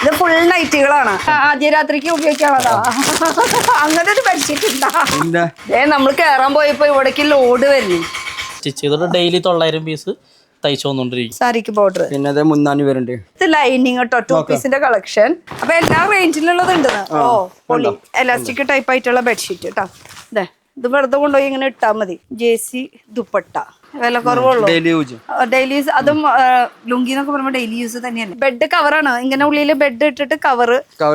ഇത് ഫുൾ നൈറ്റുകളാണ്. ആദ്യ രാത്രിക്ക് ഉപയോഗിക്കാനുള്ളതാ. അങ്ങനെ ഒരു ബെഡ്ഷീറ്റ് ഉണ്ടാ. നമ്മൾ കേറാൻ പോയപ്പോ ഇവിടേക്ക് ലോഡ് വരുന്നു. സ്റ്റിച്ച് ചെയ്തോണ്ട് ഡെയിലി 900 പീസ് തയ്ച്ചോണ്ടിരിക്കും. സാരിക്ക് ബോർഡർ പിന്നെ മുന്നാണി വരുന്നുണ്ട്. ഇത് ലൈനിങ് കേട്ടോ, 2 പീസിന്റെ കളക്ഷൻ. അപ്പൊ എല്ലാ റേഞ്ചിലുള്ളത് ഉണ്ട്. ഓ പൊളി എലാസ്റ്റിക് ടൈപ്പ് ആയിട്ടുള്ള ബെഡ്ഷീറ്റ് കേട്ടോ. ഇത് വെറുതെ കൊണ്ടുപോയി ഇങ്ങനെ ഇട്ടാ മതി. ജേസി ദുപ്പട്ട വില കുറവുള്ളൂ. Daily use. അതും ലുങ്കി എന്നൊക്കെ പറയുമ്പോൾ ഡെയിലി യൂസ് തന്നെയല്ലേ. ബെഡ് കവറാണ്. ഇങ്ങനെ ഉള്ളിൽ ബെഡ് ഇട്ടിട്ട് കവർ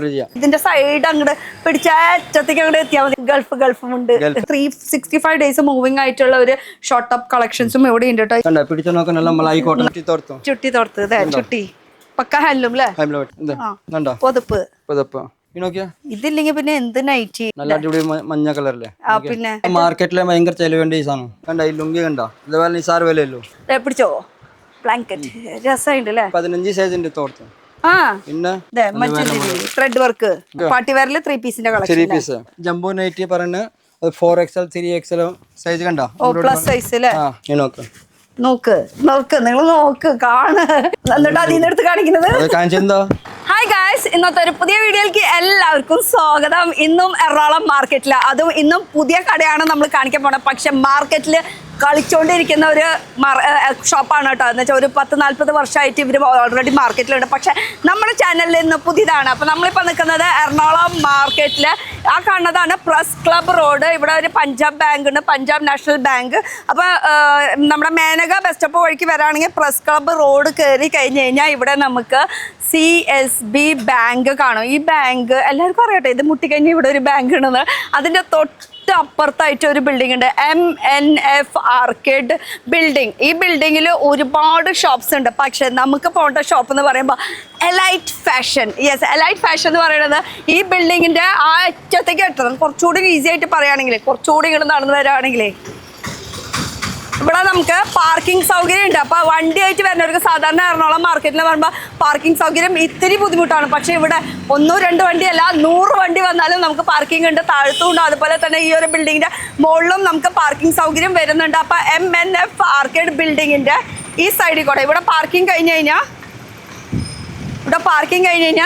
ചെയ്യാം. ഇതിന്റെ സൈഡ് അങ്ങോട്ട് പിടിച്ച അറ്റത്തേക്ക് അങ്ങോട്ട് എത്തിയാൽ മതി. ഗൾഫ് ഉണ്ട്. 365 days മൂവിംഗ് ആയിട്ടുള്ള ഒരു ഷോർട്ട് ടോപ്പ് കളക്ഷൻസും ഇവിടെ ഉണ്ട് കേട്ടോ. ചുട്ടി തോർത്ത് ചുട്ടി പക്ക ഹാൻഡ്ലൂം അല്ലേ. പൊതുപ്പ് ഇതില്ലെങ്കിൽ പിന്നെ എന്ത് നൈറ്റി. നല്ല അടിപൊളി മഞ്ഞ കളറല്ലേ. പിന്നെ മാർക്കറ്റിലെ ഭയങ്കര ചെലവേണ്ട ഈ സാധനം കണ്ട. ഈ ലുങ്കി കണ്ട. ഇതേപോലെ നിസാർ വിലയല്ലോ. പിടിച്ചോ ബ്ലാങ്കറ്റ് രസമുണ്ട് അല്ലേ. 15 സൈസ് ഉണ്ട് തോർത്ത്. പിന്നെ ത്രെഡ് വർക്ക് പാർട്ടി വെയറിൽ 3 പീസിന്റെ കളക്ഷൻ. ജംബോ നൈറ്റി പറഞ്ഞ 4XL 3XL സൈസ് കണ്ടോ. പ്ലസ് സൈസ് അല്ലേ. നോക്ക് നിങ്ങൾ നോക്ക് കാണ്. എന്നിട്ട് അതിന്റെ അടുത്ത് കാണിക്കുന്നത്. ഹായ് ഗായ്സ്, ഇന്നത്തെ ഒരു പുതിയ വീഡിയോയിലേക്ക് എല്ലാവർക്കും സ്വാഗതം. ഇന്നും എറണാകുളം മാർക്കറ്റിൽ, അതും ഇന്നും പുതിയ കടയാണ് നമ്മൾ കാണിക്കാൻ പോണത്. പക്ഷെ മാർക്കറ്റിൽ കളിച്ചുകൊണ്ടിരിക്കുന്ന ഒരു ഷോപ്പാണ് കേട്ടോ. എന്ന് വെച്ചാൽ ഒരു 10-40 വർഷമായിട്ട് ഇവർ ഓൾറെഡി മാർക്കറ്റിലുണ്ട്. പക്ഷെ നമ്മുടെ ചാനലിൽ ഇന്ന് പുതിയതാണ്. അപ്പോൾ നമ്മളിപ്പോൾ നിൽക്കുന്നത് എറണാകുളം മാർക്കറ്റിൽ. ആ കാണുന്നതാണ് പ്രസ് ക്ലബ് റോഡ്. ഇവിടെ ഒരു പഞ്ചാബ് ബാങ്ക് ഉണ്ട്, പഞ്ചാബ് നാഷണൽ ബാങ്ക്. അപ്പോൾ നമ്മുടെ മേനക ബസ് സ്റ്റോപ്പ് വഴിക്ക് വരാണെങ്കിൽ പ്രസ് ക്ലബ് റോഡ് കയറി കഴിഞ്ഞ് കഴിഞ്ഞാൽ ഇവിടെ നമുക്ക് CSB ബാങ്ക് കാണും. ഈ ബാങ്ക് എല്ലാവർക്കും അറിയട്ടെ. ഇത് മുട്ടിക്കഴിഞ്ഞ് ഇവിടെ ഒരു ബാങ്ക് ഉണ്ടെന്ന്. അതിൻ്റെ അപ്പുറത്തായിട്ട് ഒരു ബിൽഡിംഗ് ഉണ്ട്, MNF ആർക്കേഡ് ബിൽഡിംഗ്. ഈ ബിൽഡിങ്ങിൽ ഒരുപാട് ഷോപ്സ് ഉണ്ട്. പക്ഷെ നമുക്ക് പോകേണ്ട ഷോപ്പ് എന്ന് പറയുമ്പോൾ elite fashion. Yes, elite fashion എന്ന് പറയുന്നത് ഈ ബിൽഡിങ്ങിൻ്റെ ആ അറ്റത്തേക്ക് എത്തണം. കുറച്ചുകൂടി ഈസി ആയിട്ട് പറയുകയാണെങ്കിൽ, കുറച്ചുകൂടി ഇങ്ങോട്ട് നടന്നു വരികയാണെങ്കിലേ ഇവിടെ നമുക്ക് പാർക്കിംഗ് സൗകര്യം ഉണ്ട്. അപ്പോൾ വണ്ടിയായിട്ട് വരുന്നവർക്ക് സാധാരണ എറണാകുളം മാർക്കറ്റിൽ വരുമ്പോൾ പാർക്കിംഗ് സൗകര്യം ഇത്തിരി ബുദ്ധിമുട്ടാണ്. പക്ഷേ ഇവിടെ 1-2 വണ്ടിയല്ല 100 വണ്ടി വന്നാലും നമുക്ക് പാർക്കിംഗ് ഉണ്ട്. താഴത്തും ഉണ്ട്. അതുപോലെ തന്നെ ഈ ഒരു ബിൽഡിങ്ങിൻ്റെ മുകളിലും നമുക്ക് പാർക്കിംഗ് സൗകര്യം വരുന്നുണ്ട്. അപ്പോൾ MNF ആർക്കേഡ് ബിൽഡിങ്ങിൻ്റെ ഈ സൈഡിൽ കൂടെ ഇവിടെ പാർക്കിംഗ് കഴിഞ്ഞ് കഴിഞ്ഞാൽ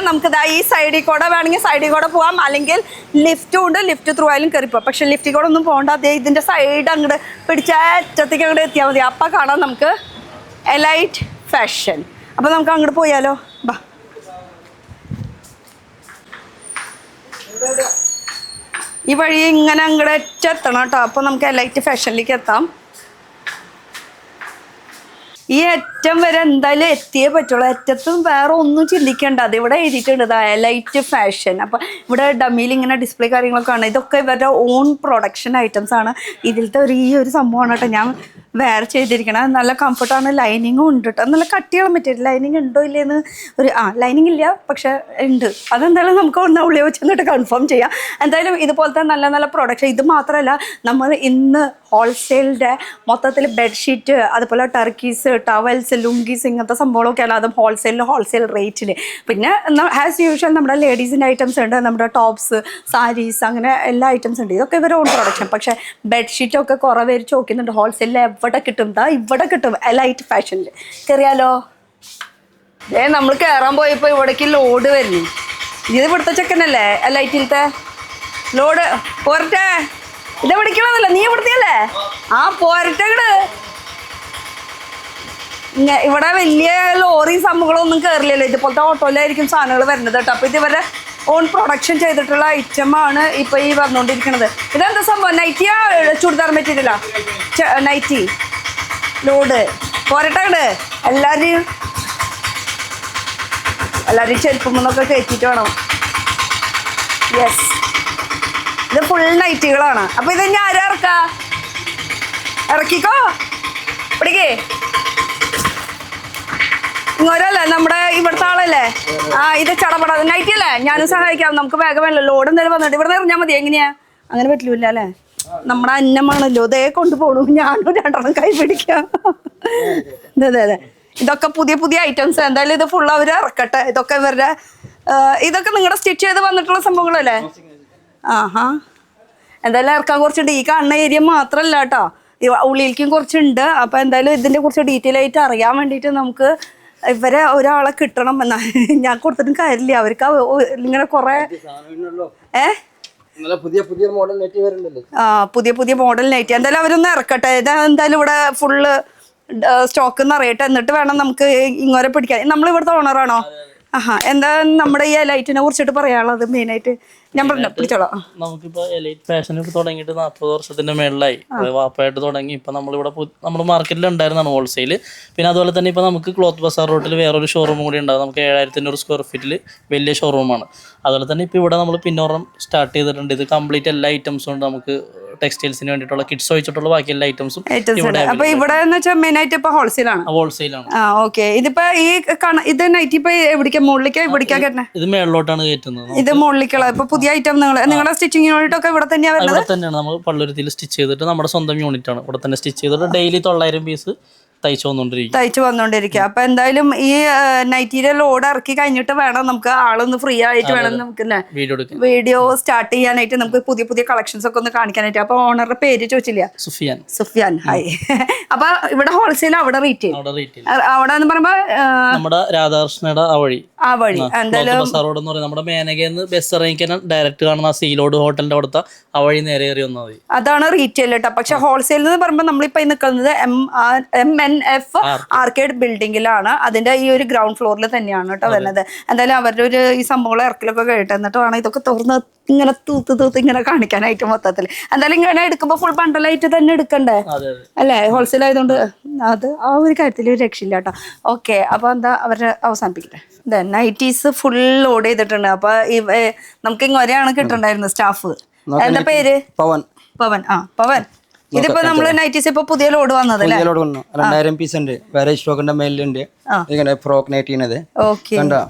നമുക്ക് ഈ സൈഡിൽ കൂടെ വേണമെങ്കിൽ സൈഡിൽ കൂടെ പോകാം. അല്ലെങ്കിൽ ലിഫ്റ്റും ഉണ്ട്. ലിഫ്റ്റ് ത്രൂ ആയാലും കയറിപ്പോവാം. പക്ഷെ ലിഫ്റ്റിൽ കൂടെ ഒന്നും പോകണ്ട. അതേ ഇതിൻ്റെ സൈഡ് അങ്ങോട്ട് പിടിച്ച അറ്റത്തേക്ക് അങ്ങോട്ട് എത്തിയാൽ മതി. അപ്പം കാണാം നമുക്ക് എലൈറ്റ് ഫാഷൻ. അപ്പം നമുക്ക് അങ്ങോട്ട് പോയാലോ. ബാ, ഈ വഴി ഇങ്ങനെ അങ്ങോട്ട് എത്തണം കേട്ടോ. അപ്പോൾ നമുക്ക് എലൈറ്റ് ഫാഷനിലേക്ക് എത്താം. ഈ അറ്റം വരെ എന്തായാലും എത്തിയേ പറ്റുള്ളൂ. അറ്റത്തും വേറെ ഒന്നും ചിന്തിക്കേണ്ട. അത് ഇവിടെ എഴുതിയിട്ടുണ്ട് എലൈറ്റ് ഫാഷൻ. അപ്പം ഇവിടെ ഡമ്മിയിൽ ഇങ്ങനെ ഡിസ്പ്ലേ കാര്യങ്ങളൊക്കെ ആണ്. ഇതൊക്കെ ഇവരുടെ ഓൺ പ്രൊഡക്ഷൻ ഐറ്റംസ് ആണ്. ഇതിലത്തെ ഈ ഒരു സംഭവമാണ് കേട്ടോ ഞാൻ വെയർ ചെയ്തിരിക്കണം. നല്ല കംഫർട്ടാണ്. ലൈനിങ്ങും ഉണ്ട് കേട്ടോ. നല്ല കട്ടിയുള്ള മെറ്റീരിയൽ. ലൈനിങ് ഉണ്ടോ ഇല്ലേന്ന് ലൈനിങ് ഇല്ല, പക്ഷെ ഉണ്ട്. അതെന്തായാലും നമുക്ക് ഒന്ന് ഉള്ളിൽ വെച്ചെന്നിട്ട് കൺഫേം ചെയ്യാം. എന്തായാലും ഇതുപോലത്തെ നല്ല നല്ല പ്രൊഡക്ഷൻ. ഇത് മാത്രമല്ല, നമ്മൾ ഇന്ന് ഹോൾസെയിലിൻ്റെ മൊത്തത്തിൽ ബെഡ്ഷീറ്റ്, അതുപോലെ ടർക്കീസ്, ടവൽസ്, ലുങ്കീസ്, ഇങ്ങനത്തെ സംഭവങ്ങളൊക്കെയാണ്. അതും ഹോൾസെയിൽ റേറ്റിൽ. പിന്നെ ആസ് യൂഷ്വൽ നമ്മുടെ ലേഡീസിൻ്റെ ഐറ്റംസ് ഉണ്ട്, നമ്മുടെ ടോപ്സ്, സാരീസ്, അങ്ങനെ എല്ലാ ഐറ്റംസ് ഉണ്ട്. ഇതൊക്കെ ഇവരുടെ ഓൺ പ്രൊഡക്ഷൻ. പക്ഷേ ബെഡ്ഷീറ്റൊക്കെ കുറേ പേര് ചോദിക്കുന്നുണ്ട് ഹോൾസെയിലിൽ എവിടെ കിട്ടും. ഇവിടെ കിട്ടും എലൈറ്റ് ഫാഷനിൽ. കയറിയാലോ. നമ്മൾ കയറാൻ പോയപ്പോൾ ഇവിടേക്ക് ലോഡ് വരുന്നു. ഇത് ഇവിടുത്തെ ചെക്കനല്ലേ എലൈറ്റിലത്തെ ലോഡ്. പോരട്ടെ, ഇത് പിടിക്കണമെന്നല്ല, നീ ഇവിടുത്തെയല്ലേ. പോരട്ടെ. ഇവിടെ വലിയ ലോറി സംഭവങ്ങളൊന്നും കയറില്ലല്ലോ. ഇതുപോലത്തെ ഓട്ടോയിലായിരിക്കും സാധനങ്ങൾ വരുന്നത് കേട്ടോ. അപ്പോൾ ഇത് ഇവരുടെ ഓൺ പ്രൊഡക്ഷൻ ചെയ്തിട്ടുള്ള ഐറ്റമാണ് ഇപ്പോൾ ഈ വന്നുകൊണ്ടിരിക്കുന്നത്. ഇതെന്താ സംഭവം? നൈറ്റിയാ ചുരിദാർ മെറ്റീരിയലാ? Nighty load. പോരട്ടെ. എല്ലാവരെയും ചെരുപ്പുമെന്നൊക്കെ കയറ്റിയിട്ട് വേണം. യെസ്, ഇത് ഫുൾ നൈറ്റികളാണ്. അപ്പോൾ ഇത് ഞാൻ ആരാ ഇറക്കിക്കോ. പിടിക്കേ. ഇങ്ങോരല്ലേ നമ്മുടെ ഇവിടുത്തെ ആളല്ലേ. ഇത് ചടപടാതെ നൈറ്റി അല്ലേ. ഞാനും സഹായിക്കാം. നമുക്ക് വേഗമല്ലോ. ലോഡ് എന്തായാലും വന്നിട്ട് ഇവിടെ നിന്ന് എറിഞ്ഞാൽ മതി. എങ്ങനെയാ? അങ്ങനെ പറ്റില്ല അല്ലേ. നമ്മുടെ അന്നമാണല്ലോ. ഇതേ കൊണ്ടുപോകണു. ഞാനും 2 കൈ പിടിക്കാം. അതെ. ഇതൊക്കെ പുതിയ ഐറ്റംസ്. എന്തായാലും ഇത് ഫുൾ അവർ ഇറക്കട്ടെ. ഇതൊക്കെ ഇവരുടെ ഇതൊക്കെ നിങ്ങളുടെ സ്റ്റിച്ച് ചെയ്ത് വന്നിട്ടുള്ള സംഭവങ്ങളല്ലേ. എന്തായാലും ഇറക്കാൻ കുറച്ചുണ്ട്. ഈ കാണുന്ന ഏരിയ മാത്രമല്ല കേട്ടോ, ഉള്ളിലേക്കും കുറച്ചുണ്ട്. അപ്പോൾ എന്തായാലും ഇതിൻ്റെ കുറച്ച് ഡീറ്റെയിൽ ആയിട്ട് അറിയാൻ വേണ്ടിയിട്ട് നമുക്ക് ഇവരെ ഒരാളെ കിട്ടണം എന്നാ ഞാൻ കൊടുത്തിട്ടും കാര്യമില്ല അവർക്ക് ഇങ്ങനെ കൊറേ പുതിയ മോഡൽ നെറ്റ് വരുന്നുണ്ടല്ലോ. പുതിയ മോഡൽ നൈറ്റി എന്തായാലും അവരൊന്ന് ഇറക്കട്ടെ. ഇത് എന്തായാലും ഇവിടെ ഫുള്ള് സ്റ്റോക്ക് എന്ന് അറിയട്ടെ, എന്നിട്ട് വേണം നമുക്ക് ഇങ്ങോരെ പിടിക്കാൻ. നമ്മൾ ഇവിടുത്തെ ഓണറാണോ? എന്താ നമ്മുടെ ഈ ലൈറ്റിനെ കുറിച്ചിട്ട് പറയാനുള്ളത് മെയിനായിട്ട്? ഞാൻ പറഞ്ഞു പിടിച്ചോളാം. നമുക്കിപ്പോ എലൈറ്റ് ഫാഷൻ തുടങ്ങിയിട്ട് 40 വർഷത്തിന്റെ മേളിലായി. വാപ്പായിട്ട് തുടങ്ങി. ഇപ്പൊ നമ്മളിവിടെ നമ്മുടെ മാർക്കറ്റിൽ ഉണ്ടായിരുന്നതാണ് ഹോൾസെയിൽ. പിന്നെ അതുപോലെ തന്നെ ഇപ്പൊ നമുക്ക് ക്ലോത്ത് ബസാർ റോട്ടിൽ വേറൊരു ഷോറൂം കൂടി ഉണ്ടാകും. നമുക്ക് 7500 സ്ക്വയർ ഫീറ്റിൽ വലിയ ഷോറൂമാണ്. അതുപോലെ തന്നെ ഇപ്പൊ ഇവിടെ നമ്മൾ പിന്നോറം സ്റ്റാർട്ട് ചെയ്തിട്ടുണ്ട്. ഇത് കംപ്ലീറ്റ് എല്ലാ ഐറ്റംസും ഉണ്ട്. നമുക്ക് ടെക്സ്റ്റൈൽസിന് വേണ്ടിയിട്ടുള്ള കിഡ്സ് ഒഴിച്ചിട്ടുള്ള ബാക്കി എല്ലാ ഐറ്റംസും അപ്പൊ ഇവിടെ മെയിൻ ആയിട്ട് ഇപ്പൊ ഹോൾസെയിലാണ്. ഓക്കെ. ഇതിപ്പോ ഈ ഇത് നൈറ്റ് ഇപ്പൊ എവിടേക്കാ മുകളിലേക്കാ ഇവിടേക്കാ കയറ്റണേ? ഇത് മേളിലോട്ടാണ് കയറ്റുന്നത്. ഇത് മുകളിലേക്കുള്ള ഇപ്പൊ പുതിയ ഐറ്റം നിങ്ങളുടെ സ്റ്റിച്ചിങ് യൂണിറ്റ് ഒക്കെ ഇവിടെ തന്നെയാണ് വരുന്നത്? ഇവിടെ തന്നെയാണ്. നമ്മൾ പള്ളുരുത്തിയിൽ സ്റ്റിച്ച് ചെയ്തിട്ട് നമ്മുടെ സ്വന്തം യൂണിറ്റ് ആണ്. ഇവിടെ തന്നെ സ്റ്റിച്ച് ചെയ്തിട്ട് ഡെയിലി 900 പീസ് തയ്ച്ചു വന്നോണ്ടിരിക്കുക. അപ്പൊ എന്തായാലും ഈ നൈറ്റിയുടെ ലോഡ് ഇറക്കി കഴിഞ്ഞിട്ട് വേണം നമുക്ക് ആളൊന്ന് ഫ്രീ ആയിട്ട് വേണം നമുക്ക് വീഡിയോ സ്റ്റാർട്ട് ചെയ്യാനായിട്ട്, നമുക്ക് പുതിയ കളക്ഷൻസ് ഒക്കെ ഒന്ന് കാണിക്കാനായിട്ട്. അപ്പൊ ഓണറുടെ പേര് ചോദിച്ചില്ല? സുഫിയാൻ. ഹായ്. അപ്പൊ ഇവിടെ ഹോൾസെയിൽ, അവിടെ റീറ്റെയിൽ. അവിടെ എന്ന് പറയുമ്പോ നമ്മുടെ രാധാകൃഷ്ണയുടെ ആ വഴി എന്തായാലും നമ്മുടെ മേനകന്ന് ബസ് ഇറങ്ങിക്കാൻ ഡയറക്റ്റ് കാണുന്ന സീലോഡ് ഹോട്ടലിന്റെ അവിടുത്തെ ആ വഴി നേരെ കയറി വന്നാൽ മതി. അതാണ് റീറ്റെയിൽ കേട്ടോ. പക്ഷെ ഹോൾസെയിൽ എന്ന് പറയുമ്പോൾ നമ്മളിപ്പോ നിൽക്കുന്നത് MNF ആർക്കേഡ് ബിൽഡിങ്ങിലാണ്. അതിന്റെ ഈ ഒരു ഗ്രൗണ്ട് ഫ്ലോറിൽ തന്നെയാണ് കേട്ടോ വരുന്നത്. എന്തായാലും അവരുടെ ഒരു ഈ സംഭവങ്ങൾ ഇറക്കലൊക്കെ കഴിയട്ടെ, എന്നിട്ട് വേണം ഇതൊക്കെ തുറന്ന് ഇങ്ങനെ തൂത്ത് ഇങ്ങനെ കാണിക്കാനായിട്ട് മൊത്തത്തിൽ. എന്തായാലും ഇങ്ങനെ എടുക്കുമ്പോൾ ഫുൾ ബണ്ടലായിട്ട് തന്നെ എടുക്കണ്ടേ അല്ലേ? ഹോൾസെയിൽ ആയതുകൊണ്ട് അത് ആ ഒരു കാര്യത്തിൽ ഒരു രക്ഷയില്ല കേട്ടോ. ഓക്കെ. അപ്പൊ എന്താ അവരെ അവസാനിപ്പിക്കട്ടെ. നൈറ്റീസ് ഫുൾ ലോഡ് ചെയ്തിട്ടുണ്ട്. അപ്പൊ നമുക്ക് ഇങ്ങനെയാണ് കിട്ടണ്ടായിരുന്നു സ്റ്റാഫ്. എന്താ പേര്? പവൻ. പവൻ. ഇതിപ്പോ നമ്മള് നൈറ്റീസ് ഇപ്പൊ പുതിയ ലോഡ് വന്നത് 2000 പീസ് ഉണ്ട്. വേറെ സ്റ്റോക്കിന്റെ മേലുണ്ട്. ഇങ്ങനെ ഫ്രോക്ക് നൈറ്റിനത്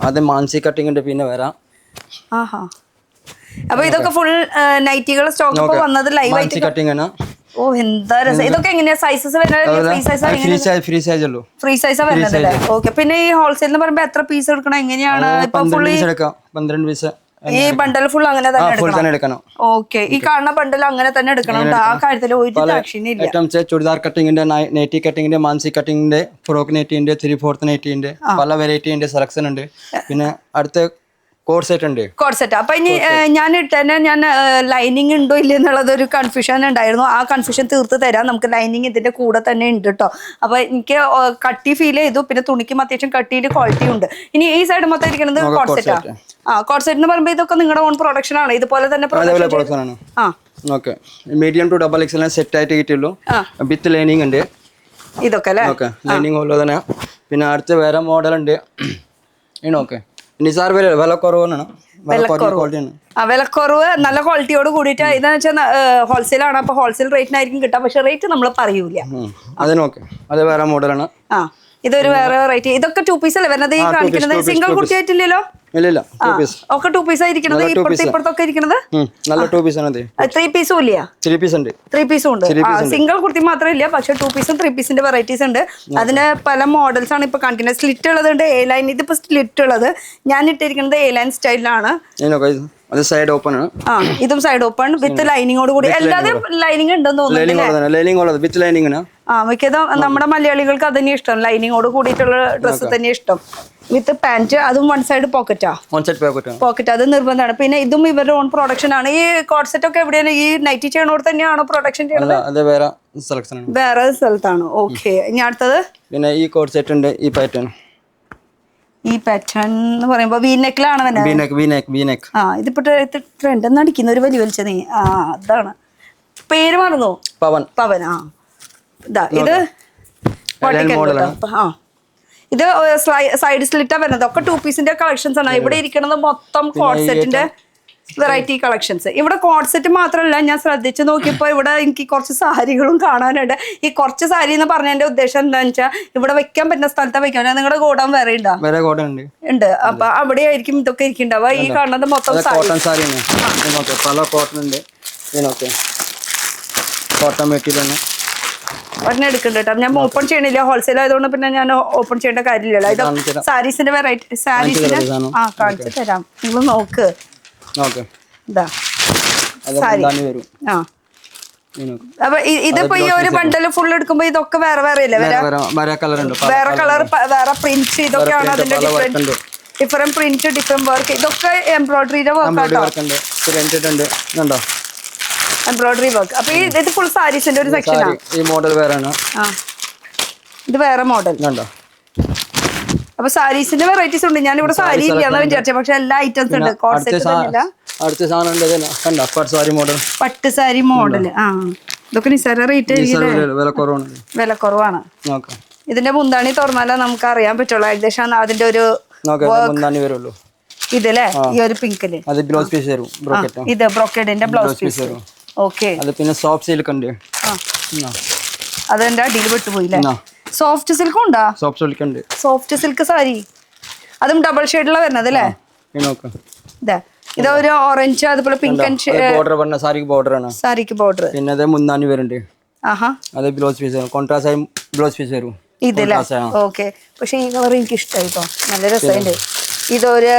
അത് മാൻസി കട്ടിങ് ഉണ്ട്. പിന്നെ വരാം. അപ്പൊ ഇതൊക്കെ ഫുൾ നൈറ്റികൾ സ്റ്റോക്ക് ഇപ്പൊ വന്നത് ലൈവ് ആയിട്ട് കട്ടിങ് ആണ്. ഓ എന്താ രസം. ഇതൊക്കെ എങ്ങനെയാ സൈസസ് വരുന്നത്? ഫ്രീ സൈസ് ഉള്ളൂ. ഫ്രീ സൈസാ വരുന്നത്. ഓക്കെ. പിന്നെ ഈ ഹോൾസെയിൽ എന്ന് പറയുമ്പോ എത്ര പീസ് എടുക്കണം? എങ്ങനെയാണ്? ഇപ്പൊ ഫുള്ളി 12 പീസ് ഈ ബണ്ടൽ ഫുൾ അങ്ങനെ തന്നെ എടുക്കണം. ഓക്കെ. ഈ കാണുന്ന ബണ്ടൽ അങ്ങനെ തന്നെ എടുക്കണം. ആ കാര്യത്തിൽ ഒരു ഐറ്റംസ് ചുരിദാർ കട്ടിങ്ങിന്റെ, നെറ്റി കട്ടിങ്ങിന്റെ, മാൻസി കട്ടിങ്ങിന്റെ, ഫ്രോക്ക് നെറ്റിന്റെ, 3/4 നെറ്റിന്റെ പല വെറൈറ്റിന്റെ സെലക്ഷൻ ഉണ്ട്. പിന്നെ അടുത്ത കോഡ് സെറ്റ്. അപ്പൊ ഇനി ഞാൻ ലൈനിങ് ഉണ്ടോ ഇല്ല എന്നുള്ളത് ഒരു കൺഫ്യൂഷൻ ഉണ്ടായിരുന്നു. ആ കൺഫ്യൂഷൻ തീർത്ത് തരാം. നമുക്ക് ലൈനിങ് ഇതിന്റെ കൂടെ തന്നെ ഉണ്ട് കേട്ടോ. അപ്പൊ എനിക്ക് കട്ടി ഫീൽ ചെയ്തു. പിന്നെ തുണിക്കും അത്യാവശ്യം കട്ടിയുടെ ക്വാളിറ്റി ഉണ്ട്. ഇനി ഈ സൈഡ് മൊത്തം ഇരിക്കുന്നത് കോഡ് സെറ്റാ. കോഡ് സെറ്റ് എന്ന് പറയുമ്പോൾ ഇതൊക്കെ നിങ്ങളുടെ ഓൺ പ്രൊഡക്ഷൻ ആണ്? ഇതുപോലെ തന്നെ മീഡിയം ടു XXL സെറ്റ് ആയിട്ട് കിട്ടുള്ളൂ. വിത്ത് ലൈനിങ് ഉണ്ട് ഇതൊക്കെ അല്ലേ? ലൈനിങ് ഉള്ളത് തന്നെ. പിന്നെ അടുത്ത വേറെ മോഡൽ ഉണ്ട്. നിസാർ വില കുറവാണ്. വിലക്കുറവ് നല്ല ക്വാളിറ്റിയോട് കൂടിയിട്ട്. ഇതെന്ന് വെച്ചാൽ ഹോൾസെയിൽ ആണ്. അപ്പൊ ഹോൾസെയിൽ റേറ്റിനായിരിക്കും കിട്ടാം. പക്ഷെ റേറ്റ് നമ്മൾ പറയൂല. അത് വേറെ മോഡലാണ്. ഇതൊരു വേറെ റേറ്റ്. ഇതൊക്കെ 2 പീസ് അല്ലേ വരുന്നത്? ഈ കാണിക്കുന്നത് സിംഗിൾ കുർത്തി ആയിട്ടില്ലല്ലോ? ഒക്കെ 2 പീസ് ആയിരിക്കണത്. ഇപ്പുറത്തൊക്കെ ഇരിക്കണത് നല്ല 2 പീസ് ആണ്. 3 പീസും ഇല്ല? 3 പീസ് ഉണ്ട്. 3 പീസും ഉണ്ട്. സിംഗിൾ കുർത്തി മാത്രം ഇല്ല, പക്ഷെ 2 പീസും 3 പീസിന്റെ വെറൈറ്റീസ് ഉണ്ട്. അതിന് പല മോഡൽസ് ആണ് ഇപ്പൊ കാണിക്കുന്നത്. സ്ലിറ്റ് ഉള്ളതുണ്ട്, A ലൈൻ. ഇതിപ്പോ സ്ലിറ്റ് ഉള്ളത്. ഞാൻ ഇട്ടിരിക്കുന്നത് A ലൈൻ സ്റ്റൈലിലാണ്. അത് സൈഡ് ഓപ്പൺ ആണ്. ഇതും സൈഡ് ഓപ്പൺ വിത്ത് ലൈനിങ്ങോട് കൂടി. എല്ലാതും ലൈനിങ് ഉണ്ടെന്ന് തോന്നുന്നു. മിക്കതും നമ്മുടെ മലയാളികൾക്ക് അതന്നെ ഇഷ്ടം. ലൈനിങ്ങോട് കൂടിയിട്ടുള്ള ഡ്രസ്സ് തന്നെ ഇഷ്ടം. വിത്ത് പാന്റ്. അതും 1 സൈഡ് പോക്കറ്റാ. പോക്കറ്റ് അത് നിർബന്ധമാണ്. പിന്നെ ഇതും ഇവരുടെ ഓൺ പ്രൊഡക്ഷൻ ആണ്. ഈ കോഡ് സെറ്റ് ഒക്കെ എവിടെയാണ്? ഈ നൈറ്റി ചെയ്യണോട് തന്നെയാണോ പ്രൊഡക്ഷൻ ചെയ്യുന്നത്? വേറെ സ്ഥലത്താണ്. ഓക്കെ. ഇനി അടുത്തത് പിന്നെ ഈ കോഡ് സെറ്റ് ഉണ്ട്. ഈ പാറ്റേൺ എന്ന് പറയുമ്പോ വീനെക്കിലാണ് വരുന്നത്. ഇതിപ്പോ ട്രെൻഡ് എന്ന് അടിക്കുന്ന ഒരു വലിച്ച നീ. അതാണ് പേര് മറന്നു. പവൻ. ഇത് ഇത് സൈഡ് സ്ലിറ്റാ വരുന്നത്. ഒക്കെ 2 പീസിന്റെ കളക്ഷൻസ് ആണ്. ഇവിടെ ഇരിക്കുന്നത് മൊത്തം കോഡ് സെറ്റിന്റെ വെറൈറ്റി കളക്ഷൻസ്. ഇവിടെ കോഡ് സെറ്റ് മാത്രമല്ല, ഞാൻ ശ്രദ്ധിച്ചു നോക്കിയപ്പോ ഇവിടെ എനിക്ക് കുറച്ച് സാരികളും കാണാനുണ്ട്. ഈ കുറച്ച് സാരി എന്ന് പറഞ്ഞതിന്റെ ഉദ്ദേശം എന്താണെന്ന് വെച്ചാൽ ഇവിടെ വെക്കാൻ പറ്റുന്ന സ്ഥലത്താ വെക്കാൻ. നിങ്ങളുടെ ഗോഡൗൺ വേറെ ഉണ്ട്. അപ്പൊ അവിടെ ആയിരിക്കും ഇതൊക്കെ ഇരിക്കണ്ടാവുക. ഈ കാണുന്നത് മൊത്തം ഒരെണ്ണം എടുക്കുന്നുണ്ട് കേട്ടോ. ഞാൻ ഓപ്പൺ ചെയ്യണില്ല, ഹോൾസെയിൽ ആയതുകൊണ്ട് പിന്നെ ഞാൻ ഓപ്പൺ ചെയ്യേണ്ട കാര്യമില്ലല്ലോ. ഇത് സാരീസിന്റെ വെറൈറ്റി. സാരീസിന്റെ കാണിച്ചു തരാം, നിങ്ങൾ നോക്ക്. സാരി അപ്പൊ ഇതിപ്പോ ഈ ഒരു ബണ്ടല് ഫുൾ എടുക്കുമ്പോ ഇതൊക്കെ വേറെ വേറെ അല്ലേ വേറെ കളർ ഉണ്ട്, വേറെ കളർ വേറെ പ്രിന്റ് ഇതൊക്കെയാണ് അതിന്റെ ഡിഫറെന്റ് പ്രിന്റ് ഡിഫറെന്റ് വർക്ക് ഇതൊക്കെ എംബ്രോയിഡറിയുടെ വർക്ക് എംബ്രോയിഡറി വർക്ക്. അപ്പൊ ഇത് ഫുൾ സാരീസിന്റെ ഒരു സെക്ഷൻ ആണ്. ഈ മോഡൽ വേറെ ആണ്, ഇത് വേറെ മോഡൽ. അപ്പൊ സാരീസിന്റെ വെറൈറ്റീസ് ഉണ്ട്. ഞാൻ ഇവിടെ സാരി ഇല്ലാന്ന് വിചാരിച്ചത്, പക്ഷെ എല്ലാ ഐറ്റംസ് ഉണ്ട്. അടുത്ത സാധനം പട്ട് സാരി മോഡൽ. ഇതൊക്കെ നിസ്സാര റേറ്റ് വില കുറവാണ്. ഇതിന്റെ മുന്താണി തുറന്നാലേ നമുക്ക് അറിയാൻ പറ്റുള്ളൂ ഏകദേശം അതിന്റെ ഒരു ഇതല്ലേ. ഈ ഒരു പിങ്കില് ഇത് ബ്രോക്കേഡിന്റെ ബ്ലൗസ് പീസ്. ഓക്കെ, പിന്നെ സോഫ്റ്റ് സിൽക്ക് ഉണ്ട്. അതെന്റെ അടിയിൽ വിട്ടുപോയില്ലേ. സോഫ്റ്റ് സിൽക്കും ഉണ്ടാ? സോഫ്റ്റ് സിൽക്ക് സാരി അതും ഡബിൾ ഷെയ്ഡിലാണ് വരുന്നത് അല്ലേ. ഇതൊരു ഓറഞ്ച് അതുപോലെ പിങ്ക് ആൻഡ് സാരിക്ക് ബോർഡർ. പിന്നെ മുന്താണി വരുന്നുണ്ട്. അത് ബ്ലൗസ് പീസ് കോൺട്രാസ്റ്റ് ആയി ബ്ലൗസ് പീസ് വരും ഇതില്ലേ. ഓക്കെ, പക്ഷെ ഈ കളർ എനിക്ക് ഇഷ്ടമായി കേട്ടോ, നല്ല രസമുണ്ട്. ഇതൊരു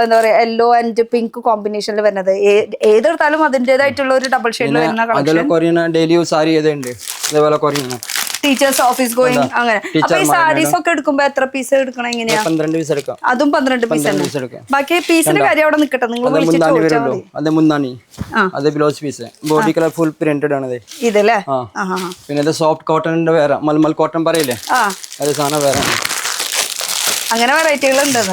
എന്താ പറയാ യെല്ലോ ആൻഡ് പിങ്ക് കോമ്പിനേഷനിൽ വരുന്നത്. ഏതെടുത്താലും അതിൻ്റെതായിട്ടുള്ള ഒരു ഡബിൾ ഷെയ്ഡിൽ വരുന്ന കളക്ഷൻ. ഡെയിലി യൂസ് സാരി ഏതുണ്ട് അതേപോലെ കൊറിയൻ ടീച്ചേഴ്സ് ഓഫീസ് ഗോയിങ് അങ്ങനെ. അപ്പൊ ഈ സാരീസ് ഒക്കെ എടുക്കുമ്പോ എത്ര പീസ് എടുക്കണം? എങ്ങനെയാ? 12 പീസ് എടുക്കാം. അതും 12 പീസ് തന്നെ. ബാക്കി പീസിന്റെ കാര്യം അവിടെ നിൽക്കട്ടെ, നിങ്ങൾ വിളിച്ചിട്ട് ചോദിച്ചാൽ മതി. അത് മുന്താണി, അത് blouse piece, body colour full printed ആണ് ഇതല്ലേ. പിന്നെ ഇത് സോഫ്റ്റ് കോട്ടണിന്റെ വേറെ, മൽമൽ കോട്ടൺ പറയില്ലേ, അത് സാധനം വേറെ. അങ്ങനെ വെറൈറ്റികൾ ഉണ്ട്.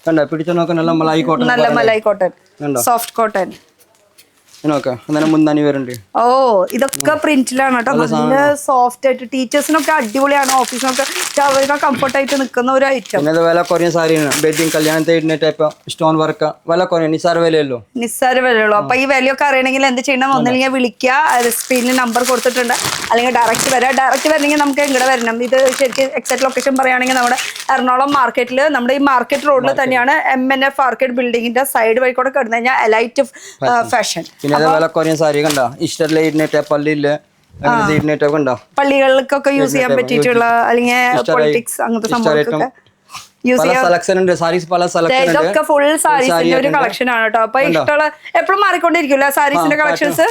കണ്ടോ പിടിച്ചു നോക്കാൻ നല്ല മലായി കോട്ടൺ, നല്ല മലായി കോട്ടൺ, സോഫ്റ്റ് കോട്ടൺ. മുന്താണി വരുന്നുണ്ട്. ഓ, ഇതൊക്കെ പ്രിന്റിലാണ് കേട്ടോ, നല്ല സോഫ്റ്റ് ആയിട്ട്. ടീച്ചേഴ്സിനൊക്കെ അടിപൊളിയാണ്, ഓഫീസിനൊക്കെ അവർക്ക് കംഫർട്ട് ആയിട്ട് നിൽക്കുന്ന ഒരു ഐറ്റം. പിന്നെ വില കുറഞ്ഞ സാരിയാണ്, വെഡിങ് കല്യാണത്തിന് ടൈപ്പ് സ്റ്റോൺ വർക്ക്, വില കുറഞ്ഞ നിസ്സാര വിലയല്ലോ. നിസ്സാര വിലയുള്ളൂ. അപ്പൊ ഈ വിലയൊക്കെ അറിയണമെങ്കിൽ എന്ത് ചെയ്യണം? ഒന്നില്ലെങ്കിൽ വിളിക്കുക, സ്ക്രീനിൽ നമ്പർ കൊടുത്തിട്ടുണ്ട്, അല്ലെങ്കിൽ ഡയറക്റ്റ് വരാം. ഡയറക്റ്റ് വരണമെങ്കിൽ നമുക്ക് എങ്ങടെ വരണം? ഇത് ശരിക്കും എക്സാക്ട് ലൊക്കേഷൻ പറയുകയാണെങ്കിൽ നമ്മുടെ എറണാകുളം മാർക്കറ്റിൽ, നമ്മുടെ ഈ മാർക്കറ്റ് റോഡിൽ തന്നെയാണ് MNF ആർക്കേഡ് ബിൽഡിങ്ങിന്റെ സൈഡ് വഴി കൂടെ കിടന്നു കഴിഞ്ഞാൽ എലൈറ്റ് ഫാഷൻ. പള്ളികൾക്കൊക്കെ യൂസ് ചെയ്യാൻ പറ്റിയിട്ടുള്ള, അല്ലെങ്കിൽ പൊളിറ്റിക്സ് അങ്ങനത്തെ സംഭവങ്ങളൊക്കെ യൂസ് ചെയ്യാം. ഇതൊക്കെ ഫുൾ സാരീസിന്റെ ഒരു കളക്ഷൻ ആണ് കേട്ടോ. അപ്പൊ ഇഷ്ടമുള്ള എപ്പോഴും മാറിക്കൊണ്ടിരിക്കുമല്ലോ സാരീസിന്റെ കളക്ഷൻസ്.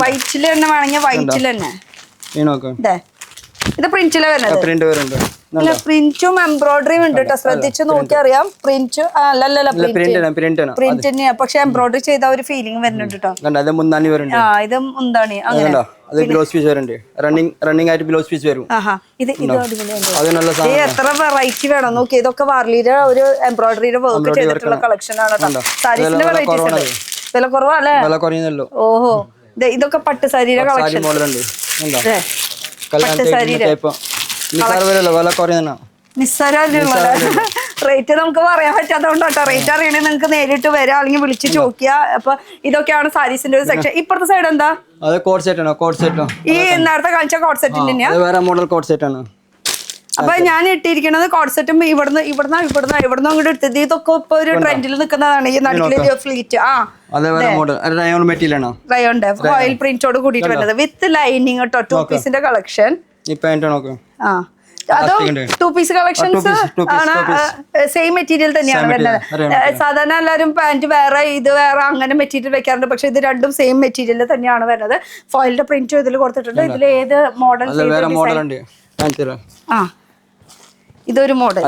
വൈറ്റിൽ തന്നെ വേണമെങ്കിൽ വൈറ്റിൽ തന്നെ. ഇത് പ്രിന്റിലെ വരുന്നത്. പ്രിന്റും എംബ്രോയിഡറിയും ഉണ്ട് കേട്ടോ, ശ്രദ്ധിച്ച് നോക്കി അറിയാം. പ്രിന്റ് അല്ലല്ല പ്രിന്റ് തന്നെയാ, പക്ഷെ എംബ്രോയിഡറി ചെയ്ത ഒരു ഫീലിംഗ് വരുന്നുണ്ട് കേട്ടോ. ഇത് മുന്താണി അങ്ങനെ. ഇത് എത്ര വെറൈറ്റി വേണം നോക്കി. ഇതൊക്കെ വാർലിയുടെ ഒരു എംബ്രോയിഡറിയുടെ വർക്ക് ചെയ്തിട്ടുള്ള കളക്ഷൻ ആണ് കേട്ടോ. സാരീസിന്റെ വെറൈറ്റീസ് ഉണ്ട്. വില കുറവാ അല്ലേ? ഓഹോ, ഇതൊക്കെ പട്ട് സാരിയുടെ കളക്ഷൻ. നിസ്സാരമുള്ള റേറ്റ് നമുക്ക് പറയാൻ പറ്റാത്തതുകൊണ്ടോ. റേറ്റ് അറിയണമെങ്കിൽ നിങ്ങൾക്ക് നേരിട്ട് വരാം, അല്ലെങ്കിൽ വിളിച്ച് ചോദിക്കുക. അപ്പൊ ഇതൊക്കെയാണ് സാരീസിന്റെ ഒരു സെക്ഷൻ. ഇപ്പുറത്തെ സൈഡ് എന്താ? ഈ നേരത്തെ കാണിച്ച കോഡ് സെറ്റിന്റെ തന്നെയാ. അപ്പൊ ഞാൻ ഇട്ടിരിക്കുന്നത് കോഡ് സെറ്റും ഇവിടുന്ന് അങ്ങോട്ട് എടുത്തത്. ഇതൊക്കെ ഇപ്പൊ ഒരു ട്രെൻഡിൽ നിൽക്കുന്നതാണ് ഈ നടുക്കിലെ ഫ്ലീറ്റ്. റയോണ്ട് ഫോയിൽ പ്രിന്റോട് കൂടിയിട്ട് വരുന്നത് വിത്ത് ലൈനിങ് കേട്ടോ. 2 പീസിന്റെ കളക്ഷൻ. അതും 2 പീസ് കളക്ഷൻസ് ആണ്. സെയിം മെറ്റീരിയൽ തന്നെയാണ് വരുന്നത്. സാധാരണ എല്ലാവരും പാന്റ് വേറെ ഇത് വേറെ അങ്ങനെ മെറ്റീരിയൽ വെക്കാറുണ്ട്, പക്ഷെ ഇത് രണ്ടും സെയിം മെറ്റീരിയൽ തന്നെയാണ് വരുന്നത്. ഫോയിലിന്റെ പ്രിന്റും ഇതിൽ കൊടുത്തിട്ടുണ്ട്. ഇതിൽ ഏത് മോഡൽ? ഇതൊരു മോഡൽ,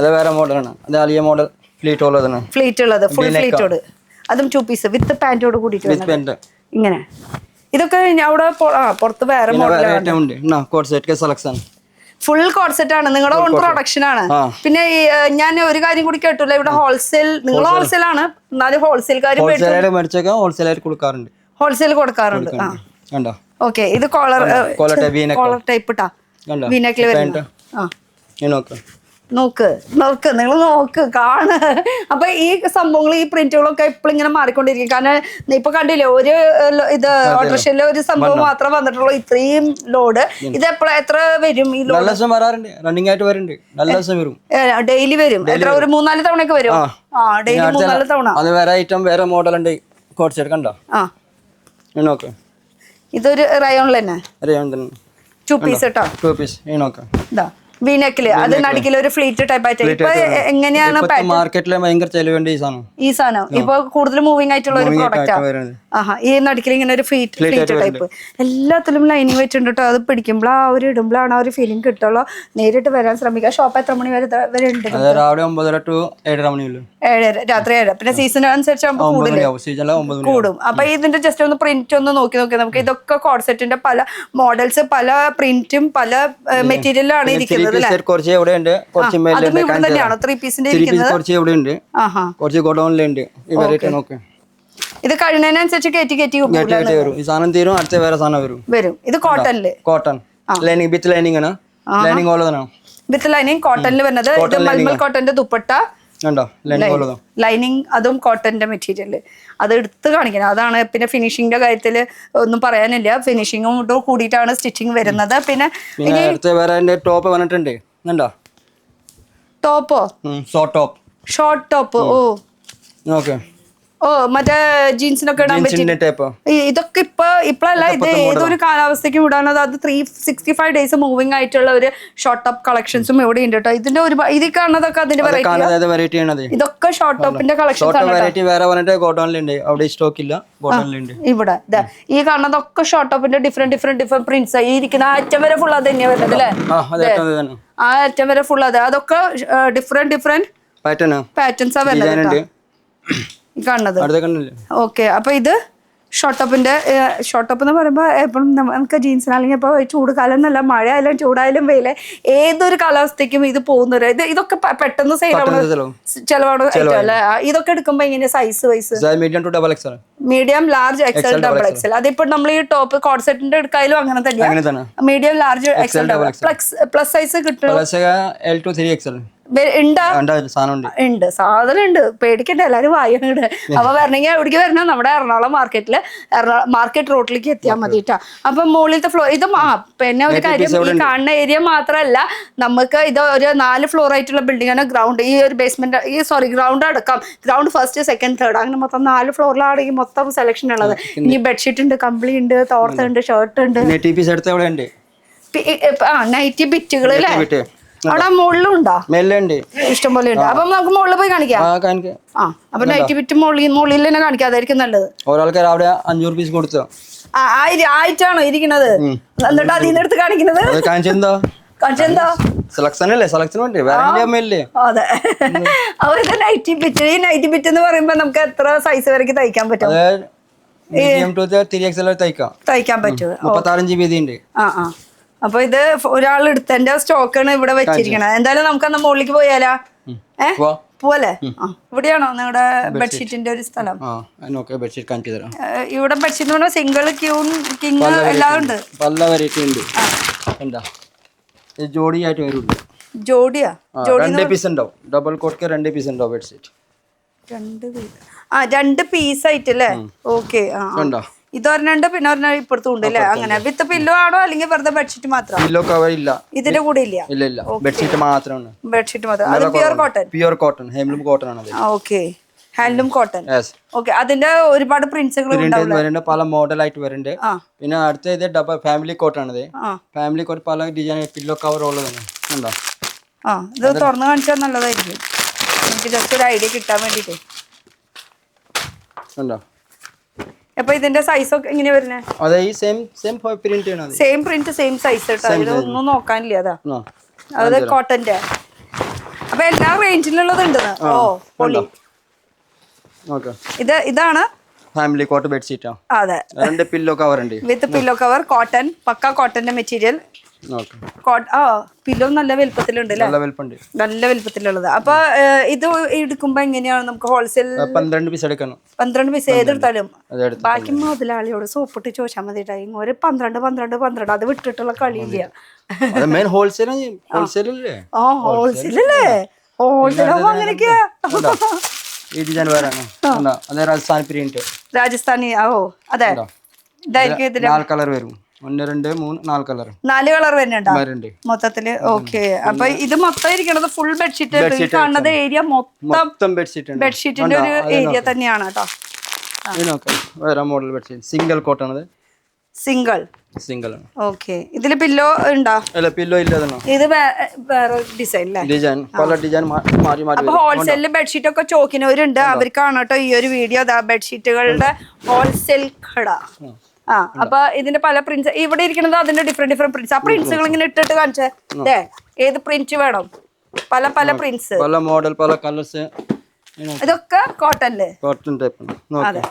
ഫ്ലീറ്റ് ഉള്ളത് ഫുൾ ഫ്ലീറ്റോട്. അതും 2 പീസ് വിത്ത് പാന്റോട് കൂടിയിട്ട് ഇങ്ങനെ. ഇതൊക്കെ അവിടെ പുറത്ത് വേറെ ഫുൾ കോഡ് സെറ്റ് ആണ്. നിങ്ങളുടെ ഓൺ പ്രൊഡക്ഷൻ ആണ്. പിന്നെ ഞാൻ ഒരു കാര്യം കൂടി കേട്ടില്ല, ഇവിടെ ഹോൾസെയിൽ, നിങ്ങൾ ഹോൾസെയിൽ ആണ്, എന്നാലും ഹോൾസെയിൽക്കാർ ഹോൾസെയിൽ കൊടുക്കാറുണ്ട്. ഓക്കെ, ഇത് കോളർ ടൈപ്പ് ഇട്ടാ വീനക്കിൽ വരുന്നുണ്ട്. നോക്ക് നിങ്ങൾ നോക്ക് കാണ്. അപ്പൊ ഈ സംഭവങ്ങൾ, ഈ പ്രിന്റുകളൊക്കെ എപ്പോഴും ഇങ്ങനെ മാറിക്കൊണ്ടിരിക്കും. കാരണം ഇപ്പൊ കണ്ടില്ലേ, ഒരു ഇത് ഓട്ടോറിക്ഷയിലെ ഒരു സംഭവം മാത്രമേ വന്നിട്ടുള്ളൂ, ഇത്രയും ലോഡ്. ഇത് എത്ര വരും ഈ ലോഡ്? ഡെയിലി വരും. എത്ര? ഒരു 3-4 തവണയൊക്കെ വരും. ഡെയിലി 3-4 തവണ. ഇതൊരു റയോണിൽ തന്നെ 2 പീസ് കേട്ടോ. ഇതാ വീനക്കില്, അത് നടുക്കില് ഒരു ഫ്ലീറ്റ് ടൈപ്പ് ആയിട്ട്. ഇപ്പൊ എങ്ങനെയാണ് മാർക്കറ്റിലെ ഭയങ്കര ചെലവുണ്ട് ഈ സാധനം. ഇപ്പൊ കൂടുതൽ മൂവിംഗ് ആയിട്ടുള്ള ഒരു പ്രോഡക്റ്റ് ആണ്. ആഹാ ഈ നടുക്കിൽ ഇങ്ങനെ ഒരു ഫ്ലീറ്റ് ടൈപ്പ് എല്ലാത്തിലും ലൈനിങ് വെച്ചിട്ടുണ്ട് കേട്ടോ. അത് പിടിക്കുമ്പോൾ ആ ഒരു ഇടുമ്പോഴാണ് ആ ഒരു ഫീലിംഗ് കിട്ടുള്ളൂ. നേരിട്ട് വരാൻ ശ്രമിക്കുക. ഷോപ്പ് എത്ര മണി വരെ ഉണ്ട്? രാവിലെ 9:30 to 7:30 മണിയുള്ളൂ. 7:30 രാത്രി 7. പിന്നെ സീസൺ അനുസരിച്ച് കൂടും. അപ്പൊ ഇതിന്റെ ജസ്റ്റ് ഒന്ന് പ്രിന്റ് ഒന്ന് നോക്കി നമുക്ക് ഇതൊക്കെ കോഡ് സെറ്റിന്റെ പല മോഡൽസ്, പല പ്രിന്റും, പല മെറ്റീരിയലാണ് ഇരിക്കുന്നത്. അതും ഇവിടെ തന്നെയാണോ 3 പീസിന്റെ ഇരിക്കുന്നത്? കുറച്ച് ഗോഡൌണിലുണ്ട്. ഇത് കഴിയുന്നതിനനുസരിച്ച് കയറ്റി വരും. ഈ സാധനം തീരും, അടുത്ത വേറെ സാധനം വരും. ഇത് കോട്ടണില്, കോട്ടൺ ലൈനിങ് വിത്ത് ലൈനിങ് ആണ്. ലൈനിങ് ഉള്ളതാണ്. വിത്ത് ലൈനിങ് കോട്ടണില് വരുന്നത്. ഇത് മൽമൽ കോട്ടന്റെ ദുപ്പട്ട, ലൈനിങ് അതും കോട്ടന്റെ മെറ്റീരിയൽ. അത് എടുത്ത് കാണിക്കണം. അതാണ്. പിന്നെ ഫിനിഷിങ്ങിന്റെ കാര്യത്തില് ഒന്നും പറയാനില്ല. ഫിനിഷിങ്ങും കൂടിയിട്ടാണ് സ്റ്റിച്ചിങ് വരുന്നത്. പിന്നെ ടോപ്പ് വന്നിട്ടുണ്ട്. ടോപ്പോ? Short top. മറ്റേ ജീൻസിനൊക്കെ ഇടാൻ പറ്റും. ഇതൊക്കെ ഇപ്പഴല്ല, ഇത് ഏതൊരു കാലാവസ്ഥയ്ക്കും ഇടാനത്. അത് 365 days മൂവിങ് ആയിട്ടുള്ള ഒരു ഷോർട്ട് ടോപ്പ് കളക്ഷൻസും ഇവിടെ ഉണ്ട് കേട്ടോ. ഇതിന്റെ ഒരു ഇത് കാണുന്നതൊക്കെ അതിന്റെ വെറൈറ്റി. ഇതൊക്കെ ഷോർട്ട് ടോപ്പിന്റെ കളക്ഷൻസ് ഇവിടെ. ഈ കാണുന്നതൊക്കെ ഷോർട്ട് ടോപ്പിന്റെ ഡിഫറെന്റ് പ്രിന്റ്സ്. ഈ ഇരിക്കുന്ന അറ്റം വരെ ഫുൾ അത് തന്നെയാ വരുന്നത് അല്ലേ? ആ അറ്റം വരെ ഫുൾ അതൊക്കെ ഡിഫറെന്റ് പാറ്റേൺസാ വരുന്നത് കാണുന്നത്. ഓക്കെ. അപ്പൊ ഇത് ഷോർട്ട് ടോപ്പ് എന്ന് പറയുമ്പോൾ എപ്പോഴും നമുക്ക് ജീൻസിനാണെങ്കിൽ ഇപ്പോൾ ചൂട് കാലം എന്നല്ല, മഴ ആയാലും ചൂടായാലും വെയിലെ ഏതൊരു കാലാവസ്ഥയ്ക്കും ഇത് പോകുന്നവര്. ഇതൊക്കെ പെട്ടെന്ന് ചെലവാണ് അല്ലേ? ഇതൊക്കെ എടുക്കുമ്പോ എങ്ങനെയാ size wise? Medium, large, XL, double XL. അതിപ്പോ നമ്മൾ ഈ ടോപ്പ് കോഡ് സെറ്റിന്റെ എടുക്കായാലും അങ്ങനെ തന്നെയാണ്. Medium, large, XL, double. Plus size കിട്ടും. ഉണ്ട്, സാധനം ഉണ്ട്. പേടിക്കണ്ട, എല്ലാരും വായനയുണ്ട്. അപ്പൊ വരണമെങ്കിൽ എവിടേക്ക് വരണം? നമ്മുടെ എറണാകുളം മാർക്കറ്റില്, മാർക്കറ്റ് റോഡിലേക്ക് എത്തിയാൽ മതി കേട്ടോ. അപ്പൊ മുകളിലത്തെ ഫ്ലോർ ഇത് പിന്നെ ഒരു കാര്യം, ഈ കാണുന്ന ഏരിയ മാത്രമല്ല, നമുക്ക് ഇത് ഒരു 4 ഫ്ലോർ ആയിട്ടുള്ള ബിൽഡിംഗ് ആണ്. ഗ്രൗണ്ട്, ഈ ഒരു ബേസ്മെന്റ് ഗ്രൗണ്ട് അടക്കം, ഗ്രൗണ്ട് ഫസ്റ്റ്, സെക്കൻഡ്, തേർഡ്, അങ്ങനെ മൊത്തം 4 ഫ്ലോറിലാണെങ്കിൽ മൊത്തം സെലക്ഷൻ ഉള്ളത്. ഇനി ബെഡ്ഷീറ്റ് ഉണ്ട്, കമ്പിളി ഉണ്ട്, തോർത്തുണ്ട്, ഷർട്ട് ഉണ്ട്, നൈറ്റി ബിറ്റുകൾ അല്ലേ? അവിടെ മുകളിലും ഉണ്ടോ? ഇഷ്ടംപോലെ ഉണ്ട്. അപ്പൊ നമുക്ക് മുകളിൽ പോയി കാണിക്കാം. അപ്പൊ നൈറ്റ് ബിറ്റ് മുകളിൽ തന്നെ കാണിക്കാം, അതായിരിക്കും നല്ലത്. ഒരാൾക്ക് രാവിലെ 500 പീസ് കൊടുത്തു. ആയിട്ടാണോ ഇരിക്കുന്നത്? എന്നിട്ട് അതിൽ നിന്ന് എടുത്ത് കാണിക്കുന്നത്? അതെ. അവരുടെ നൈറ്റി ബിറ്റ്, ഈ നൈറ്റി ബിറ്റ് എന്ന് പറയുമ്പോ നമുക്ക് എത്ര സൈസ് വരെ തയ്ക്കാൻ പറ്റും? തയ്ക്കാൻ പറ്റും. 35 വീതി ഉണ്ട്. അപ്പൊ ഇത് ഒരാൾ എടുത്തതിന്റെ സ്റ്റോക്കാണ് ഇവിടെ വെച്ചിരിക്കണത്. എന്തായാലും നമുക്ക് അന്ന് മുകളിലേക്ക് പോയാലാ? പോലെ ഇവിടെയാണോ നിങ്ങളുടെ ബെഡ്ഷീറ്റിന്റെ ഒരു സ്ഥലം? ഇവിടെ ബെഡ്ഷീറ്റ് പറഞ്ഞാൽ സിംഗിൾ, കിങ് എല്ലാം ഉണ്ട്. ജോഡിയാ? ഡബിൾ കോട്ട് 2 പീസ് ഉണ്ടോ ബെഡ്ഷീറ്റ്? 2 പീസ് ആയിട്ട് അല്ലേ? ഓക്കെ. ഇതൊരെണ്ണുണ്ട്, പിന്നെ ഒരെണ്ണം ഇപ്പുറത്തും ഉണ്ട് അല്ലേ? അങ്ങനെ വിത്ത് പില്ലോ ആണോ അല്ലെങ്കിൽ വെറുതെ ബെഡ്ഷീറ്റ് മാത്രം? പില്ലോ കവർ ഇല്ല, ഇതിന്റെ കൂടെ ഇല്ല. ഇല്ല, ബെഡ്ഷീറ്റ് മാത്രമാണ്. ബെഡ്ഷീറ്റ് മാത്രം. അത് പ്യുർ കോട്ടൺ, ഹാൻഡ്ലൂം കോട്ടൺ ആണ്. Okay, handloom cotton. ഓക്കെ. അതിന്റെ ഒരുപാട് പ്രിന്റ്സുകൾ വരുന്നുണ്ട്, പല മോഡൽ ആയിട്ട് വരുന്നുണ്ട്. പിന്നെ അടുത്ത ഇത് ഫാമിലി കോട്ടൺ ആണ്. ഫാമിലി കോട്ട് പല ഡിസൈൻ പില്ലോ കവർ ഉള്ളതാണ്. ഉണ്ടോ? ഇത് തുറന്നു കാണിച്ചാൽ നല്ലതായിരിക്കും, എനിക്ക് ജസ്റ്റ് ഒരു ഐഡിയ കിട്ടാൻ വേണ്ടിട്ട്. ഉണ്ടോ? അപ്പൊ ഇതിന്റെ സൈസ് ഒക്കെ എങ്ങനെയാ വരുന്നത്? സെയിം പ്രിന്റ്, സെയിം സൈസ് കേട്ടോ. ഇതൊന്നും നോക്കാനില്ല. അത് കോട്ടന്റെ. അപ്പൊ എല്ലാ റേഞ്ചിലുള്ളത് ഉണ്ട്. പൊളി. ഇതാണ് ഫാമിലി കോട്ട് ബെഡ്ഷീറ്റ്. അതെ, 2 പില്ലോ കവർ ഉണ്ട്, with pillow cover, cotton, pukka കോട്ടന്റെ മെറ്റീരിയൽ. പില്ലോ നല്ല വലുപ്പത്തിലുണ്ട് അല്ലേ? നല്ല വലുപ്പത്തിലുള്ളത്. അപ്പൊ ഇത് എടുക്കുമ്പോ എങ്ങനെയാണ് നമുക്ക് ഹോൾസെയിൽ? 12 പീസ് എടുക്കണം. 12 പീസ് ഏതെടുത്താലും. ബാക്കി മുതലാളിയോട് സോപ്പിട്ട് ചോദിച്ചാൽ മതി. ഒരു 12 അത് വിട്ടിട്ടുള്ള കളിയില്ല. ഹോൾസെയിലല്ലേ? ഹോൾസെയിലല്ലേ? ഹോൾസെയിലാവുമ്പോ അങ്ങനെയൊക്കെയാ. രാജസ്ഥാനി. അതെ, ഇതായിരിക്കും. 4 കളർ വരും. 1 2 3 4 കളർ. 4 കളർ വരുന്നുണ്ടോ മൊത്തത്തില്? ഓക്കെ. അപ്പൊ ഇത് മൊത്തം ഇരിക്കണത് ഫുൾ ബെഡ്ഷീറ്റ്. കാണുന്നത് ഏരിയ മൊത്തം ബെഡ്ഷീറ്റിന്റെ ഒരു ഏരിയ തന്നെയാണ് കേട്ടോ. മോഡൽ ബെഡ്ഷീറ്റ് സിംഗിൾ കോട്ട് ആണ്. സിംഗിൾ ആണ്. ഓക്കെ. ഇതില് പില്ലോ ഉണ്ടോ? അല്ല പില്ലോ ഇല്ല. ഇത് വേറെ ഡിസൈൻ അല്ലേ? ഡിസൈൻ പല ഡിസൈൻ മാറി മാറി. അപ്പൊ ഹോൾസെയിലിൽ ബെഡ്ഷീറ്റ് ഒക്കെ ചോക്കിനവരുണ്ട്, അവർക്കാണ് കേട്ടോ ഈ ഒരു വീഡിയോ. ബെഡ്ഷീറ്റുകളുടെ ഹോൾസെയിൽ കട. അപ്പൊ ഇതിന്റെ പല പ്രിന്റ്സ് ഇവിടെ ഇരിക്കുന്നത്, അതിന്റെ ഡിഫറെന്റ് പ്രിന്റ്സ്. ആ പ്രിന്റ്സുകൾ ഇങ്ങനെ ഇട്ടിട്ട് കാണിച്ചേ. ഏത് പ്രിന്റ് വേണം? പല പല പ്രിന്റ്സ്, പല മോഡൽ, പല കളേഴ്സ്. ഇതൊക്കെ കോട്ടണില്. Cotton type. അതെ.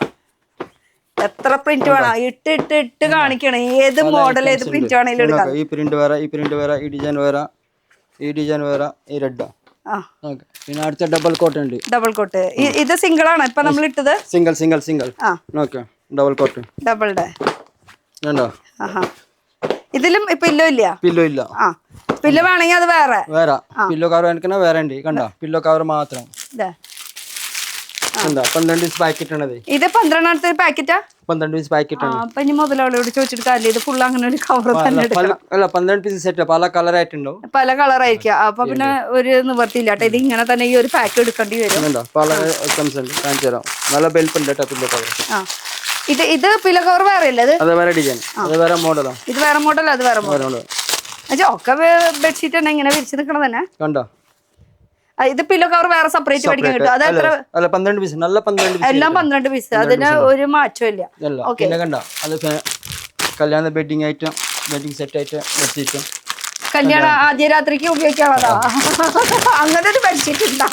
എത്ര പ്രിന്റ് വേണം? ഇട്ട് കാണിക്കണം. ഏത് മോഡൽ, ഏത് പ്രിന്റ് വേണമെങ്കിലും എടുക്കാം. ഈ പ്രിന്റ് വേറെ, ഈ പ്രിന്റ് വേറെ, ഈ ഡിസൈൻ വേറെ, ഈ ഡിസൈൻ വേറെ, ഈ റെഡ്. പിന്നെ അടുത്ത ഡബിൾ കോട്ട് ഉണ്ട്. Double cot. ഇത് സിംഗിൾ ആണ് ഇപ്പൊ നമ്മൾ ഇട്ടത്. Single. Okay. Double cot. Doubled. ഇതിലും പില്ലോ ഇല്ല. പില്ലോ ഇല്ല. പില്ലോ വേണമെങ്കിൽ അത് വേറെ. പില്ലോ കവർ എനിക്ക് വേറെ ഉണ്ട്. കണ്ടോ? പില്ലോ കവർ മാത്രം. 12 പീസ് പാക്കറ്റ് ആണ്. ഇത് 12 പാക്കറ്റാ? 12 പീസ് പാക്കറ്റ് ആണ്. അപ്പൊ ഇനി മുതലാളിയോട് ചോദിച്ചിട്ട് കാര്യമില്ല. ഇത് ഫുൾ അങ്ങനെ ഒരു കവർ തന്നെ എടുക്കണം. അല്ല 12 പീസ് സെറ്റ് പല കളർ ആയിട്ടുണ്ടോ? പല കളർ ആയിരിക്കും. അപ്പൊ പിന്നെ ഒരു നിവർത്തിയില്ല കേട്ടോ. ഇത് ഇങ്ങനെ തന്നെ ഈ ഒരു പാക്ക് എടുക്കേണ്ടി വരും. പല ഐറ്റംസ് ഉണ്ട്. കാണിച്ചു തരാം. നല്ല ബെൽപ്പ് ഉണ്ട് കേട്ടോ പില്ലോ കവർ. ഇത് പില്ലോ കവർ വേറെ അല്ലേ? അത് വേറെ ഡിസൈൻ, അത് വേറെ മോഡലാ. ഇത് വേറെ മോഡൽ, അത് വേറെ മോഡൽ. ഒക്കെ ബെഡ്ഷീറ്റ് തന്നെ ഇങ്ങനെ വിരിച്ചു നിൽക്കണം തന്നെ. കണ്ടോ? ഇത് പില്ലോ കവർ വേറെ സെപ്പറേറ്റ് മേടിക്കാൻ കിട്ടും. അത് എത്ര? 12 പീസ്. നല്ല 12 പീസ്. എല്ലാം 12 പീസ്. അതിന് ഒരു മാറ്റമില്ല. പിന്നെ കണ്ടോ? അത് കല്യാണ ബെഡിങ് ആയിട്ട്, ബെഡിങ് സെറ്റ് ആയിട്ട് ബെഡ്ഷീറ്റ്. കല്യാണ ആദ്യ രാത്രിക്ക് ഉപയോഗിക്കാനുള്ളതാ. അങ്ങനെ ഒരു ബെഡ്ഷീറ്റ് ഉണ്ടാ?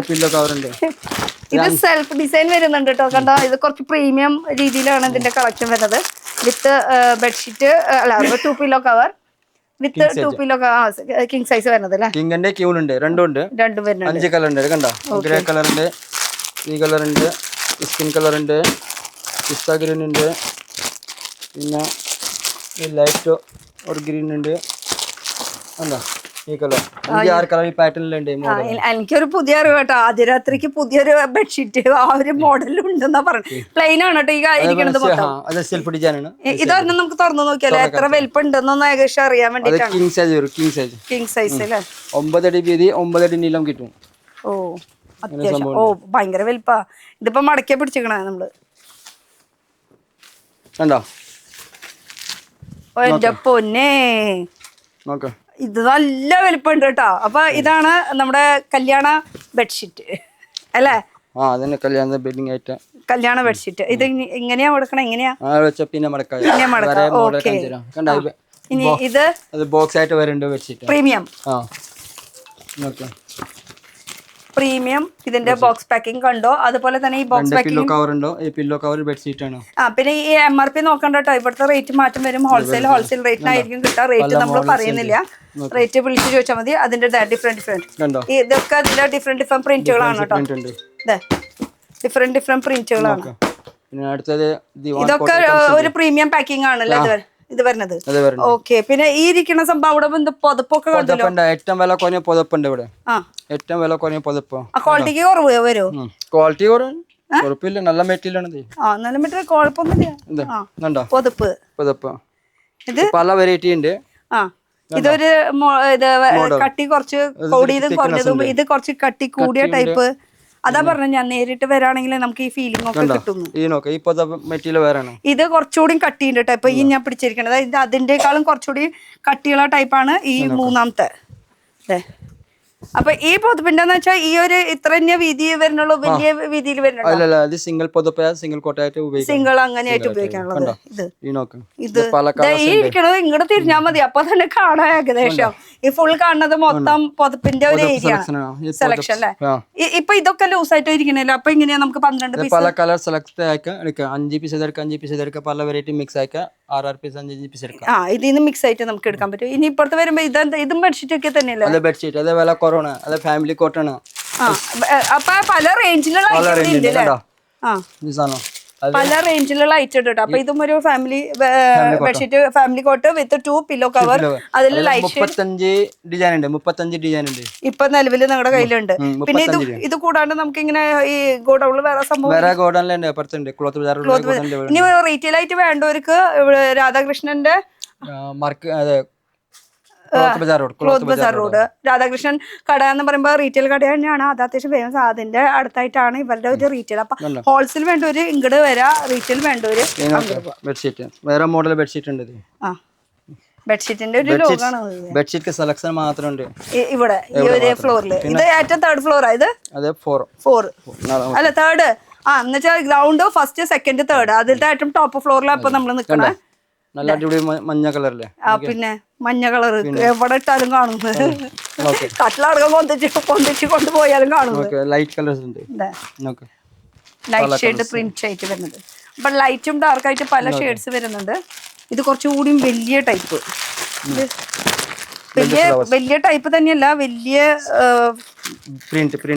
പില്ലോ കവർ ഉണ്ട്. ഇത് സെൽഫ് ഡിസൈൻ വരുന്നുണ്ട് കേട്ടോ. കണ്ടോ? ഇത് കുറച്ച് പ്രീമിയം രീതിയിലാണ് ഇതിന്റെ കളക്ഷൻ വരുന്നത്. വിത്ത് ബെഡ്ഷീറ്റ് അല്ല 2 പില്ലോ കവർ വിത്ത് 2 പില്ലോ കിങ് സൈസ് വരുന്നത് അല്ലേ? കിങ്ങിന്റെ ക്യൂൺ ഉണ്ട്. രണ്ടും വരുന്നുണ്ട്. 5 കളർ ഉണ്ട്. കണ്ടോ? ഗ്രേ കളർ ഉണ്ട്, ഈ കളർ ഉണ്ട്, സ്കിൻ കളർ ഉണ്ട്, പിസ്ത ഗ്രീൻ ഉണ്ട്, പിന്നെ ഈ ലൈറ്റ് ഒരു ഗ്രീൻ ഉണ്ട്. കണ്ടോ? ഈ കളർ 6 കളർ ഈ പാറ്റേണിലുണ്ട്. എനിക്കൊരു പുതിയ അറിവ് കേട്ടോ. ആദ്യ രാത്രിക്ക് പുതിയൊരു ബെഡ്ഷീറ്റ് ആ ഒരു മോഡലും ഉണ്ടെന്നാ പറഞ്ഞു. പ്ലെയിൻ ആണ് കേട്ടോ ഈ ഇരിക്കുന്നത് മൊത്തം. ഇതൊന്നും നമുക്ക് തുറന്നു നോക്കിയാലോ എത്ര വലിപ്പം ഉണ്ടെന്നൊന്ന് ഏകദേശം അറിയാൻ വേണ്ടിട്ടാണ്. കിങ് സൈസ് അല്ലേ? 9 അടി വീതി, 9 അടി നീളം കിട്ടും. ഓ അത്യാവശ്യം. ഓ ഭയങ്കര വലിപ്പാ. ഇതിപ്പോ മടക്കിയ പിടിച്ചിക്കണ നമ്മള്. കണ്ടോ? എന്റെ പൊന്നേ, ഇത് നല്ല വലിപ്പമുണ്ട് കേട്ടോ. അപ്പൊ ഇതാണ് നമ്മുടെ കല്യാണ ബെഡ്ഷീറ്റ് അല്ലേ? കല്യാണ ബെഡ്ഷീറ്റ്. ഇത് എങ്ങനെയാ കൊടുക്കണം? എങ്ങനെയാ? ഇനി ഇത് ബോക്സ് ആയിട്ട് വരുന്നുണ്ട് ബെഡ്ഷീറ്റ്. പ്രീമിയം ഇതിന്റെ ബോക്സ് പാക്കിംഗ് കണ്ടോ? അതുപോലെ തന്നെ ഈ box packing pillow cover bedsheet ആണ്. പിന്നെ ഈ MRP നോക്കണ്ട കേട്ടോ. ഇവിടുത്തെ റേറ്റ് മാറ്റം വരും. ഹോൾസെയിൽ റേറ്റിനായിരിക്കും കിട്ടുക. റേറ്റ് നമ്മൾ പറയുന്നില്ല. റേറ്റ് വിളിച്ച് ചോദിച്ചാൽ മതി. അതിന്റെ ഡിഫറെന്റ് ഇതൊക്കെ അതിന്റെ ഡിഫറെന്റ് പ്രിന്റുകളാണ് കേട്ടോ. ഡിഫറെന്റ് പ്രിന്റുകളാണ്. ഇതൊക്കെ ഒരു പ്രീമിയം പാക്കിംഗ് ആണല്ലോ ഇത് വരുന്നത്. ഓക്കെ. പിന്നെ ഈ ഇരിക്കുന്ന സംഭവം അവിടെ പുതപ്പൊക്കെ കണ്ടല്ലോ. ഏറ്റവും വില കുറഞ്ഞ പുതപ്പുണ്ട് ഇവിടെ. ഏറ്റവും വില കുറഞ്ഞ പുതപ്പ്. ക്വാളിറ്റിക്ക് കുറവ് വരുമോ? ക്വാളിറ്റി കുഴപ്പമില്ല. നല്ല മെറ്റീരിയൽ ആണ്. നല്ല മെറ്റീരിയൽ കുഴപ്പമൊന്നുമില്ല. പുതപ്പ് ഇത് പല വെറൈറ്റി ഉണ്ട്. ഇതൊരു കട്ടി കുറച്ച് കൂടിയതും കുറഞ്ഞതും. ഇത് കുറച്ച് കട്ടി കൂടിയ ടൈപ്പ്. അതാ പറഞ്ഞ ഞാൻ നേരിട്ട് വരാണെങ്കിൽ നമുക്ക് ഈ ഫീലിംഗ് ഒക്കെ കിട്ടുന്നു. ഇത് കുറച്ചുകൂടി കട്ടിയുണ്ട് ടൈപ്പ്. ഈ ഞാൻ പിടിച്ചിരിക്കണത് ഇത് അതിന്റെക്കാളും കുറച്ചുകൂടി കട്ടിയുള്ള ടൈപ്പാണ് ഈ മൂന്നാമത്തെ. അതെ. അപ്പൊ ഈ പുതപ്പിന്റെ വെച്ചാൽ ഈ ഒരു ഇത്ര വീതി വരുന്നുള്ളൂ, വലിയ വീതിയിൽ വരുന്നുള്ളൂ. സിംഗിൾ അങ്ങനെയായിട്ട് ഉപയോഗിക്കാനുള്ളത്. ഇത് ഈ ഇരിക്കണത് ഇങ്ങോട്ട് തിരിഞ്ഞാൽ മതി. അപ്പൊ തന്നെ കാണാൻ ഏകദേശം ഈ ഫുൾ കാണുന്നത് മൊത്തം പുതപ്പിന്റെ ഒരു ഏരിയ സെലക്ഷൻ അല്ലേ? ഇപ്പൊ ഇതൊക്കെ ലൂസ് ആയിട്ട് ഇരിക്കണല്ലോ. അപ്പൊ ഇങ്ങനെയാ നമുക്ക് 12 പീസ് പല കളർ സെലക്ട് ആക്കാം. 5 പീസ് എടുക്കാം, 5 പീസ് എടുക്കാം. പല വെറൈറ്റി മിക്സ് ആക്കാം. 6 പീസ് 5 പീസ് എടുക്കാം. ഇതിന്ന് മിക്സ് ആയിട്ട് നമുക്ക് എടുക്കാൻ പറ്റും. ഇനി ഇപ്പുറത്ത് വരുമ്പോ ഇതും ബെഡ്ഷീറ്റ് ഒക്കെ തന്നെയല്ലേ? ബെഡ്ഷീറ്റ് അതേ വില കുറവാണ്. അത് ഫാമിലി കോട്ടാണ്. അപ്പൊ പല റേഞ്ചിലുള്ള പല റേഞ്ചിലുള്ള ഐറ്റം ഉണ്ട്. അപ്പൊ ഇതും ഒരു family bedsheet, family cot with 2 pillow cover. അതിൽ ലൈറ്റ് 35 ഡിസൈൻ ഉണ്ട്. ഇപ്പൊ നിലവിൽ നിങ്ങളുടെ കയ്യിലുണ്ട്. പിന്നെ ഇത് കൂടാണ്ട് നമുക്ക് ഇങ്ങനെ ഈ ഗോഡൌണിൽ വേറെ സംഭവം ഇനി റീറ്റെയിൽ ആയിട്ട് വേണ്ടവർക്ക് രാധാകൃഷ്ണന്റെ ക്ലോത്ത് ബസാർ റോഡ്. രാധാകൃഷ്ണൻ കട എന്ന് പറയുമ്പോൾ റീറ്റെയിൽ കട തന്നെയാണ്. അത് അത്യാവശ്യം ഫേമസ്. അതിന്റെ അടുത്തായിട്ടാണ് ഇവരുടെ ഒരു റീറ്റെയിൽ. അപ്പൊ ഹോൾസെയിൽ വേണ്ടവര് ഇങ്ങോട്ട് വരാ, റീറ്റെയിൽ വേണ്ടവര് ബെഡ്ഷീറ്റ് വേറെ മോഡൽ ബെഡ്ഷീറ്റ് ഉണ്ട്. ബെഡ്ഷീറ്റിന്റെ ഒരു ലോഗാണ്. ബെഡ്ഷീറ്റ് സെലക്ഷൻ മാത്രമുണ്ട് ഇവിടെ ഈ ഒരു ഫ്ലോറിൽ. ഇത് ഏറ്റവും തേർഡ് ഫ്ലോറാ ഇത്? അതെ 4 അല്ല തേർഡ്. എന്നുവെച്ചാൽ ഗ്രൗണ്ട് ഫസ്റ്റ് സെക്കൻഡ് തേർഡ്. അതിലത്തെ ഏറ്റവും ടോപ്പ് ഫ്ലോറിലാണ് ഇപ്പൊ നമ്മള് നിക്കണേ. നല്ല അടിപൊളി മഞ്ഞ കളറല്ലേ? പിന്നെ മഞ്ഞ കളർ എവിടെ ഇട്ടാലും കാണുന്നത്. കട്ടിലടക്കം പൊന്തിച്ച് കൊണ്ടുപോയാലും കാണുന്നത്. ലൈറ്റ് കളേഴ്സ് ഉണ്ട്. ലൈറ്റ് ഷെയ്ഡ് പ്രിന്റ് ഷെയ്ഡ് വരുന്നത്. അപ്പൊ ലൈറ്റും ഡാർക്കായിട്ട് പല ഷെയ്ഡ്സ് വരുന്നുണ്ട്. ഇത് കുറച്ചുകൂടി വലിയ ടൈപ്പ്. വലിയ ടൈപ്പ് തന്നെയല്ല, വലിയ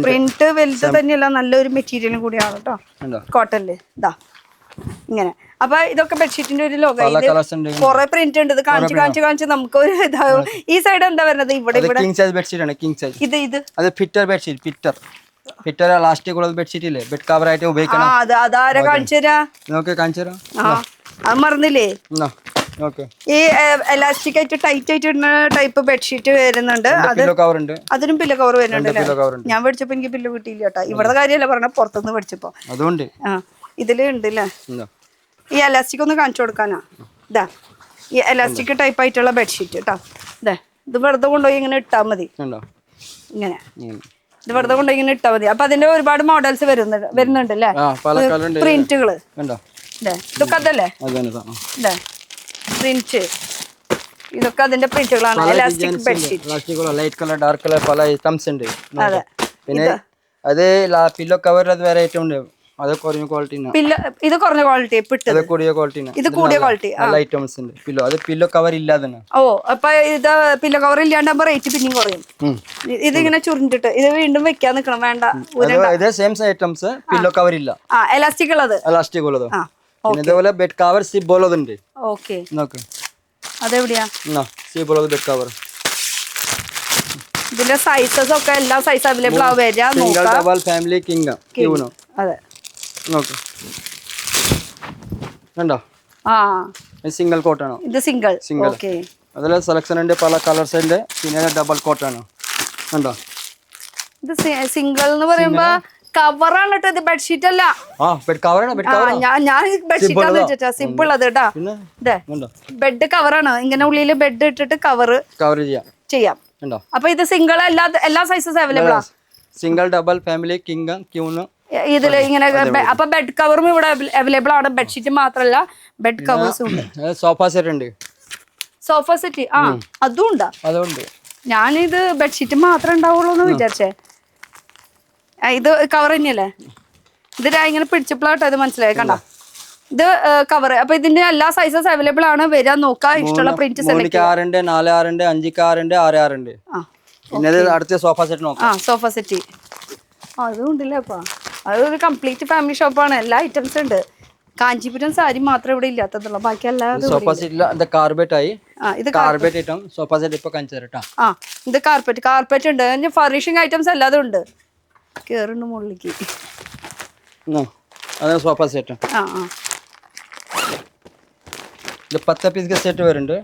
പ്രിന്റ് വലുത് തന്നെയല്ല, നല്ലൊരു മെറ്റീരിയലും കൂടിയാണ് കേട്ടോ കോട്ടണില്. ഇതാ ഇങ്ങനെ. അപ്പൊ ഇതൊക്കെ ബെഡ്ഷീറ്റിന്റെ ഒരു ലോകം. കൊറേ പ്രിന്റ് ഉണ്ട്. ഇത് കാണിച്ച് നമുക്ക് ഒരു ഇതാവും. ഈ സൈഡ് എന്താ വരുന്നത്? ഇവിടെ ഫിറ്റർ ഇലാസ്റ്റിക് ഉള്ള ബെഡ്ഷീറ്റ് ഇല്ലേ, ബെഡ് കവർ ആയിട്ട് ഉപയോഗിക്കണം. അതാരാ കാണിച്ചു തരാം? അത് മറന്നില്ലേ? ഈ എലാസ്റ്റിക് ആയിട്ട് ടൈറ്റ് ആയിട്ട് ഇടുന്ന ടൈപ്പ് ബെഡ്ഷീറ്റ് വരുന്നുണ്ട്. അതിനും പില്ലോ കവർ വരുന്നുണ്ട്. ഞാൻ പഠിച്ചപ്പോ എനിക്ക് പില്ലോ കിട്ടിയില്ല കേട്ടോ. ഇവിടുത്തെ കാര്യമല്ല പറഞ്ഞ, പുറത്തുനിന്ന് പഠിച്ചപ്പോ. അതുകൊണ്ട് ഇതില് ഉണ്ടല്ലേ. ഈ എലാസ്റ്റിക് ഒന്ന് കാണിച്ചു കൊടുക്കാനാ. ഇതാ ഈ എലാസ്റ്റിക് ടൈപ്പ് ആയിട്ടുള്ള ബെഡ്ഷീറ്റ് കേട്ടോ. ഇതാ ഇത് വെറുതെ കൊണ്ടുപോയി ഇങ്ങനെ ഇട്ടാ മതി. ഇങ്ങനെ ഇത് വെറുതെ കൊണ്ടുപോയി ഇങ്ങനെ ഇട്ടാ മതി. അപ്പൊ അതിന്റെ ഒരുപാട് മോഡൽസ് വരുന്നുണ്ട് അല്ലേ, പ്രിന്റുകള്. ഇതൊക്കെ അതല്ലേ പ്രിന്റ്? ഇതൊക്കെ അതിന്റെ പ്രിന്റുകളാണ്. Elastic bedsheet, light colour, dark colour, പല ഐറ്റംസ് ഉണ്ട്. പിന്നെ അത് പില്ലോ കവർ അത് വേറെ ഐറ്റം ഉണ്ട്. അത് കുറഞ്ഞ ക്വാളിറ്റി. ഇത് കുറഞ്ഞ ക്വാളിറ്റി. ഇത് കൂടിയ ക്വാളിറ്റി. ഇത് കൂടിയ ക്വാളിറ്റി. ഐറ്റംസ് ഉണ്ട്. പില്ലോ അത് പില്ലോ കവർ ഇല്ലാതെ. ഓ അപ്പൊ ഇത് പില്ലോ കവർ ഇല്ലാണ്ടാകുമ്പോ റേറ്റ് പിന്നെയും കുറയും. ഇതിങ്ങനെ ചുരുണ്ടിട്ട് ഇത് വീണ്ടും വെക്കാൻ നിക്കണം, വേണ്ട. സെയിം ഐറ്റംസ്, പില്ലോ കവർ ഇല്ല. എലാസ്റ്റിക് ഉള്ളത്. പിന്നെ ഇതേപോലെ ബെഡ് കവർ സിബ് ഉള്ളതുണ്ട്. ഓക്കെ, നോക്ക് അതെവിടെയാ സിബ് ഉള്ളത് ബെഡ് കവർ. ഇതിന്റെ സൈസസ് ഒക്കെ എല്ലാ സൈസ് അവൈലബിൾ ആവുക. Single double family king ക്യൂനോ. അതെ നോക്ക് കണ്ടോ? സിംഗിൾ കോട്ടാണോ? ഇത് സിംഗിൾ. ഓക്കെ, അതിൽ സെലക്ഷൻ ഉണ്ട്, പല കളേഴ്സ് ഉണ്ട്. പിന്നെ ഡബിൾ കോട്ടാണ് കണ്ടോ? ഇത് സിംഗിൾ എന്ന് പറയുമ്പോ കവറാണ് കേട്ടോ, ഇത് ബെഡ്ഷീറ്റ് അല്ല. ഞാൻ ബെഡ്ഷീറ്റാന്ന് വെച്ചാ സിമ്പിൾ അത് കേട്ടാ. ബെഡ് കവറാണ്. ഇങ്ങനെ ഉള്ളില് ബെഡ് ഇട്ടിട്ട് കവർ ചെയ്യാം. അപ്പൊ ഇത് സിംഗിൾ എല്ലാ സൈസസ് അവൈലബിൾ ആണ്. സിംഗിൾ ഡബിൾ ഫാമിലി കിങ് ക്യൂന് ഇതില് ഇങ്ങനെ. അപ്പൊ ബെഡ് കവറും ഇവിടെ അവൈലബിൾ ആണ്. ബെഡ്ഷീറ്റ് മാത്രല്ല, ബെഡ് കവേഴ്സും ഉണ്ട്. സോഫ സെറ്റ് ഉണ്ട്. സോഫ സെറ്റ് അതും ഉണ്ടാ? അതുണ്ട്. ഞാനിത് ബെഡ്ഷീറ്റ് മാത്രമേ ഉണ്ടാവുള്ളൂ എന്ന് വിചാരിച്ചേ. ഇത് കവർ തന്നെയല്ലേ? ഇത് ഇങ്ങനെ പിടിച്ചപ്പോഴാട്ടോ ഇത് മനസ്സിലായി. കണ്ട, ഇത് കവർ. അപ്പൊ ഇതിന്റെ എല്ലാ സൈസസ് അവൈലബിൾ ആണ്. വരാൻ നോക്കാം, ഇഷ്ടമുള്ള പ്രിന്റ് സെലക്ട് ചെയ്യാം. 4 4 5 6 പിന്നെ അടുത്ത സോഫ സെറ്റ് നോക്കാം. സോഫ സെറ്റ് അതും ഉണ്ടല്ലേ. അപ്പൊ അതൊരു കംപ്ലീറ്റ് ഫാമിലി ഷോപ്പാണ്. എല്ലാ ഐറ്റംസ് ഉണ്ട്. കാഞ്ചീപുരം സാരി മാത്രമേ ഇവിടെ ഇല്ലാത്തതുള്ളൂ, ബാക്കി എല്ലാവരും. സോഫ സെറ്റ് കാർബേറ്റ് ആയി. ഇത് കാർബേറ്റ് ഐറ്റം. സോഫ സെറ്റ് ഇപ്പൊ കാണിച്ചു. ഇത് കാർപ്പറ്റ് ഉണ്ട്. ഫർണിഷിംഗ് ഐറ്റംസ് എല്ലാതും ഉണ്ട്. കേറുണ്ട് മുകളിലേക്ക്. Sofa set. ഇത് 10 പീസ് സെറ്റ് വരുന്നുണ്ട്.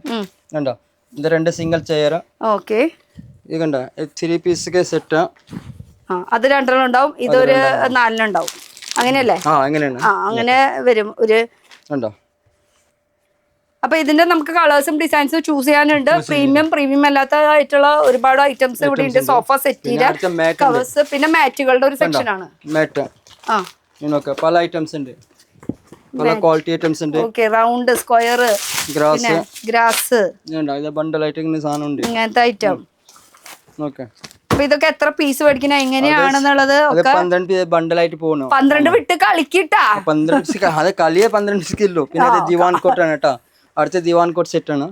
കണ്ടോ? ഇത് 2 സിംഗിൾ ചെയർ. ഓക്കെ, ഇത് കണ്ടോ? 3 പീസ് സെറ്റ്. അത് 2 ഉണ്ടാവും. ഇതൊരു 4 ഉണ്ടാവും. അങ്ങനെയല്ലേ? അങ്ങനെ വരും ഒരു. കണ്ടോ? അപ്പൊ ഇതിന്റെ നമുക്ക് കളേഴ്സും ഡിസൈൻസും ചൂസ് ചെയ്യാനുണ്ട്. പ്രീമിയം അല്ലാത്തതായിട്ടുള്ള ഒരുപാട് ഐറ്റംസ് ഇവിടെ ഉണ്ട്. സോഫ സെറ്റിന്റെ കവേഴ്സ്, പിന്നെ മാറ്റുകളുടെ ഒരു സെക്ഷൻ ആണ്. പല ഐറ്റംസ് ഉണ്ട്, പല ക്വാളിറ്റി ഐറ്റംസ് ഉണ്ട്. ഓക്കെ, റൗണ്ട്, സ്ക്വയർ, ഗ്രാസ്, ബണ്ടലായിട്ട് സാധനം ഉണ്ട്. ഇങ്ങനത്തെ ഐറ്റം. അപ്പൊ ഇതൊക്കെ എത്ര പീസ് മേടിക്കണ എങ്ങനെയാണെന്നുള്ളത് 12 ബണ്ടലായിട്ട് പോകണം. 12 വിട്ട് കളിക്കിട്ടാ. 12 കളിയെ 12 കിലോ. പിന്നെ ദിവാൻ കോട്ടാണ് കേട്ടോ. അടുത്ത ദിവാൻ കോട്ട് സെറ്റ് ആണ്.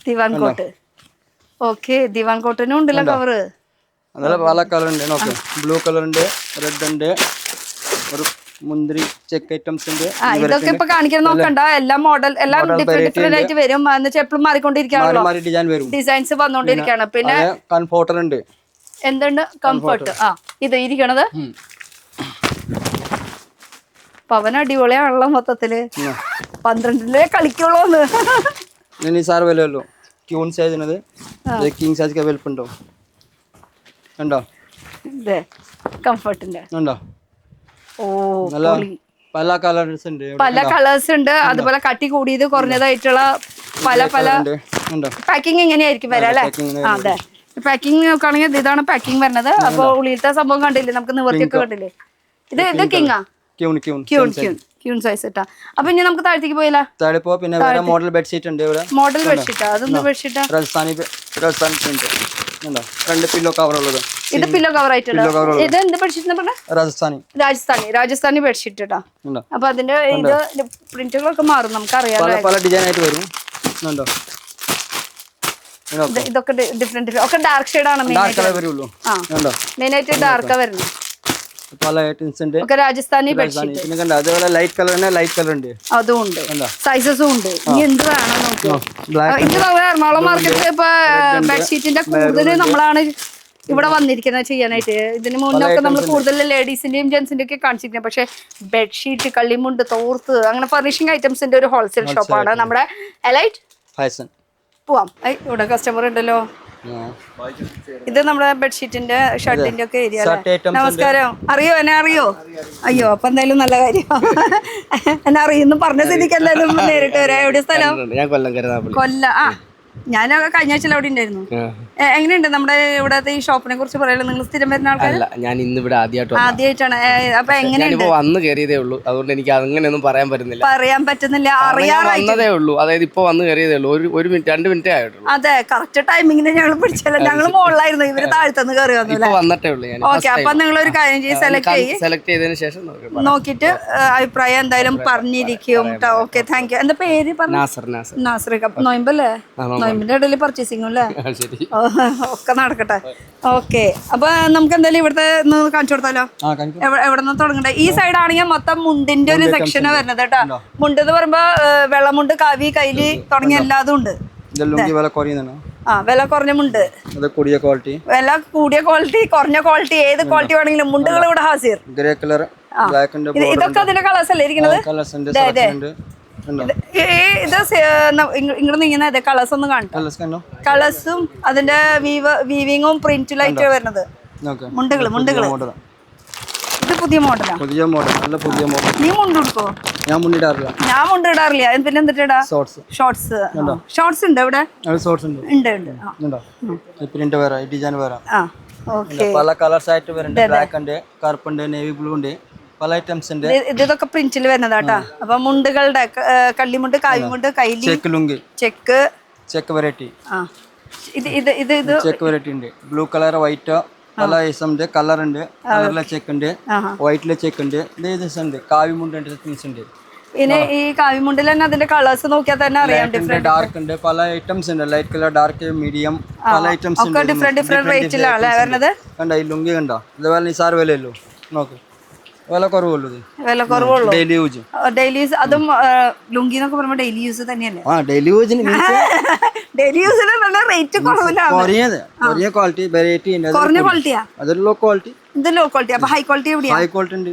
ദിവാൻ കോട്ട്. ഓക്കെ, ദിവാൻ കോട്ടിനും ഉണ്ടല്ലോ കവറ്. അതല്ല പല കളർ ഉണ്ട്. നോക്ക്, ബ്ലൂ കളർ ഉണ്ട്, റെഡ് ഉണ്ട്, ഒരു മുന്തിരി ചെക്ക് ഐറ്റംസ് ഉണ്ട്. ഇതൊക്കെ ഇപ്പൊ കാണിക്കാൻ നോക്കണ്ട. എല്ലാ മോഡൽ എല്ലാം ഡിഫറെന്റ് ആയിട്ട് വരും. എപ്പോഴും മാറിക്കൊണ്ടിരിക്കുകയാണല്ലോ, ഡിസൈൻസ് വന്നോണ്ടിരിക്കുകയാണ്. പിന്നെ കംഫർട്ടർ ഉണ്ട്. എന്തുണ്ട്? കംഫർട്ട്. ഇത് ഇരിക്കണത് പവൻ അടിപൊളിയാണല്ലോ. മൊത്തത്തില് 12 കളിക്കുള്ളൂന്ന്. നിസാർ വിലയുള്ളൂ. ക്യൂൺ സൈസിനത് കിങ് സൈസ് വലുപ്പുണ്ടോ ഉണ്ടോ? കംഫർട്ടിന്റെ ഉണ്ടോ? ഓ നല്ല പല കളേഴ്സ് ഉണ്ട്. പല കളേഴ്സ് ഉണ്ട്. അതുപോലെ കട്ടി കൂടിയത് കുറഞ്ഞതായിട്ടുള്ള പല പല പാക്കിംഗ് എങ്ങനെയായിരിക്കും വരാം അല്ലെ? അതെ, പാക്കിംഗ് നോക്കുകയാണെങ്കിൽ ഇതാണ് പാക്കിംഗ് വരുന്നത്. അപ്പൊ ഉള്ളിലത്തെ സംഭവം കണ്ടില്ലേ, നമുക്ക് നിവർത്തിയൊക്കെ കണ്ടില്ലേ? ഇത് കിങ്ങാ ക്യൂൺ സൈസ് ഇട്ടാ. അപ്പൊ ഇനി നമുക്ക് താഴത്തേക്ക് പോയില്ല. പിന്നെ മോഡൽ ബെഡ്ഷീറ്റ് ഉണ്ട്. മോഡൽ ബെഡ്ഷീറ്റാ? അതൊന്ന് ബെഡ്ഷീറ്റാ? രാജസ്ഥാനി പ്രിന്റ് രണ്ട് പില്ലോ കവർ ഉള്ളത്. ഇത് പില്ലോ കവർ ആയിട്ടുള്ള ഇത് എന്ത് ബെഡ്ഷീറ്റ് പറഞ്ഞ? രാജസ്ഥാനി ബെഡ്ഷീറ്റ് ഇട്ടാ. അപ്പൊ അതിന്റെ ഇത് പ്രിന്റുകളൊക്കെ മാറും, നമുക്കറിയാം. പല ഡിസൈൻ ആയിട്ട് വരും. ഇതൊക്കെ ഡിഫറെന്റ് ഒക്കെ ഡാർക്ക് ഷെയ്ഡ് ആണ് മെയിൻ ആയിട്ട് ഡാർക്കാ വരുന്നത്. പല ഐറ്റംസ് ഉണ്ട്. രാജസ്ഥാനി ബെഡ്ഷീറ്റ് പിന്നെ കണ്ടോ, അതേപോലെ ലൈറ്റ് കളർ ഉണ്ട്. അതും ഉണ്ട്, സൈസസും ഉണ്ട്. ഇനി എന്ത് വേണം നോക്കിയോ. ഇത് എറണാകുളം മാർക്കറ്റിൽ ഇപ്പൊ ബെഡ്ഷീറ്റിന്റെ കൂടുതൽ നമ്മളാണ് ഇവിടെ വന്നിരിക്കുന്നത് ചെയ്യാനായിട്ട്. ഇതിന് മുന്നൊക്കെ നമ്മൾ കൂടുതൽ ലേഡീസിന്റെയും ജെന്റ്സിന്റെയും ഒക്കെ കാണിച്ചിരിക്കുന്നത്. പക്ഷെ ബെഡ്ഷീറ്റ്, കള്ളിമുണ്ട്, തോർത്ത്, അങ്ങനെ ഫർണിഷിംഗ് ഐറ്റംസിന്റെ ഒരു ഹോൾസെയിൽ ഷോപ്പാണ് നമ്മുടെ എലൈറ്റ് ഫാഷൻ. പോവാം. ഇവിടെ കസ്റ്റമർ ഉണ്ടല്ലോ. ഇത് നമ്മുടെ ബെഡ്ഷീറ്റിന്റെ ഷർട്ടിന്റെ ഒക്കെ ഏരിയ. നമസ്കാരം. അറിയോ എന്നെ? അറിയോ? അയ്യോ, അപ്പൊ എന്തായാലും നല്ല കാര്യം. എന്നെ അറിയുന്നു പറഞ്ഞ സ്ഥിതിക്ക് എന്തായാലും നേരിട്ട് വരാം. എവിടെ സ്ഥലം? കൊല്ലം. ആ, ഞാനൊക്കെ കഴിഞ്ഞ ആഴ്ച അവിടെ ഉണ്ടായിരുന്നു. എങ്ങനെയുണ്ട് നമ്മുടെ ഇവിടത്തെ ഈ ഷോപ്പിനെ കുറിച്ച് പറയാലോ? നിങ്ങൾ സ്ഥിരം വരുന്ന ആൾക്കാർ? ഞാൻ ഇന്ന് ഇവിടെ ആദ്യമായിട്ടാണ്. അപ്പൊ എങ്ങനെയുണ്ട്? വന്ന് കയറിയതേ ഉള്ളൂ, അതുകൊണ്ട് എനിക്ക് അങ്ങനെയൊന്നും പറയാൻ പറ്റുന്നില്ല. അറിയാറേ ഉള്ളൂ. അതായത് ഇപ്പൊ വന്ന് കയറിയതേ ഉള്ളൂ. ഒരു മിനിറ്റ് 2 മിനിറ്റേ ആയിട്ടുള്ളൂ. അതെ, കറക്റ്റ് ടൈമിങ്ങിന് ഞങ്ങൾ പിടിച്ചല്ലോ. ഞങ്ങൾ മുകളിലായിരുന്നു, ഇവര് താഴ്ത്തുനിന്ന് കയറി വന്നു. വന്നിട്ടേ ഉള്ളൂ ഞാൻ. ഓക്കെ, അപ്പൊ നിങ്ങൾ ഒരു കാര്യം ചെയ്യും, സെലക്ട് ചെയ്തതിന് ശേഷം നോക്കിയിട്ട് അഭിപ്രായം എന്തായാലും പറഞ്ഞിരിക്കും. Okay, thank you. എന്താ പേര്? നാസർ. നോയമ്പല്ലേ? നോയമ്പിന്റെ ഇടയിൽ പർച്ചേസിംഗ് അല്ലേ? ഒക്കെ നടക്കട്ടെ. ഓക്കെ, അപ്പൊ നമുക്ക് എന്തായാലും ഇവിടുത്തെ കാണിച്ചു കൊടുത്താലോ? എവിടെ നിന്ന് തുടങ്ങണ്ടേ? ഈ സൈഡ് ആണെങ്കിൽ മൊത്തം മുണ്ടിന്റെ ഒരു സെക്ഷനാ വരുന്നത് കേട്ടോ. മുണ്ട് എന്ന് പറയുമ്പോ വെള്ളമുണ്ട്, കാവി, കൈലി തുടങ്ങിയ എല്ലാതും ഉണ്ട്. വില കുറഞ്ഞ മുണ്ട്, വില കൂടിയ ക്വാളിറ്റി, കുറഞ്ഞ ക്വാളിറ്റി, ഏത് ക്വാളിറ്റി വേണമെങ്കിലും മുണ്ടുകൾ ഇവിടെ ഹാസിർ. ഇതൊക്കെ അതിന്റെ കളേഴ്സ് അല്ലേ ഇരിക്കുന്നത്? ഇങ്ങോട്ട് നീങ്ങുന്ന അതെ കളേഴ്സ് ഒന്ന് കാണും. കളേഴ്സും അതിന്റെ വീവിങ്ങും പ്രിന്റിലായിട്ട് വരുന്നത് മുണ്ടുകള്. ഇത് പുതിയ മോഡലാ. നീ മുണ്ട് കൊടുക്കോ? ഞാൻ മുണ്ടിടാറില്ല. പിന്നെ എന്തിട്ടാ? ഷോർട്സ് ഉണ്ട് ഇവിടെ. പല കളേഴ്സ് ആയിട്ട് വരുന്നുണ്ട്. ബ്ലാക്ക് ഉണ്ട്, കറുപ്പുണ്ട്, നേവി ബ്ലൂ ഉണ്ട്, പല ഐറ്റംസ് ഉണ്ട്. ഇതൊക്കെ പ്രിന്റിൽ വരുന്നതാട്ടാ. അപ്പൊ മുണ്ടുകളുടെ കള്ളിമുണ്ട്, കാവിമുണ്ട്, കൈലി, ചെക്ക് വെറൈറ്റി. ചെക്ക് വെറൈറ്റി ഉണ്ട്. ബ്ലൂ കളർ, വൈറ്റ്, പല ഐസം ഉണ്ട്. കളർ ഉണ്ട്, കളറിലെ ചെക്ക് ഉണ്ട്, വൈറ്റിലെ ചെക്ക് ഉണ്ട്, ഉണ്ട്. കാവിമുണ്ട് ഉണ്ട്. പിന്നെ ഈ കാവിമുണ്ടിൽ തന്നെ അതിന്റെ കളേഴ്സ് നോക്കിയാൽ തന്നെ അറിയാം. ഡാർക്ക് ഉണ്ട്, പല ഐറ്റംസ് ഉണ്ട്. ലൈറ്റ് കളർ, ഡാർക്ക്, മീഡിയം, പല ഐറ്റംസ് ഉണ്ട്. ഡിഫറെന്റ് റേറ്റിലാണ് വരുന്നത്. കണ്ടോ ഈ ലുങ്കി കണ്ടോ? ഇതുപോലെ നിസാർ വിലയല്ലോ. നോക്ക്, വില കുറവുള്ളൂ. Daily use. അതും ലുങ്കി എന്നൊക്കെ പറയുമ്പോൾ ഡെയിലി യൂസ് തന്നെയല്ലേ? ഡെയിലി യൂസിന് ഡെയിലി യൂസിന് നല്ല റേറ്റ് കുറവിലാണ്. കുറഞ്ഞ ക്വാളിറ്റി, വെറൈറ്റി ഉണ്ട്. കുറഞ്ഞ ക്വാളിറ്റിയാ? അതൊരു ലോ ക്വാളിറ്റി. ഇത് ലോ ക്വാളിറ്റി. അപ്പൊ ഹൈ ക്വാളിറ്റി എവിടെയാ? ഹൈ ക്വാളിറ്റി ഉണ്ട്.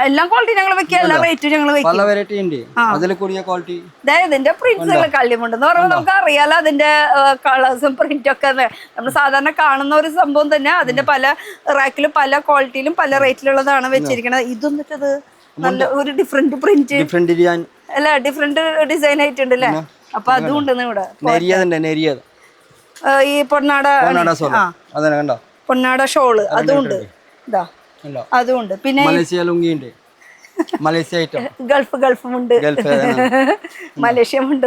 എല്ലാ ക്വാളിറ്റി ഞങ്ങൾ വെക്കുക, എല്ലാ റേറ്റും ഞങ്ങൾ വെക്കുക. പല വെറൈറ്റി ഉണ്ട്. അതിൽ കൂടിയ ക്വാളിറ്റി. ഇതിന്റെ പ്രിന്റ്സുകൾ കള്ളിമുണ്ടെന്ന് പറയുമ്പോൾ നമുക്ക് അറിയാലോ അതിന്റെ കളേഴ്സും പ്രിന്റും ഒക്കെ. നമ്മൾ സാധാരണ കാണുന്ന ഒരു സംഭവം തന്നെ അതിന്റെ പല റാക്കിലും പല ക്വാളിറ്റിയിലും പല റേറ്റിലുള്ളതാണ് വെച്ചിരിക്കുന്നത്. ഇതൊന്നിട്ടത് നല്ല ഒരു ഡിഫറെന്റ് പ്രിന്റ് അല്ല, ഡിഫറെന്റ് ഡിസൈൻ ആയിട്ടുണ്ട് അല്ലേ? അപ്പൊ അതും ഉണ്ടെന്ന് ഇവിടെ. ഈ പൊന്നാട ഷോള് അതും ഉണ്ട്. അതും ഉണ്ട്. പിന്നെ മലേഷ്യ ലുങ്കി ഉണ്ട്. Malaysia item. ഗൾഫ് മുണ്ട്, മലേഷ്യ മുണ്ട്,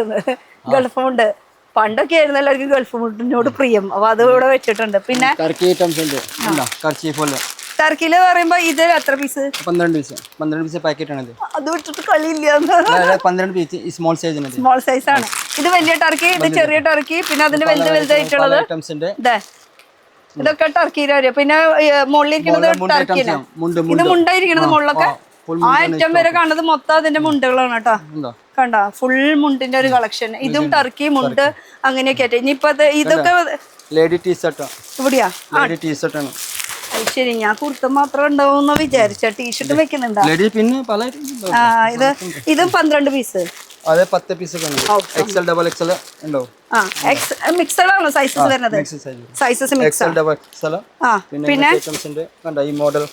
ഗൾഫ് മുണ്ട്. പണ്ടൊക്കെ ആയിരുന്നു എല്ലാവർക്കും ഗൾഫ് മുണ്ടിനോട് പ്രിയം. അപ്പൊ അത് ഇവിടെ വെച്ചിട്ടുണ്ട്. പിന്നെ ടർക്കി ഐറ്റംസ് ഉണ്ട്. ടർക്കിയില് പറയുമ്പോ ഇത് എത്ര പീസ്? 12 പീസ് പാക്കറ്റ് ആണ്. അത് വിട്ടിട്ട് കളിയില്ല. 12 piece small size. Small size ആണ്. ഇത് വലിയ ടർക്കി, ഇത് ചെറിയ ടർക്കി, പിന്നെ അതിന്റെ വലുതായിട്ടുള്ളത്. ഇതൊക്കെ ടർക്കിയിലെ വരിക. പിന്നെ മുകളിലിരിക്കുന്നത് ടർക്കിയിലാണ്. ഇത് മുണ്ടായിരിക്കണത് മുകളിലൊക്കെ. ആ ഐറ്റം വരെ കാണുന്നത് മൊത്തം അതിന്റെ മുണ്ടുകളാണ് കേട്ടോ. കണ്ട ഫുൾ മുണ്ടിന്റെ ഒരു കളക്ഷൻ. ഇതും ടർക്കി മുണ്ട് അങ്ങനെയൊക്കെ ആയിട്ട്. ഇനിയിപ്പോ ഇതൊക്കെ ലേഡി ടീഷർട്ട്. ഇവിടെയാ? ടീഷർട്ട് ആണ്. ശരി, ഞാൻ കുർത്ത മാത്രം ഉണ്ടാവും വിചാരിച്ച. ടീഷർട്ട് വെക്കുന്നുണ്ടോ? പിന്നെ ഇതും 12 പീസ്. അതെ 10 പീസ് ഒക്കെ ഉണ്ട്. എക്സൽ ഡബിൾ എക്സൽ ഉണ്ടോ? ആ മിക്സഡ് ആണോ സൈസസ് വരുന്നത്? Sizes Excel double Excel. പിന്നെ ഐറ്റംസ് ഉണ്ട് കണ്ടോ, ഈ മോഡൽ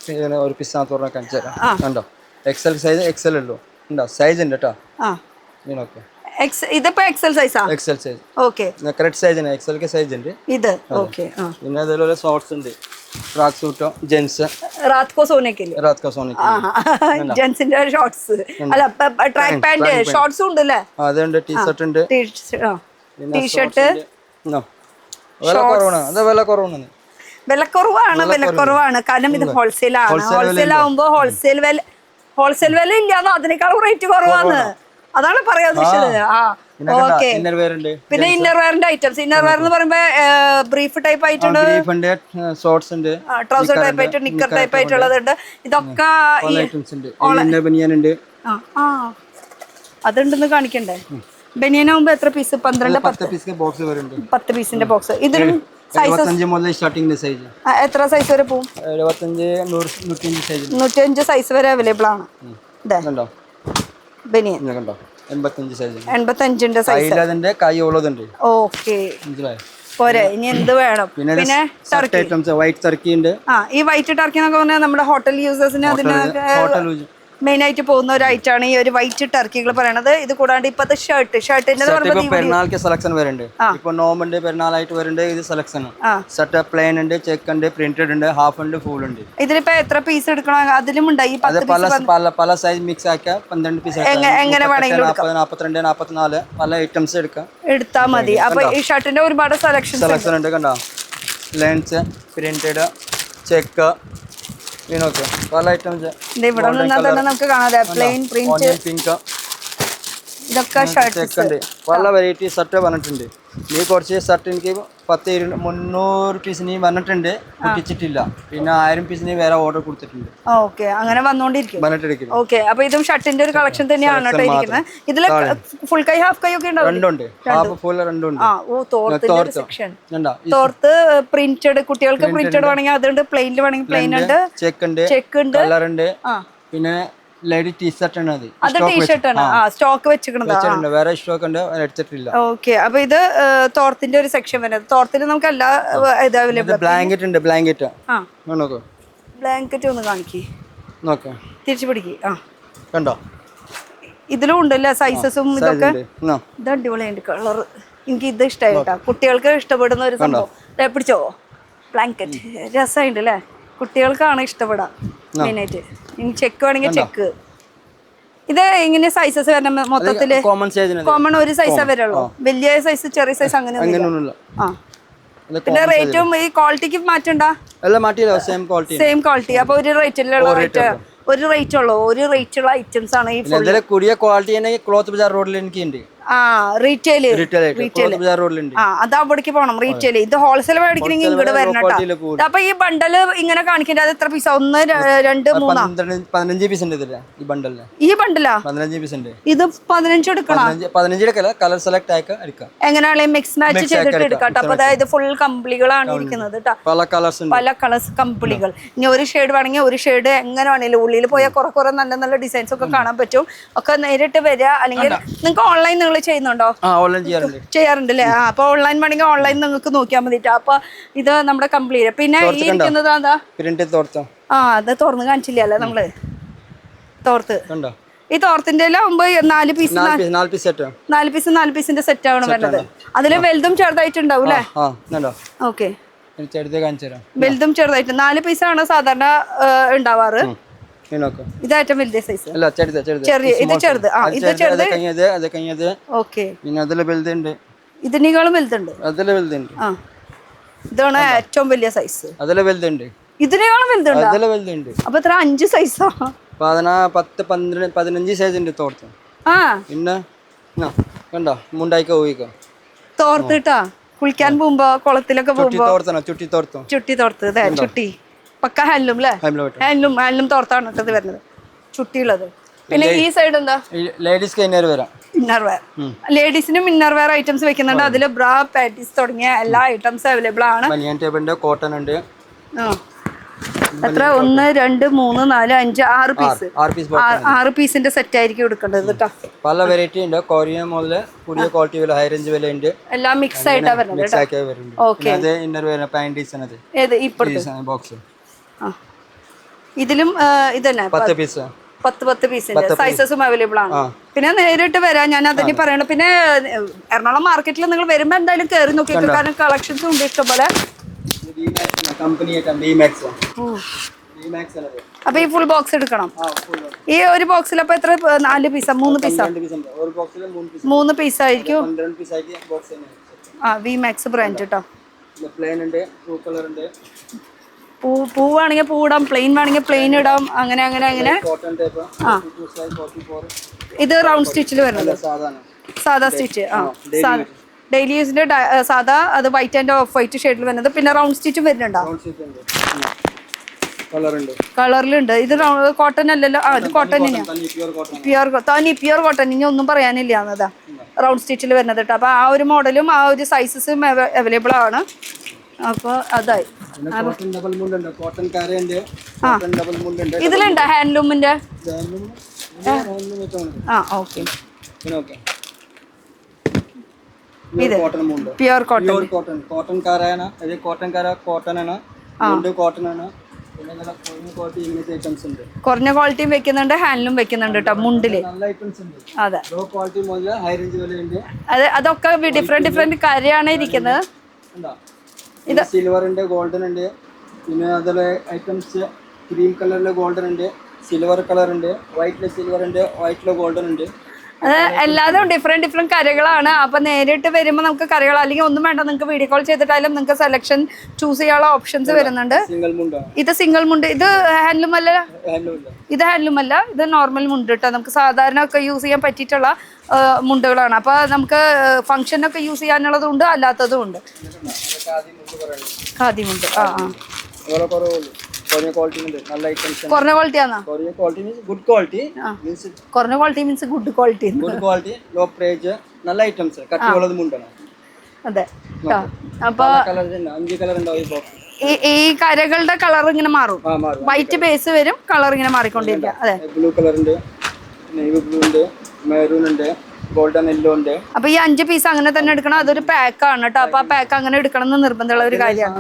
ഒരു പീസിനകത്ത് പറഞ്ഞാൽ കാണിച്ചു തരാം. കണ്ടോ എക്സൽ സൈസ് എക്സൽ ഉള്ളൂ. ഉണ്ടോ സൈസ് ഉണ്ട് കേട്ടോ. ഇതിനൊക്കെ ഇതിപ്പോ എക്സൽ സൈസാ? XL size. Okay, correct size ഉണ്ട്. എക്സൽ के സൈസ് ഉണ്ട് ഇത്. ഓക്കെ, പിന്നെ അതേപോലെ ഷോർട്സ് ഉണ്ട്. ट्रैक सूट जेंट्स रात को सोने के लिए. रात को सोने के लिए ജെൻസിന്റെ ഷോർട്സ് അല്ല ട്രാക്ക് പാന്റ് ഷോർട്സ് ഉണ്ടല്ലേ? അതുണ്ട്. ടീ-ഷർട്ട് ഉണ്ട്. ടീ-ഷർട്ട് വിലക്കുറവാണ് കാരണം ഇത് ഹോൾസെയിൽ ആണ്. ഹോൾസെയിൽ ആവുമ്പോ ഹോൾസെയിൽ വില ഇല്ലാന്ന് അതിനേക്കാളും റേറ്റ് കുറവാണ്. അതാണ് പറയാൻ ഉദ്ദേശിച്ചത്. ഓക്കെ, പിന്നെ ഇന്നർ വെയറിന്റെ ഐറ്റംസ്. ഇന്നർ വെയർ എന്ന് പറയുമ്പോ ബ്രീഫ് ടൈപ്പ് ആയിട്ടുണ്ട്, ട്രൗസർ ടൈപ്പ് ആയിട്ട്, നിക്കർ ടൈപ്പ് ആയിട്ടുള്ളതുണ്ട്. ഇതൊക്കെ അതുണ്ടെന്ന് കാണിക്കണ്ടേ? ബനിയനാകുമ്പോ എത്ര പീസ്? 10 പീസിന്റെ ബോക്സ്. ഇതിലും എത്ര സൈസ് വരെ പോകും? 105 സൈസ് വരെ അവൈലബിൾ ആണ്. ബനിയൻ 85ന്റെ സൈസ്. ഓക്കെ, പോരെ. ഇനി എന്ത് വേണം? പിന്നെ വൈറ്റ് ടർക്കി ഉണ്ട്. ഈ വൈറ്റ് ടർക്കി എന്നൊക്കെ പറഞ്ഞാൽ നമ്മുടെ ഹോട്ടൽ യൂസേഴ്സിന് അതിന് മെയിൻ ആയിട്ട് പോകുന്ന ഒരു ഐറ്റാണ് ഈ ഒരു വൈറ്റ് ടർക്കികൾ പറയണത്. ഇത് കൂടാണ്ട് ഇപ്പത്തെ ഷർട്ടിന്റെ പെരുന്നാൾക്ക് സെലക്ഷൻ വരുന്നുണ്ട്. ഇപ്പൊ നോമ്പുണ്ട്, പെരുന്നാളായിട്ട് വരുന്നുണ്ട്. ഇത് സെലക്ഷൻ ഷർട്ട് പ്ലെയിൻ ഉണ്ട്, ചെക്ക് ഉണ്ട്, പ്രിന്റഡ് ഉണ്ട്, ഹാഫ് ഉണ്ട്, ഫുൾ ഉണ്ട്. ഇതിലിപ്പോ എത്ര പീസ് എടുക്കണം? അതിലും ഉണ്ട് ഈ പല സൈസ് മിക്സ് ആക്കിയ 12 പീസ് എങ്ങനെ വേണമെങ്കിലും 42 44 പല ഐറ്റംസ് എടുത്താൽ മതി. അപ്പൊ ഈ ഷർട്ടിന്റെ ഒരുപാട് സെലക്ഷൻ ഉണ്ട്. കണ്ടോ ലെൻസ്, പ്രിന്റഡ്, ചെക്ക്, പല ഐറ്റംസ്. ഇവിടെ നിന്നാൽ തന്നെ നമുക്ക് കാണാതെ പ്ലെയിൻ, പ്രിന്റ്, പിങ്ക്, ഇതൊക്കെ ഷർട്ട്. പല വെറൈറ്റി ഷർട്ട് വന്നിട്ടുണ്ട്. നീ കുറച്ച് ഷർട്ട് എനിക്ക് 300 പീസ് നീ വന്നിട്ടുണ്ട്, പൊട്ടിച്ചിട്ടില്ല. പിന്നെ 1000 പീസ് നീ വേറെ ഓർഡർ കൊടുത്തിട്ടുണ്ട്. ഓക്കെ, അങ്ങനെ വന്നോണ്ടിരിക്കും. ഓക്കെ, അപ്പൊ ഇതും ഷർട്ടിന്റെ ഒരു കളക്ഷൻ തന്നെയാണ് കേട്ടോ ഇരിക്കുന്നത്. ഇതില് ഫുൾ കൈ, ഹാഫ് കൈ ഒക്കെ രണ്ടുണ്ട്. Half full രണ്ടുണ്ട്. തോർത്ത് പ്രിന്റഡ്, കുട്ടികൾക്ക് പ്രിന്റഡ് വേണമെങ്കിൽ അതുണ്ട്, പ്ലെയിനിൽ വേണമെങ്കിൽ പ്ലെയിൻ ഉണ്ട്, ചെക്ക് ഉണ്ട്, കളർ ഉണ്ട്. പിന്നെ ലേഡി ടീ-ഷർട്ട് ആണ്. അത് ടീ-ഷർട്ട് ആണ്. സ്റ്റോക്ക് വെച്ചിട്ടുണ്ട്, വേറെ സ്റ്റോക്ക് ഉണ്ട്, എടുത്തിട്ടില്ല. ഓക്കെ, അപ്പൊ ഇത് തോർത്തിന്റെ ഒരു സെക്ഷൻ വരുന്നത്. തോർത്തിൽ നമുക്ക് എല്ലാ ഇത് അവൈലബിൾ. ബ്ലാങ്കറ്റ് ഉണ്ട്. ബ്ലാങ്കറ്റ് ബ്ലാങ്കറ്റ് ഒന്ന് കാണിക്കേ, തിരിച്ചു പിടിക്കേ. കണ്ടോ, ഇതിലും ഉണ്ടല്ലേ സൈസസും ഇതൊക്കെ. ഇത് അടിപൊളിയുണ്ട് കളർ. എനിക്ക് ഇത് ഇഷ്ടമായി കേട്ടോ. കുട്ടികൾക്ക് ഇഷ്ടപ്പെടുന്ന ഒരു സംഭവം. പിടിച്ചോ, ബ്ലാങ്കറ്റ് രസമുണ്ട് അല്ലേ? കുട്ടികൾക്കാണ് ഇഷ്ടപ്പെടാം മെയിനായിട്ട്. ഇനി ചെക്ക് വേണമെങ്കിൽ ചെക്ക്. ഇത് ഇങ്ങനെ സൈസസ് വരണം മൊത്തത്തില്? കോമൺ ഒരു സൈസേ വരുള്ളൂ. വലിയ സൈസ്, ചെറിയ സൈസ് അങ്ങനെ. പിന്നെ റേറ്റും ഈ ക്വാളിറ്റിക്ക് മാറ്റണ്ട? Same quality. അപ്പൊ ഒരു റേറ്റിലുള്ള ഒരു റേറ്റുള്ള ഐറ്റംസ് ആണ് ഈ കൂടിയ ക്വാളിറ്റി. ക്ലോത്ത് ബസാർ റോഡിൽ എനിക്കുണ്ട്. റീറ്റെയിൽ അത് അവിടേക്ക് പോണം. റീറ്റെയിൽ ഇത് ഹോൾസെയിൽ മേടിക്കണമെങ്കിൽ ഇങ്ങോട്ട് വരണം കേട്ടോ. അപ്പൊ ഈ ബണ്ടല് ഇങ്ങനെ കാണിക്കേണ്ടത് അത് എത്ര പീസാ? 1 2 3 15 പീസ് ഉണ്ട് ഈ ബണ്ടലിന്. ഈ ബണ്ടലാ 15 പീസ് ഉണ്ട്. ഇത് 15 എടുക്കണം. 15 എടുക്കല, കളർ സെലക്ട് ആക്കി എടുക്കാം. എങ്ങനെയാണെങ്കിൽ മിക്സ് മാച്ച് ചെയ്തിട്ട് എടുക്കാം. അപ്പൊ അതായത് ഫുൾ കമ്പിളികളാണ് ഇരിക്കുന്നത് കേട്ടോ. പല കളേഴ്സ് കമ്പിളികൾ. ഇനി ഒരു ഷെയ്ഡ് വേണമെങ്കിൽ ഒരു ഷെയ്ഡ് എങ്ങനെ വേണമെങ്കിലും. ഉള്ളിൽ പോയാൽ കുറെ നല്ല നല്ല ഡിസൈൻസ് ഒക്കെ കാണാൻ പറ്റും. ഒക്കെ നേരിട്ട് വരിക. അല്ലെങ്കിൽ നിങ്ങൾക്ക് ഓൺലൈൻ ചെയ്യുന്നുണ്ടോ? ചെയ്യാറുണ്ട് അല്ലേ? അപ്പൊ ഓൺലൈൻ വേണമെങ്കിൽ ഓൺലൈൻ നിങ്ങൾക്ക് നോക്കിയാൽ മതി. അപ്പൊ ഇത് നമ്മുടെ കംപ്ലീറ്റ്. പിന്നെ ഈ ഇരിക്കുന്നത് എന്താ? അത് തുറന്ന് കാണിച്ചില്ലല്ലേ നമ്മള്? തോർത്ത്. ഈ തോർത്തിന്റെ ആവുമ്പോ 4 പീസിന്റെ സെറ്റ് ആണ് വരുന്നത്. അതില് വലുതും ചെറുതായിട്ടുണ്ടാവും അല്ലേ? ഓക്കെ, വലുതും ചെറുതായിട്ട് 4 പീസാണ് സാധാരണ ഉണ്ടാവാറ്. ഇത് ഏറ്റവും വലിയ സൈസ്. ചെറിയ ഇത് ചെറുത്. ഇത് ചെറുത്. ഓക്കെ, ഇതിനേക്കാളും വലുതുണ്ട്. ഇതാണ് ഏറ്റവും വലിയ സൈസ്. ഇതിനേക്കാളും വലുതുണ്ട്. അപ്പൊ എത്ര? 5 സൈസാ? 10 15 സൈസ് ഉണ്ട് തോർത്ത്. പിന്നെ കണ്ടോ മുണ്ടായിക്കോ തോർത്ത് കേട്ടാ. കുളിക്കാൻ പോകുമ്പോ കുളത്തിലൊക്കെ പോകുമ്പോ ചുട്ടി തോർത്ത്. ചുട്ടി പക്ക ഹാൻഡ്ലൂം അല്ലേ? ഹാൻഡ്ലൂം തോർത്താണ് ഇട്ടത് വരുന്നത്, ചുട്ടിയുള്ളത്. പിന്നെ ഈ സൈഡ് എന്താ? Inner wear. ലേഡീസിനും ഇന്നർ വെയർ ഐറ്റംസ് വെക്കുന്നുണ്ട്. അതില് ബ്രാ, പാറ്റീസ് തുടങ്ങിയ എല്ലാ ഐറ്റംസ് അവൈലബിൾ ആണ്. കോട്ടൺ ഉണ്ട്. എത്ര 1 2 3 4 5 6 പീസ് 6 പീസിന്റെ സെറ്റ് ആയിരിക്കും എടുക്കേണ്ടത് കേട്ടോ. പല വെറൈറ്റി ഉണ്ട്. കൊറിയൻ മുതൽ പുതിയ ക്വാളിറ്റി വരെ ഹൈ റേഞ്ച് വരെ ഉണ്ട്. എല്ലാം മിക്സ് ആയിട്ടാ വരുന്നത് കേട്ടോ. ഓക്കെ. അത് ഇന്നർ വേറെ പാന്റീസ് ആണ്. ഏത് ഇപ്പുറത്തെ ബോക്സ് ഇതിലും ഇതന്നെ 10 പീസ് 10 പീസിന്റെ സൈസസും അവൈലബിൾ ആണ്. പിന്നെ നേരിട്ട് വരാം, ഞാൻ അതിന് പറയണം. പിന്നെ എറണാകുളം മാർക്കറ്റിൽ നിങ്ങൾ വരുമ്പോ എന്തായാലും കയറി നോക്കിയിട്ട്, കാരണം കളക്ഷൻസും ഉണ്ട് ഇഷ്ടംപോലെ. അപ്പൊ ഈ ഫുൾ ബോക്സ് എടുക്കണം. ഈ ഒരു ബോക്സിൽ അപ്പൊ എത്ര 4 പീസാ 3 പീസാ 3 പീസായിരിക്കും. വി മാക്സ് ബ്രാൻഡ് കേട്ടോ. പൂവാണെങ്കിൽ പൂവിടാം, പ്ലെയിൻ വേണമെങ്കിൽ പ്ലെയിൻ ഇടാം, അങ്ങനെ അങ്ങനെ അങ്ങനെ. ഇത് റൗണ്ട് സ്റ്റിച്ചിൽ വരുന്നത് സാധാ സ്റ്റിച്ച്. ഡെയിലി യൂസിന്റെ സാധാ, അത് വൈറ്റ് ആൻഡ് ഓഫ് വൈറ്റ് ഷെയ്ഡിൽ വരുന്നത്. പിന്നെ റൗണ്ട് സ്റ്റിച്ചും വരുന്നുണ്ടോ? കളറിലുണ്ട്. ഇത് കോട്ടൺ അല്ലല്ലോ. ഇത് കോട്ടൺ തന്നെയാണ്, പ്യുർ കോട്ടൺ. ഇനി ഒന്നും പറയാനില്ല എന്നതാ റൗണ്ട് സ്റ്റിച്ചിൽ വരുന്നത് കേട്ടോ. അപ്പൊ ആ ഒരു മോഡലും ആ ഒരു സൈസസും അവൈലബിൾ ആണ്. അപ്പോൾ അതായി. ഇതിലുണ്ടോ ഹാൻഡ്ലൂമിന്റെ? ഓക്കെ. ഇത് പ്യുർ കോട്ടൺ. കോട്ടൺ കാരാണ്. ഇത് കോട്ടൺ കാര കോട്ടൺ ആണ്. കോട്ടൺ ആണ്. കുറഞ്ഞ ക്വാളിറ്റിയും വെക്കുന്നുണ്ട്, ഹാൻഡിലും വെക്കുന്നുണ്ട് കേട്ടോ മുണ്ടില്. അതെ, അതൊക്കെ ഡിഫറെന്റ് കാര്യമാണ് ഇരിക്കുന്നത്. ഇത് സിൽവർ ഉണ്ട്, ഗോൾഡൻ ഉണ്ട്. പിന്നെ അതിലെ ഐറ്റംസ് ക്രീം കളറിലെ ഗോൾഡൻ ഉണ്ട്, സിൽവർ കളർ ഉണ്ട്, വൈറ്റിലെ സിൽവർ ഉണ്ട്, വൈറ്റിലെ ഗോൾഡൻ ഉണ്ട്. അത് എല്ലാതും ഡിഫറെന്റ് കറികളാണ്. അപ്പൊ നേരിട്ട് വരുമ്പോൾ നമുക്ക് കറികൾ അല്ലെങ്കിൽ ഒന്നും വേണ്ട, നിങ്ങൾക്ക് വീഡിയോ കോൾ ചെയ്തിട്ടായാലും നിങ്ങൾക്ക് സെലക്ഷൻ ചൂസ് ചെയ്യാനുള്ള ഓപ്ഷൻസ് വരുന്നുണ്ട്. ഇത് സിംഗിൾ മുണ്ട്. ഇത് ഹാൻഡ്ലൂം അല്ല, ഇത് ഹാൻഡ്ലൂം അല്ല, ഇത് നോർമൽ മുണ്ട് കേട്ടോ. നമുക്ക് സാധാരണ ഒക്കെ യൂസ് ചെയ്യാൻ പറ്റിയിട്ടുള്ള മുണ്ടുകളാണ്. അപ്പൊ നമുക്ക് ഫംഗ്ഷനൊക്കെ യൂസ് ചെയ്യാനുള്ളതും ഉണ്ട്, അല്ലാത്തതും ഉണ്ട്. ഖാദി മുണ്ട്. കുറഞ്ഞ ക്വാളിറ്റി ആണോ? കുറഞ്ഞ quality means good quality. Low price, നല്ല ഐറ്റംസ്, കട്ടിയുള്ളത് മുണ്ടാണ്. അതെ. അപ്പൊ ഈ കരകളുടെ കളർ ഇങ്ങനെ മാറും. വൈറ്റ് ബേസ് വരും, കളർ ഇങ്ങനെ മാറിക്കൊണ്ടിരിക്കുക. അതെ, ബ്ലൂ കളർ ഉണ്ട്, നേവി ബ്ലൂ ഉണ്ട്, മെറൂൺ ഉണ്ട്, ഗോൾഡൻ യെല്ലോ ഉണ്ട്. അപ്പൊ ഈ 5 പീസ് അങ്ങനെ തന്നെ എടുക്കണം. അതൊരു പാക്ക് ആണ് കേട്ടോ. അപ്പൊ ആ പാക്ക് അങ്ങനെ എടുക്കണം എന്ന് നിർബന്ധമുള്ള ഒരു കാര്യമാണ്.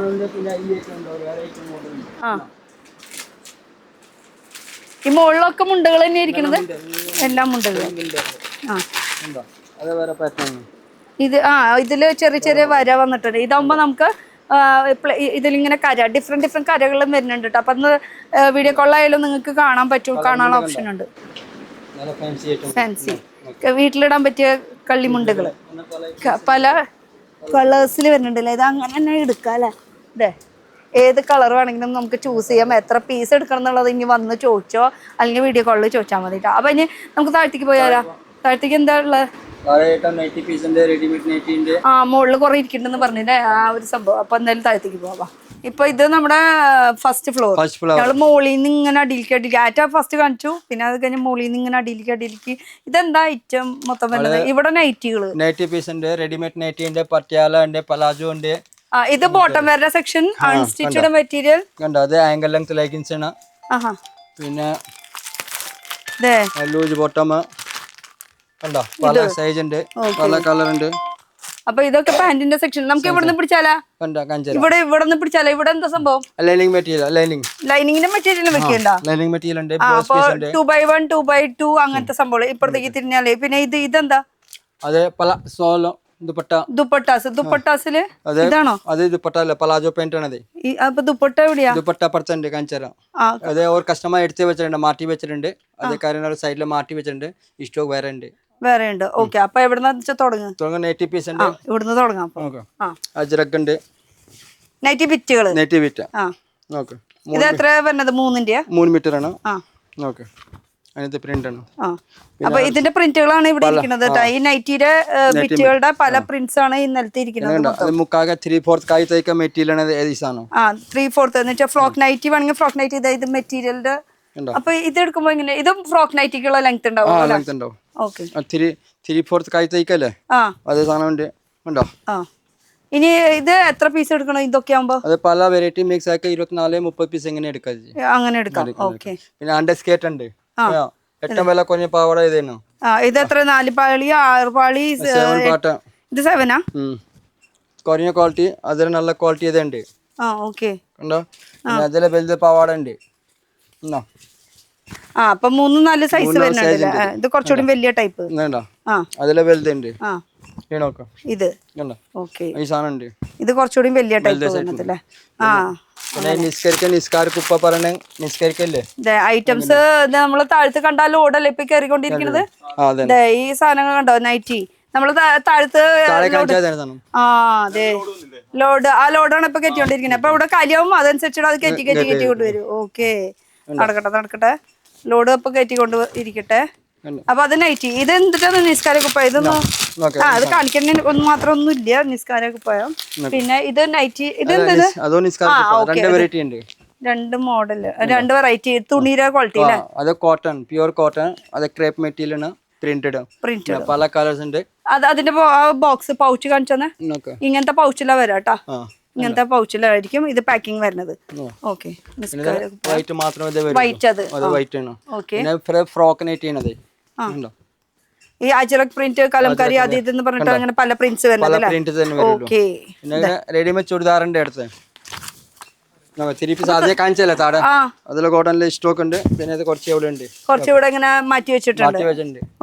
ഈ മുകളിലൊക്കെ മുണ്ടുകൾ തന്നെ ഇരിക്കുന്നത്, എല്ലാം മുണ്ടുകൾ. ഇത് ഇതില് ചെറിയ വര വന്നിട്ടുണ്ട്. ഇതാകുമ്പോ നമുക്ക് ഇതിലിങ്ങനെ ഡിഫറെന്റ് കരകളും വരുന്നുണ്ട് കേട്ടോ. അപ്പൊ അന്ന് വീഡിയോ കോളായാലും നിങ്ങൾക്ക് കാണാൻ പറ്റും, കാണാനുള്ള ഓപ്ഷൻ ഉണ്ട്. ഫാൻസി വീട്ടിലിടാൻ പറ്റിയ കള്ളിമുണ്ടുകൾ പല കളേഴ്സിൽ വരുന്നുണ്ടല്ലേ. ഇത് അങ്ങനെ തന്നെ എടുക്കാം അല്ലേ. ഇതേ ഏത് കളർ വേണമെങ്കിലും നമുക്ക് ചൂസ് ചെയ്യാം. എത്ര പീസ് എടുക്കണം എന്നുള്ളത് ഇനി വന്ന് ചോദിച്ചോ, അല്ലെങ്കിൽ വീഡിയോ കോളിൽ ചോദിച്ചാൽ മതി കേട്ടോ. അപ്പൊ ഇനി നമുക്ക് താഴത്തേക്ക് പോയാലോ. താഴത്തേക്ക് എന്താ ഉള്ളത്? മുകളിൽ കുറെ ഇരിക്കണ്ടെന്ന് പറഞ്ഞില്ലേ ആ ഒരു സംഭവം. അപ്പൊ എന്തായാലും താഴത്തേക്ക് പോവാം. ഇപ്പൊ ഇത് നമ്മുടെ ഫസ്റ്റ് ഫ്ലോർ. ഞങ്ങള് മോളിൽ നിന്ന് ഇങ്ങനെ അടിയിലേക്ക് ഫസ്റ്റ് കാണിച്ചു. പിന്നെ അത് കഴിഞ്ഞ് മോളിൽ നിന്ന് ഇങ്ങനെ അടിയിലേക്ക്. ഇതെന്താ ഐറ്റം മൊത്തം വരുന്നത്? ഇവിടെ നൈറ്റികള്, നൈറ്റി പീസ് ഉണ്ട്, റെഡിമെയ്ഡ് നൈറ്റി ഉണ്ട്, പട്യാല ഉണ്ട്, പലാജോ ഉണ്ട്. ഇത് bottom wear section, unstitched material കണ്ടോ. അത് ആംഗിൾ ലെങ്ത് ലെഗിൻസ് ആണ്. പിന്നെ ലൂസ് ബോട്ടം കണ്ടോ, പല സൈസ് ഉണ്ട്, പല കളർ ഉണ്ട്. അപ്പൊ ഇതൊക്കെ പാന്റിന്റെ സെക്ഷൻ. നമുക്ക് ഇവിടുന്ന് പിടിച്ചാലാ? ഇവിടെ പിടിച്ചാലോ? ഇവിടെ എന്താ സംഭവം? ലൈനിങ് മെറ്റീരിയൽ, ലൈനിങ്ങിന്റെ മെറ്റീരിയൽ വെക്കണ്ട. ലൈനിങ് മെറ്റീരിയൽ ഉണ്ട്. 2x1 2x2 അങ്ങനത്തെ സംഭവം. ഇപ്പുറത്തേക്ക് തിരിഞ്ഞാലേ. പിന്നെ ഇതെന്താ? അത് പല സോളോ ദുപ്പട്ടാസില് ഇതാണോ? അത് ദുപ്പട്ട അല്ല, പലാജോ പാന്റ് ആണ്. അപ്പൊ ദുപ്പട്ട എവിടെയാ? ദുപ്പട്ട പർച്ചുണ്ട്, കാണിച്ചുതരാം. അത് ഒരു കസ്റ്റമർ എടുത്ത് വെച്ചിട്ടുണ്ട്, മാറ്റി വെച്ചിട്ടുണ്ട്. അതേ കാര്യം സൈഡിൽ മാറ്റി വെച്ചിട്ടുണ്ട്. സ്റ്റോക്ക് വേറെ ഉണ്ട്. ഓക്കെ. അപ്പൊ എവിടുന്ന് തുടങ്ങും? നൈറ്റി പീസ് ഉണ്ട്, ഇവിടുന്ന് തുടങ്ങാം. അജ്രക്ക് ഉണ്ട്, നൈറ്റി ബിറ്റുകള്. Nightie bit. ഇത് എത്ര വരുന്നത്? 3 മീറ്റർ ആണ്. ഓക്കെ. അതിന്റെ പ്രിന്റ് ആണ്. അപ്പൊ ഇതിന്റെ പ്രിന്റുകളാണ് ഇവിടെ ഇരിക്കുന്നത്. ഈ നൈറ്റിയുടെ ബിറ്റുകളുടെ പല പ്രിന്റ്സ് ആണ് ഈ നിലത്ത് ഇരിക്കുന്നത്. 3/4 കായ് തയ്ക്ക മെറ്റീരിയൽ ആണ്. 3/4 എന്ന് വെച്ചാൽ ഫ്രോക്ക് നൈറ്റി വേണമെങ്കിൽ ഫ്രോക്ക് നൈറ്റി. ഇത് മെറ്റീരിയലിന്റെ. അപ്പൊ ഇത് എടുക്കുമ്പോ എങ്ങനെ? ഇതും ഫ്രോക്ക് നൈറ്റിക്കുള്ള ലെങ്ത് ഉണ്ടാവും. 3/4 കായ് തയ്ക്കല്ലേ, അതേ സാധനം ഉണ്ട്. ഉണ്ടോ? ഇനി ഇത് എത്ര പീസ് എടുക്കണം ഇതൊക്കെ ആവുമ്പോ? അത് പല വെറൈറ്റി മിക്സ് ആക്കി 24-30 പീസ് എങ്ങനെ എടുക്കാം അങ്ങനെ എടുക്കാം. ഓക്കെ. പിന്നെ അണ്ടർ സ്കേറ്റ് ഉണ്ട്, ഏറ്റവും വില കുറഞ്ഞ പാവാട ഇതേനോ. ഇത് എത്ര? 4 പാളി 6 പാളി? ഇത് 7 കുറഞ്ഞ ക്വാളിറ്റി, അതിൽ നല്ല ക്വാളിറ്റി ഇതുണ്ട്. ഓക്കെ. കണ്ടോ, അതിലെ വലുത് പാവാട ഉണ്ട്. അപ്പൊ 3-4 സൈസ് വരുന്നുണ്ട്. ഇത് കുറച്ചുകൂടി വലിയ ടൈപ്പ്. അതിലെ വലുതുണ്ട്. ഇത് ഓക്കെ. ഈ സാധനം ഉണ്ട്, ഇത് കുറച്ചുകൂടി വലിയ ടൈപ്പ് വരുന്നതല്ലേ. നിസ്കാരക്കുപ്പ പറഞ്ഞ നിസ്കരിക്കല്ലേ ഐറ്റംസ് നമ്മള് താഴത്ത് കണ്ടാൽ ലോഡല്ലേ ഇപ്പൊ കയറിക്കൊണ്ടിരിക്കുന്നത്. ഈ സാധനങ്ങൾ കണ്ടോ, നൈറ്റി നമ്മള് താഴത്ത് അതെ ലോഡ്, ആ ലോഡാണ് ഇപ്പൊ കയറ്റിക്കൊണ്ടിരിക്കുന്നത്. അപ്പൊ ഇവിടെ കലിയാവും, അതനുസരിച്ചിട്ട് അത് കയറ്റി കൊണ്ടുവരും. ഓക്കെ, നടക്കട്ടെ. ലോഡ് ഇപ്പൊ കയറ്റിക്കൊണ്ട് ഇരിക്കട്ടെ. അപ്പൊ അത് നൈറ്റി. ഇത് എന്തിട്ടാണ് നിസ്കാര കുപ്പായം? ഇതൊന്നും അത് കാണിക്കണ ഒന്നും മാത്രം ഒന്നും ഇല്ല, നിസ്കാര കുപ്പായം. പിന്നെ ഇത് നൈറ്റി. ഇത് എന്തത്? 2 മോഡല്, 2 വെറൈറ്റി. തുണിയുടെ ക്വാളിറ്റി അല്ലേ? അത് കോട്ടൺ, പ്യൂർ കോട്ടൺ. അത് ക്രേപ്പ് മെറ്റീരിയൽ ആണ്, പ്രിന്റഡ്. പല കളേഴ്സ് ഉണ്ട്. അത് അതിന്റെ ബോക്സ് പൗച്ച് കാണിച്ചെന്നെ. ഇങ്ങനത്തെ പൗച്ചിലാ വരാം കേട്ടോ. ഇങ്ങനത്തെ പൗച്ചിലായിരിക്കും ഇത് പാക്കിംഗ് വരുന്നത്. ഓക്കെ. വൈറ്റ് മാത്രമേ വൈറ്റ്. അത് വൈറ്റ് ആണ്. ഓക്കെ. ഫ്രോക്ക് നൈറ്റി ആണ്. ഈ അജറക് പ്രിന്റ്, കലംകാരി, അത് ഇതെന്ന് പറഞ്ഞിട്ട് അങ്ങനെ പല പ്രിന്റ്സ് വരുന്നത്. ഓക്കെ. റെഡിമേഡ് ചുരിദാറിന്റെ അടുത്ത് 3 പീസ് ആദ്യം കാണിച്ചല്ലേ താഴെ, അതിലെ കോട്ടണിലെ സ്റ്റോക്ക് ഉണ്ട്. പിന്നെ ഇത് കുറച്ചുകൂടെ ഉണ്ട്, കുറച്ചുകൂടെ ഇങ്ങനെ മാറ്റി വെച്ചിട്ടുണ്ട്.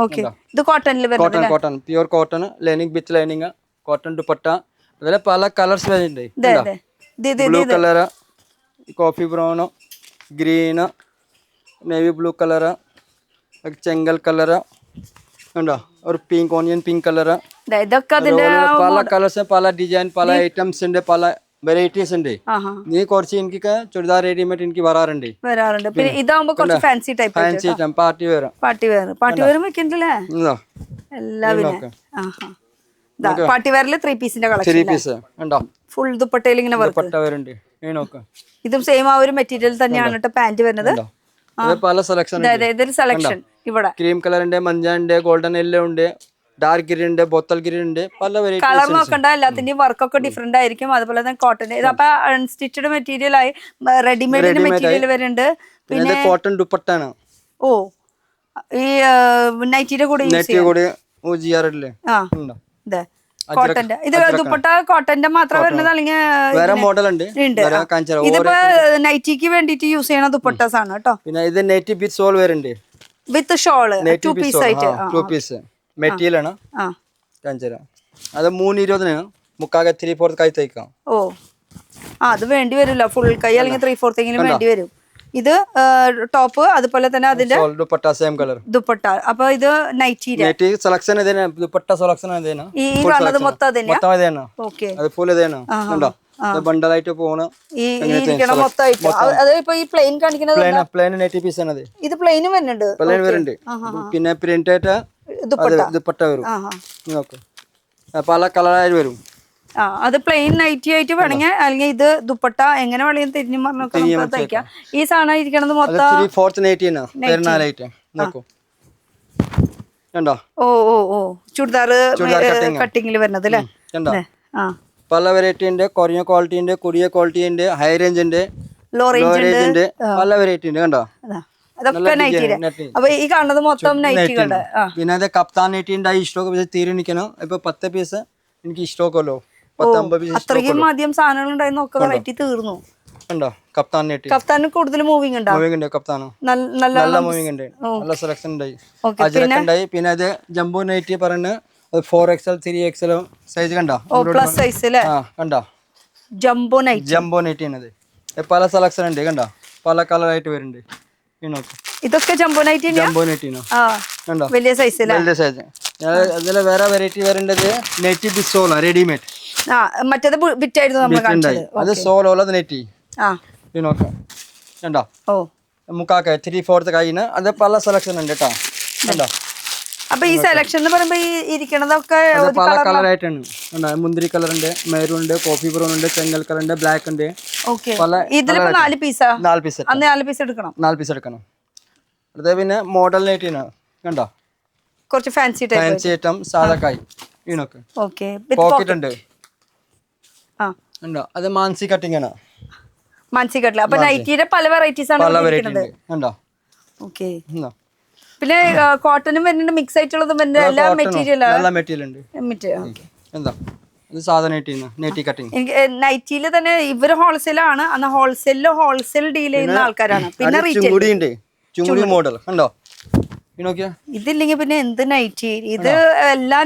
ഓക്കെ. ഇത് കോട്ടണിൽ cotton, cotton pure cotton, lining with lining, cotton dupatta. അതിലെ പല കളേഴ്സ് വരുന്നുണ്ട്. Blue colour, coffee brown, green, navy blue colour, ചെങ്കൽ കളറ് ഉണ്ടോ, ഒരു പിങ്ക്, ഓണിയൻ പിങ്ക് കളറ്. പല കളേഴ്സ്, പല ഡിസൈൻ, പല ഐറ്റംസ് ഉണ്ട്, പല വെറൈറ്റീസ് ഉണ്ട്. നീ കുറച്ച് എനിക്ക് ചുരിദാർ റെഡിമേഡ് എനിക്ക് വരാറുണ്ട്. പിന്നെ ഇതാവുമ്പോ കുറച്ച് fancy type, fancy item, party wear വെക്കണ്ടല്ലേ എല്ലാവരും. പാർട്ടി വെയറിൽ 3 പീസിന്റെ കളക്ഷൻ. ഫുൾ ദുപ്പട്ടയിൽ ഇങ്ങനെ വർക്ക്. ഇതും സെയിം ആ ഒരു മെറ്റീരിയൽ തന്നെയാണ് കേട്ടോ പാന്റ് വരുന്നത്. പല സെലക്ഷൻ, ഇതൊരു സെലക്ഷൻ. ഇവിടെ ക്രീം കളർ ഉണ്ട്, മഞ്ഞ ഉണ്ട്, ഗോൾഡൻ യെല്ലോ ഉണ്ട്, ഡാർക്ക് ഗ്രീൻ ഉണ്ട്, ബോത്തൽ ഗ്രീൻ ഉണ്ട്. പല വെറൈറ്റി കളർ നോക്കണ്ട, എല്ലാത്തിന്റെയും വർക്കൊക്കെ ഡിഫറെന്റ് ആയിരിക്കും. അതുപോലെ തന്നെ കോട്ടൺ. ഇതപ്പൊ അൺസ്റ്റിച്ചഡ് മെറ്റീരിയൽ ആയി, റെഡിമെയ്ഡ് മെറ്റീരിയൽ വരുന്നുണ്ട്. പിന്നെ കോട്ടൺ ദുപ്പട്ടാണ്. ഓ, ഈ നൈറ്റിയുടെ കൂടെ യൂസ് ചെയ്യാറില്ലേ? കോട്ടന്റെ. ഇത് ദുപ്പട്ട കോട്ടന്റെ മാത്രം വരുന്നത്, അല്ലെങ്കിൽ വേറെ മോഡൽ ഉണ്ട്. ഇതിപ്പോ നൈറ്റിക്ക് വേണ്ടിട്ട് യൂസ് ചെയ്യണ ദുപ്പട്ടാസ് ആണ് കേട്ടോ. പിന്നെ ഇത് നൈറ്റി വിത്ത് ഷോൾ വരുന്നുണ്ട്, വിത്ത് ഷോള് 2 പീസ് ആയിട്ട്. 2 പീസ് മെറ്റീരിയൽ ആണ്. അത് 320 മുക്കാകെ 3/4 കൈ തയ്ക്കാം. ഓ, അത് വേണ്ടി വരില്ല, ഫുൾ കൈ അല്ലെങ്കിൽ 3/4 വേണ്ടി വരും. ഇത് ടോപ്പ്, അതുപോലെ തന്നെ അതിന്റെ ദുപ്പട്ട സെയിം കളർ ദുപ്പട്ട. അപ്പൊ ഇത് നൈറ്റി സെലക്ഷൻ ദുപ്പട്ട സെലക്ഷൻ ഈ കാണുന്നത് മൊത്തം തന്നെയാ. ഓക്കെ. അത് ഫുൾ ഇതേനോ ഉണ്ടോ, ബണ്ടലായിട്ട് പോണ ഈ ഇരിക്കണ മൊത്തമായിട്ട്. അത് ഇപ്പൊ ഈ പ്ലെയിൻ കാണിക്കുന്നത് പ്ലെയിൻ നൈറ്റി പീസ് ആണ്. ഇത് പ്ലെയിനും വരുന്നുണ്ട്. പ്ലെയിൻ വരുന്നുണ്ട്. പിന്നെ പ്രിന്റ് ആയിട്ട് ദുപ്പട്ട വരും. പല കളറായിട്ട് വരും. അത് പ്ലെയിൻ നൈറ്റി ആയിട്ട് വേണമെങ്കിൽ, അല്ലെങ്കിൽ ഇത് ദുപ്പട്ട എങ്ങനെ വേണമെങ്കിൽ തിരിഞ്ഞു പറഞ്ഞൊക്കെ തയ്ക്കാം. ഈ സാധനം ഇരിക്കണത് മൊത്തം ഓ ചുരിദാർ കട്ടിങ്ങിൽ വരുന്നത് അല്ലേ? പല വെറൈറ്റി ഉണ്ട്, കുറഞ്ഞ ക്വാളിറ്റി ഉണ്ട്, കൂടിയ ക്വാളിറ്റി ഉണ്ട്, ഹൈ റേഞ്ച് ഉണ്ട്, ലോ റേഞ്ച് ഉണ്ട്, പല വെറൈറ്റി ഉണ്ട്. കണ്ടോ, അതൊക്കെ നൈറ്റിയുടെ. അപ്പൊ ഈ കാണുന്നത് മൊത്തം നൈറ്റികളുടെ. പിന്നെ അത് കപ്താൻ നൈറ്റിന്റെ ഈ സ്റ്റോക്ക് തീരെ നിൽക്കണം. ഇപ്പൊ 10 പീസ് എനിക്ക് സ്റ്റോക്കല്ലോ, 10-50 പീസ്. അത്രയും ആദ്യം സാധനങ്ങൾ ഉണ്ടായിരുന്നു, ഒക്കെ വെറൈറ്റി തീർന്നു. ഉണ്ടോ കപ്താൻ നൈറ്റി? കപ്താന് കൂടുതൽ മൂവിംഗ് ഉണ്ട്. കപ്താനോ നല്ല മൂവിംഗ് ഉണ്ട്, നല്ല സെലക്ഷൻ ഉണ്ടായി, അജറക് ഉണ്ടായി. പിന്നെ അത് ജംബോ നൈറ്റി പറഞ്ഞ് 4XL 3XL സൈസ് കണ്ടോ, പ്ലസ് സൈസ് അല്ലേ? കണ്ടോ, ജംബോ നൈറ്റി ആണത്. പല സെലക്ഷൻ ഉണ്ട്, കണ്ടോ, പല കളർ ആയിട്ട് വരുന്നുണ്ട്. ഇതൊക്കെ ജംബോ നൈറ്റി. കണ്ടോ, വലിയ സൈസ് വലിയ സൈസ്. അതില് വേറെ വെറൈറ്റി വരേണ്ടത് നെറ്റി വിത്ത് സോൾ റെഡിമേഡ്. മറ്റേത് ബിറ്റായിരുന്നു നമ്മൾ കാണിച്ചത്. അത് സോൾ ഉള്ളത് നെറ്റി. കണ്ടോ, മുക്കാക്ക 3/4 കൈന്. അത് പല സെലക്ഷൻ ഉണ്ട് കേട്ടോ. കണ്ടോ, അപ്പൊ ഈ സെലക്ഷൻ എന്ന് പറയുമ്പോ ഈ ഇരിക്കണതൊക്കെ പല കളർ ആയിട്ടാണ്. മുന്തിരി കളർ ഉണ്ട്, മെറൂൺ ഉണ്ട്, കോഫി ബ്രൗൺ ഉണ്ട്, ചെങ്കൽ കളർ ഉണ്ട്, ബ്ലാക്ക് ഉണ്ട്. ഇതിലിപ്പോ 4 പീസാ? 4 പീസ്. അന്ന് 4 പീസ് എടുക്കണം. 4 പീസ് എടുക്കണം. അത് പിന്നെ മോഡൽ നൈറ്റിന് കണ്ടോ, കുറച്ച് ഫാൻസി ഐറ്റം, സാധാ കായ്. പോക്കറ്റ് ഉണ്ട്, ഉണ്ടോ അത് മാൻസി കട്ടിങ് ആണ്. മാൻസി കട്ടില. അപ്പൊ നൈറ്റിയുടെ പല വെറൈറ്റീസ് ആണ് പല വെറൈറ്റി ഇരിക്കുന്നത്. ഉണ്ട്. ഉണ്ടോ ഓക്കെ. പിന്നെ കോട്ടനും വരുന്നുണ്ട്, മിക്സ് ആയിട്ടുള്ളതും വരുന്നുണ്ട്, എല്ലാ മെറ്റീരിയൽ നല്ല മെറ്റീരിയൽ ഉണ്ട്. എന്താ ഇത് സാധാരണ നെറ്റി കട്ടിങ്. നൈറ്റിയില് തന്നെ ഇവര് ഹോൾസെയിലാണ്, അന്ന് ഹോൾസെയിൽ ഡീൽ ചെയ്യുന്ന ആൾക്കാരാണ്. പിന്നെ ചുങ്കുടി ഉണ്ട്, ചുങ്കുടി മോഡൽ ഉണ്ടോ? ഇതില്ലെങ്കിൽ പിന്നെ എന്ത് നൈറ്റി, ഇത് എല്ലാ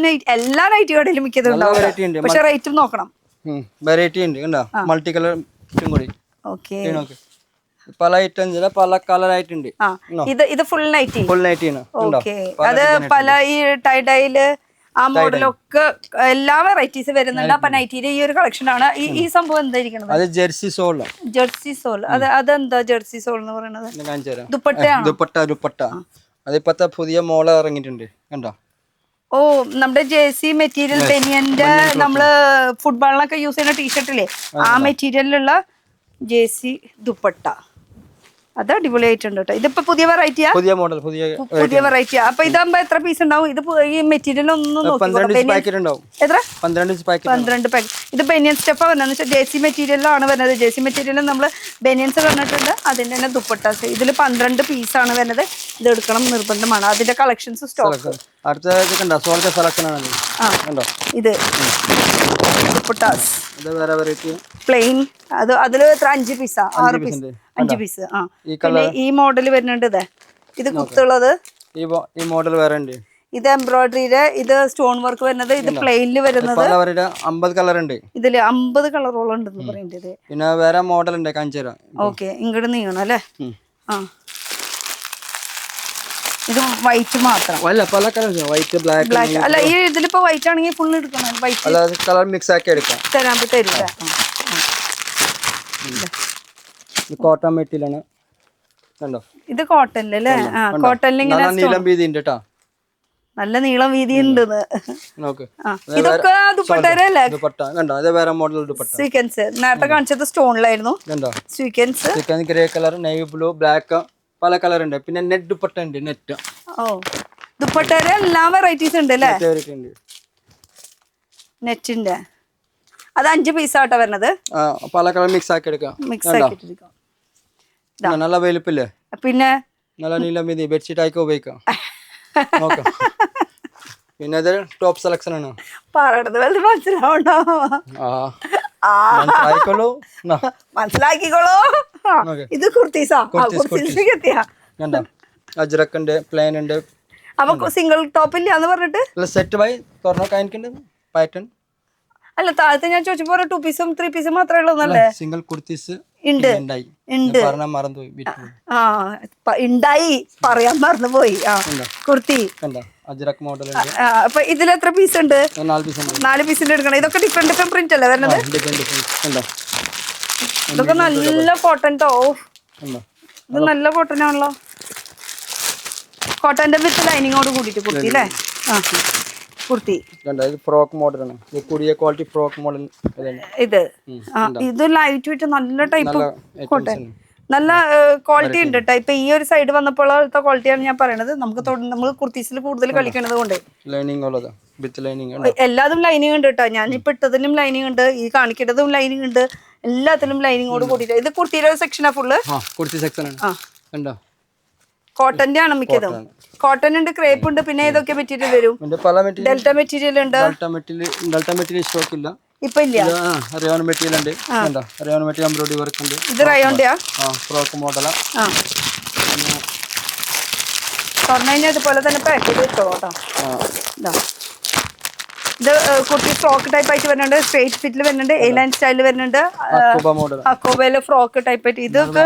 നൈറ്റി കടയിലും മിക്കതുണ്ടാവും. പക്ഷെ റേറ്റും നോക്കണം. വെറൈറ്റി ഉണ്ട് കണ്ടോ, മൾട്ടി കളർ ചുങ്കുടി. ഓക്കെ. പല ഐറ്റംസ് പല കളർ ആയിട്ടുണ്ട്. ഇത് ഫുൾ നൈറ്റി. ഫുൾ നൈറ്റി ആണ്. ഓക്കെ. അത് പല ഈ ടൈഡൈല് ആ മോഡലൊക്കെ എല്ലാ വെറൈറ്റീസ് വരുന്നുണ്ട്. അപ്പൊ നൈറ്റിയുടെ ഈ ഒരു കളക്ഷൻ ആണ്. ഈ സംഭവം എന്തായിരിക്കണം? അത് ജെർസി സോൾ. Jersey shawl. അതെന്താ ജെർസി സോൾ എന്ന് പറയുന്നത്? ദുപ്പട്ട. അതിപ്പത്തെ പുതിയ മോഡൽ ഇറങ്ങിയിട്ടുണ്ട് കണ്ടോ. ഓ, നമ്മുടെ ജേഴ്സി മെറ്റീരിയൽ ബനിയന്റെ നമ്മള് ഫുട്ബോളിനൊക്കെ യൂസ് ചെയ്യുന്ന ടീഷർട്ടില്ലേ, ആ മെറ്റീരിയലിലുള്ള ജേഴ്സി ദുപ്പട്ട. അത് അടിപൊളിയായിട്ടുണ്ട് കേട്ടോ. ഇതിപ്പോ പുതിയ വെറൈറ്റിയാ, പുതിയ മോഡൽ, പുതിയ വെറൈറ്റിയാ. അപ്പൊ ഇതാകുമ്പോ എത്ര പീസ് ഉണ്ടാവും? ഇത് ഈ മെറ്റീരിയൽ ഒന്നും എത്ര? 12 പാക്കറ്റ്. ഇത് ബനിയൻ സ്റ്റെഫാ വരുന്നത്. ജേഴ്സി മെറ്റീരിയലാണ് വരുന്നത്. ജേഴ്സി മെറ്റീരിയൽ നമ്മൾ ബനിയൻസ് പറഞ്ഞിട്ടുണ്ട്, അതിന്റെ തന്നെ ദുപ്പട്ടാസ്. ഇതിൽ 12 പീസാണ് വരുന്നത്. ഇത് എടുക്കണം നിർബന്ധമാണ്. അതിന്റെ കളക്ഷൻസ് സ്റ്റോക്ക്. ഇത് ദുപ്പട്ടാസ് പ്ലെയിൻ. അതില് 5 പീസാ, 6 പീസ്, 5 പീസ്. പിന്നെ ഈ മോഡൽ വരുന്നുണ്ട്. ഇത് കുത്തുള്ളത്. ഈ മോഡൽ വേറെ ഉണ്ട്. ഇത് എംബ്രോയിഡറിയുടെ, ഇത് സ്റ്റോൺ വർക്ക് വരുന്നത്. ഇത് പ്ലെയിനിൽ വരുന്നത് 50 കളർ ഉണ്ട്. ഇതില് 50 കളറോളം ഉണ്ടെന്ന് പറയുന്നത്. പിന്നെ വേറെ മോഡൽ ഉണ്ട്, കാണിച്ചുതരാം. ഓക്കെ. ഇങ്ങോട്ട് നീങ്ങണം അല്ലേ? ഇത് വൈറ്റ് മാത്രം. പല കളർ, വൈറ്റ്, ബ്ലാക്ക്. അല്ല, ഈ ഇതിലിപ്പോ വൈറ്റ് ആണെങ്കിൽ ഫുൾ എടുക്കണം. വൈറ്റ് കളർ മിക്സ് ആക്കി എടുക്കാം. തരില്ല. കോട്ടൺ മെറ്റീരിയൽ ആണ് കണ്ടോ. ഇത് കോട്ടണിലല്ലേ? കോട്ടണിൽ ഇങ്ങനെ നീളം വീതി ഉണ്ട് കേട്ടോ. നല്ല നീളം വീതി ഉണ്ട്. നോക്ക്, ഇതൊക്കെ ദുപ്പട്ടയല്ലേ? കണ്ടോ, അത് വേറെ മോഡൽ ദുപ്പട്ട. സ്വീക്കൻസ് നേരത്തെ കാണിച്ചത് സ്റ്റോണിലായിരുന്നു. കണ്ടോ, sequins grey colour, navy blue, black, പല കളർ ഉണ്ട്. പിന്നെ നെറ്റ് ദുപ്പട്ട ഉണ്ട്. നെറ്റ്. ഓ, ദുപ്പട്ടയുടെ എല്ലാ വെറൈറ്റീസ് ഉണ്ട് അല്ലേ? നെറ്റിന്റെ അത് 5 പീസ് ആട്ടോ വരുന്നത്. പല കളർ മിക്സ് ആക്കി എടുക്കാം. നല്ല വലുപ്പില്ലേ? പിന്നെ നല്ല നീളം വീതി ബെഡ്ഷീറ്റ് ആയിക്കോ ഉപയോഗിക്കാം. നോക്കാം. പിന്നെ ഇത് ടോപ്പ് സെലക്ഷൻ ആണ്. പറയണത് വലുത് മനസ്സിലാവണ്ടോ? മനസ്സിലാക്കിക്കോളൂ. ഇത് കുർത്തീസാ. അജ്രക്കുണ്ട്, പ്ലെയിൻ ഉണ്ട്. അപ്പൊ സിംഗിൾ ടോപ്പ് ഇല്ലാന്ന് പറഞ്ഞിട്ട് സെറ്റ് ബൈ പാറ്റേൺ. അല്ല, താഴത്തെ ഞാൻ ചോദിച്ചപ്പോ 2 പീസും 3 പീസും മാത്രമേ ഉള്ളൂന്നല്ലേ? സിംഗിൾ കുർത്തീസ് ഉണ്ട്. ഉണ്ടായി പറയാൻ മറന്നുപോയി. കുർത്തി അജ്രക് മോഡൽ. അപ്പൊ ഇതിൽ എത്ര പീസ് ഉണ്ട്? 4 പീസിന്റെ എടുക്കണം. ഇതൊക്കെ ഡിഫറെന്റ് പ്രിന്റ് അല്ലേ വരുന്നത്? ഇതൊക്കെ നല്ല കോട്ടൺ ടോ. ഇത് നല്ല കോട്ടൺ ആണല്ലോ. കോട്ടന്റെ വിത്ത് ലൈനിങ്ങോട് കൂടിയിട്ട് കുർത്തി അല്ലേ? കുർത്തി. ഫ്രോക്ക് മോഡലാണ്. Quality frock model. ഇത് ലൈറ്റ് വെയിറ്റ് നല്ല ടൈപ്പ് കോട്ടൺ. നല്ല ക്വാളിറ്റി ഉണ്ട് കേട്ടോ. ഇപ്പൊ ഈ ഒരു സൈഡ് വന്നപ്പോഴത്തെ ക്വാളിറ്റിയാണ് ഞാൻ പറയണത്. നമ്മൾ കുർത്തീസിൽ കൂടുതൽ കളിക്കണത് കൊണ്ട് എല്ലാതും ലൈനിങ് ഉണ്ട് കേട്ടോ. ഞാൻ ഇപ്പൊ ഇട്ടതിലും ലൈനിങ് ഉണ്ട്, ഈ കാണിക്കേണ്ടതും ലൈനിങ് ഉണ്ട്, എല്ലാത്തിലും ലൈനിങ്ങോട് കൂടിയിട്ട്. ഇത് കുർത്തിയുടെ സെക്ഷനാ ഫുള്ള്. കോട്ടന്റെ ആണ് മിക്കതും. കോട്ടൺ ഉണ്ട്, ക്രേപ്പ് ഉണ്ട്, പിന്നെ ഏതൊക്കെ മെറ്റീരിയൽ വരും? ഡെൽറ്റ മെറ്റീരിയൽ ഉണ്ട്. ഇപ്പൊ ഇല്ല. റയോൺ മെറ്റീരിയൽ ഉണ്ട്. റയോൺ മെറ്റീരിയൽ എംബ്രോയിഡറി വർക്ക് ഉണ്ട്. ഇത് റയോണിന്റെയാ? ഫ്രോക്ക് മോഡലാ. തുറന്നു ഇതുപോലെ തന്നെ പാക്ക് ചെയ്ത് ഇട്ടോ കേട്ടോ. ഇത് കുർത്തി ഫ്രോക്ക് ടൈപ്പ് ആയിട്ട് വരുന്നുണ്ട്, സ്ട്രേറ്റ് ഫിറ്റിൽ വരുന്നുണ്ട്, എ ലൈൻ സ്റ്റൈലിൽ വരുന്നുണ്ട്, അക്കോബയില് ഫ്രോക്ക് ടൈപ്പ് ആയിട്ട്. ഇതൊക്കെ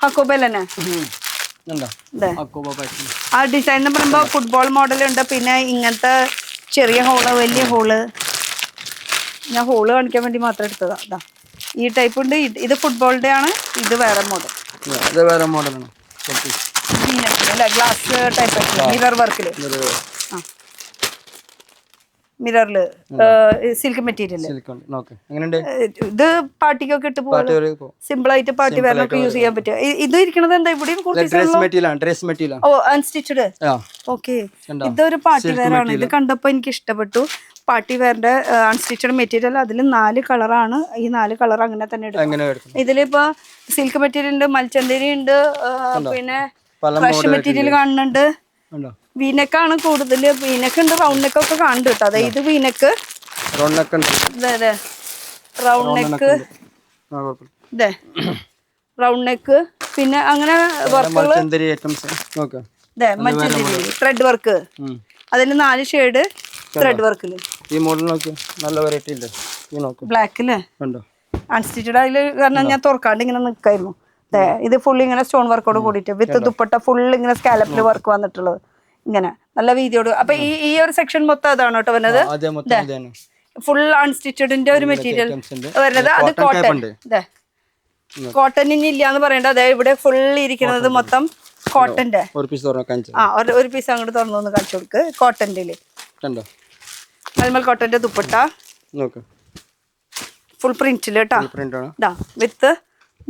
അക്കോബയിൽ തന്നെ. ആ ഡിസൈൻ എന്ന് പറയുമ്പോ ഫുട്ബോൾ മോഡൽ ഉണ്ട്, പിന്നെ ഇങ്ങനത്തെ ചെറിയ ഹോള്, വലിയ ഹോള്. ഞാൻ ഹോള് കാണിക്കാൻ വേണ്ടി മാത്രം എടുത്തതാ. ഈ ടൈപ്പ് ഉണ്ട്. ഇത് ഫുട്ബോളിന്റെ ആണ്. ഇത് വേറെ മോഡൽ. ഗ്ലാസ് ടൈപ്പ് മിറർ വർക്കില്. മിററില് സിൽക്ക് മെറ്റീരിയൽ. ഇത് പാർട്ടിക്കൊക്കെ ഇട്ട് പോകാം. സിമ്പിൾ ആയിട്ട് പാർട്ടി വെയറിനൊക്കെ യൂസ് ചെയ്യാൻ പറ്റും. ഇത് ഇരിക്കണത് എന്താ ഇവിടെയും? ഓ, അൺസ്റ്റിച്ചഡ്. ഓക്കെ. ഇതൊരു പാർട്ടി വെയർ ആണ്. ഇത് കണ്ടപ്പോ എനിക്ക് ഇഷ്ടപ്പെട്ടു. പാർട്ടി വെയറിന്റെ അൺസ്റ്റിച്ചഡ് മെറ്റീരിയൽ. അതിൽ 4 കളറാണ്. ഈ 4 കളർ അങ്ങനെ തന്നെ എടുക്കും. ഇതിലിപ്പോ സിൽക്ക് മെറ്റീരിയൽ ഉണ്ട്, മൽച്ചന്തരി ഉണ്ട്, പിന്നെ ഫ്രഷ് മെറ്റീരിയൽ കാണുന്നുണ്ട്. വീനെക്കാണ് കൂടുതൽ. വീനെക്ക് ഉണ്ട്, റൗണ്ട് നെക്ക് ഒക്കെ കാണുന്നുണ്ട് കേട്ടോ. അതെ, ഇത് വീനെക്ക്, അതെ റൗണ്ട് നെക്ക്, ഇതെ റൗണ്ട് നെക്ക്, പിന്നെ അങ്ങനെ വർക്കുകള്, മൽച്ചന്തരി ത്രെഡ് വർക്ക്. അതിൽ 4 ഷെയ്ഡ് ത്രെഡ് വർക്കില്. ഈ മോഡൽ നോക്കി നല്ല വെറൈറ്റി ഉണ്ട്. ബ്ലാക്കില് അൺസ്റ്റിച്ചഡ് അതിൽ കാരണം ഞാൻ തുറക്കാണ്ട് ഇങ്ങനെ നിൽക്കായിരുന്നു. ഇത് ഫുൾ ഇങ്ങനെ സ്റ്റോൺ വർക്കോട് കൂടിയിട്ട് വിത്ത് ദുപ്പട്ട ഫുൾ ഇങ്ങനെ സ്കാലപ്പിൽ വർക്ക് വന്നിട്ടുള്ളത്. ഇങ്ങനെ നല്ല വീതിയോട്. അപ്പൊ ഈ ഒരു സെക്ഷൻ മൊത്തം അതാണ് കേട്ടോ വരുന്നത്. ഫുൾ അൺസ്റ്റിച്ചഡിന്റെ ഒരു മെറ്റീരിയൽ വരുന്നത്. അത് കോട്ടൺ. കോട്ടൺ ഇനി ഇല്ല എന്ന് പറയണ്ട. അതെ, ഇവിടെ ഫുൾ ഇരിക്കുന്നത് മൊത്തം കോട്ടന്റെ. ഒരു പീസ് അങ്ങോട്ട് തുറന്നു കാണിച്ചു കൊടുക്ക്. കോട്ടന്റെ മൽമൽ കോട്ടന്റെ ദുപ്പട്ട ഫുൾ പ്രിന്റില് കേട്ടോ. വിത്ത്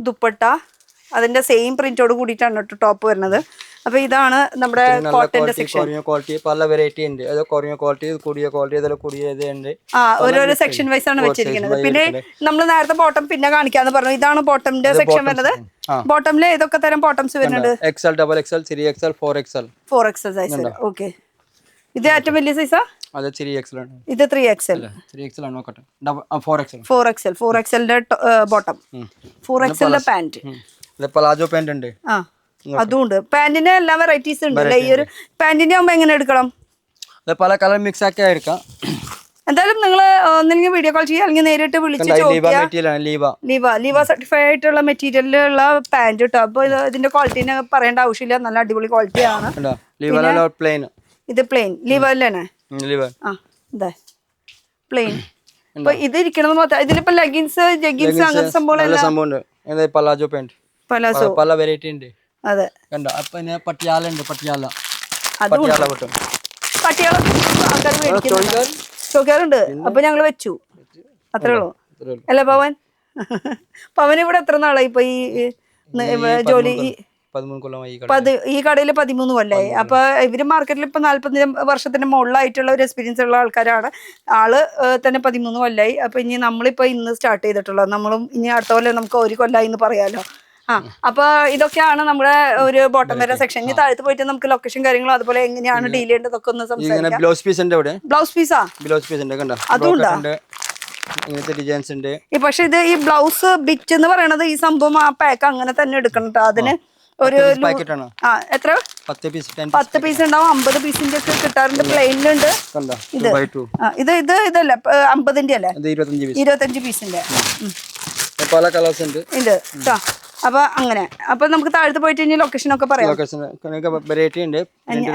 ദുപ്പട്ട അതിന്റെ സെയിം പ്രിന്റോട് കൂടിയിട്ടാണ് കേട്ടോ ടോപ്പ് വരുന്നത്. അപ്പൊ ഇതാണ് നമ്മുടെ കോട്ടന്റെ സെക്ഷൻ. പല വെറൈറ്റി ഉണ്ട്. ക്വാളിറ്റി കൂടിയ ക്വാളിറ്റി അതല്ല കൂടിയതുണ്ട്. ഓരോരോ സെക്ഷൻ വൈസ് ആണ് വെച്ചിരിക്കുന്നത്. പിന്നെ നമ്മൾ നേരത്തെ ബോട്ടം പിന്നെ കാണിക്കാന്ന് പറഞ്ഞു. ഇതാണ് ബോട്ടമിന്റെ സെക്ഷൻ വരുന്നത്. ബോട്ടമില് ഏതൊക്കെ തരം ബോട്ടംസ് വരുന്നുണ്ട്? XL, XXL, 3XL, 4XL. 4XL size. Okay, ഇത് ഏറ്റവും വലിയ സൈസാ? അത് 3XL ആണ്. ഇത് 3XL. 3XL ആണ്. നോക്കട്ടെ. 4XL. 4XL bottom, 4XL pant. ഇത് പലാജോ പാന്റ് ഉണ്ട്. അതും ഉണ്ട്. പാന്റിന്റെ എല്ലാ വെറൈറ്റീസ് ഉണ്ട് അല്ലേ? ഈ ഒരു പാന്റിന്റെ ആകുമ്പോ എങ്ങനെ എടുക്കണം? പല കളർ മിക്സ് ആക്കി എടുക്കാം. എന്തായാലും നിങ്ങൾ ഒന്നെങ്കിൽ വീഡിയോ കോൾ ചെയ്യുക, അല്ലെങ്കിൽ നേരിട്ട് വിളിച്ച് ലീവ സർട്ടിഫൈ ആയിട്ടുള്ള മെറ്റീരിയലിലുള്ള പാന്റ് കിട്ടും. അപ്പൊ ഇതിന്റെ ക്വാളിറ്റിനെ പറയേണ്ട ആവശ്യമില്ല. നല്ല അടിപൊളി ക്വാളിറ്റിയാണ്. ഇത് പ്ലെയിൻ ലീവല്ലാണ്. പ്ലെയിൻ. അപ്പൊ ഇത് ഇരിക്കണത് മൊത്തം ഇതിലിപ്പോ ലെഗിൻസ്, ജഗ്ഗിൻസ് അങ്ങനത്തെ സംഭവം. പലാജോ പാന്റ് പല വെറൈറ്റി ഉണ്ട്. അതെ, കണ്ടോ? അപ്പൊ പട്ടിയാല ഉണ്ട്. പട്ടിയാല ആൾക്കാർ മേടിക്കുന്നുണ്ട്, ചോദിക്കാറുണ്ട്. അപ്പൊ ഞങ്ങള് വെച്ചു, അത്രേ ഉള്ളൂ അല്ല പവൻ? പവൻ ഇവിടെ എത്ര നാളായി ഇപ്പൊ ഈ ജോലി? 13 കൊല്ലമായി ഈ കടയിൽ 13 കൊല്ലമായി. അപ്പൊ ഇവര് മാർക്കറ്റിൽ ഇപ്പൊ 40 വർഷത്തിന്റെ മുകളിലായിട്ടുള്ള ഒരു എക്സ്പീരിയൻസ് ഉള്ള ആൾക്കാരാണ്. ആള് തന്നെ 13 കൊല്ലമായി. അപ്പൊ ഇനി നമ്മളിപ്പോ ഇന്ന് സ്റ്റാർട്ട് ചെയ്തിട്ടുള്ളത്. നമ്മളും ഇനി അടുത്ത കൊല്ലം നമുക്ക് 1 കൊല്ലമായി എന്ന് പറയാലോ. അപ്പൊ ഇതൊക്കെയാണ് നമ്മുടെ ഒരു ബോട്ടം വരെ സെക്ഷൻ. ഇനി താഴത്ത് പോയിട്ട് നമുക്ക് ലൊക്കേഷൻ കാര്യങ്ങളും അതുപോലെ എങ്ങനെയാണ് ഡീൽ ചെയ്യേണ്ടതൊക്കെ ഒന്ന് സംസാരിക്കാം. ബ്ലൗസ് പീസാ? അതുകൊണ്ടാ. പക്ഷെ ഇത് ഈ ബ്ലൗസ് ബിറ്റ് എന്ന് പറയണത് ഈ സംഭവം ആ പാക്ക് അങ്ങനെ തന്നെ എടുക്കണം കേട്ടോ. അതിന് ഒരു എത്ര 10 പീസ് ഉണ്ടാവും. 50 പീസിന്റെ ഒക്കെ കിട്ടാറുണ്ട്. പ്ലെയിനിലുണ്ട്. ഇതല്ല 50ന്റെ അല്ലേ? 25 പീസിന്റെ പല കളേഴ്സ് ഉണ്ട് ഇത്. അപ്പൊ അങ്ങനെ അപ്പൊ നമുക്ക് താഴത്ത് പോയിട്ട് ഇനി ലൊക്കേഷൻ ഒക്കെ പറയാം.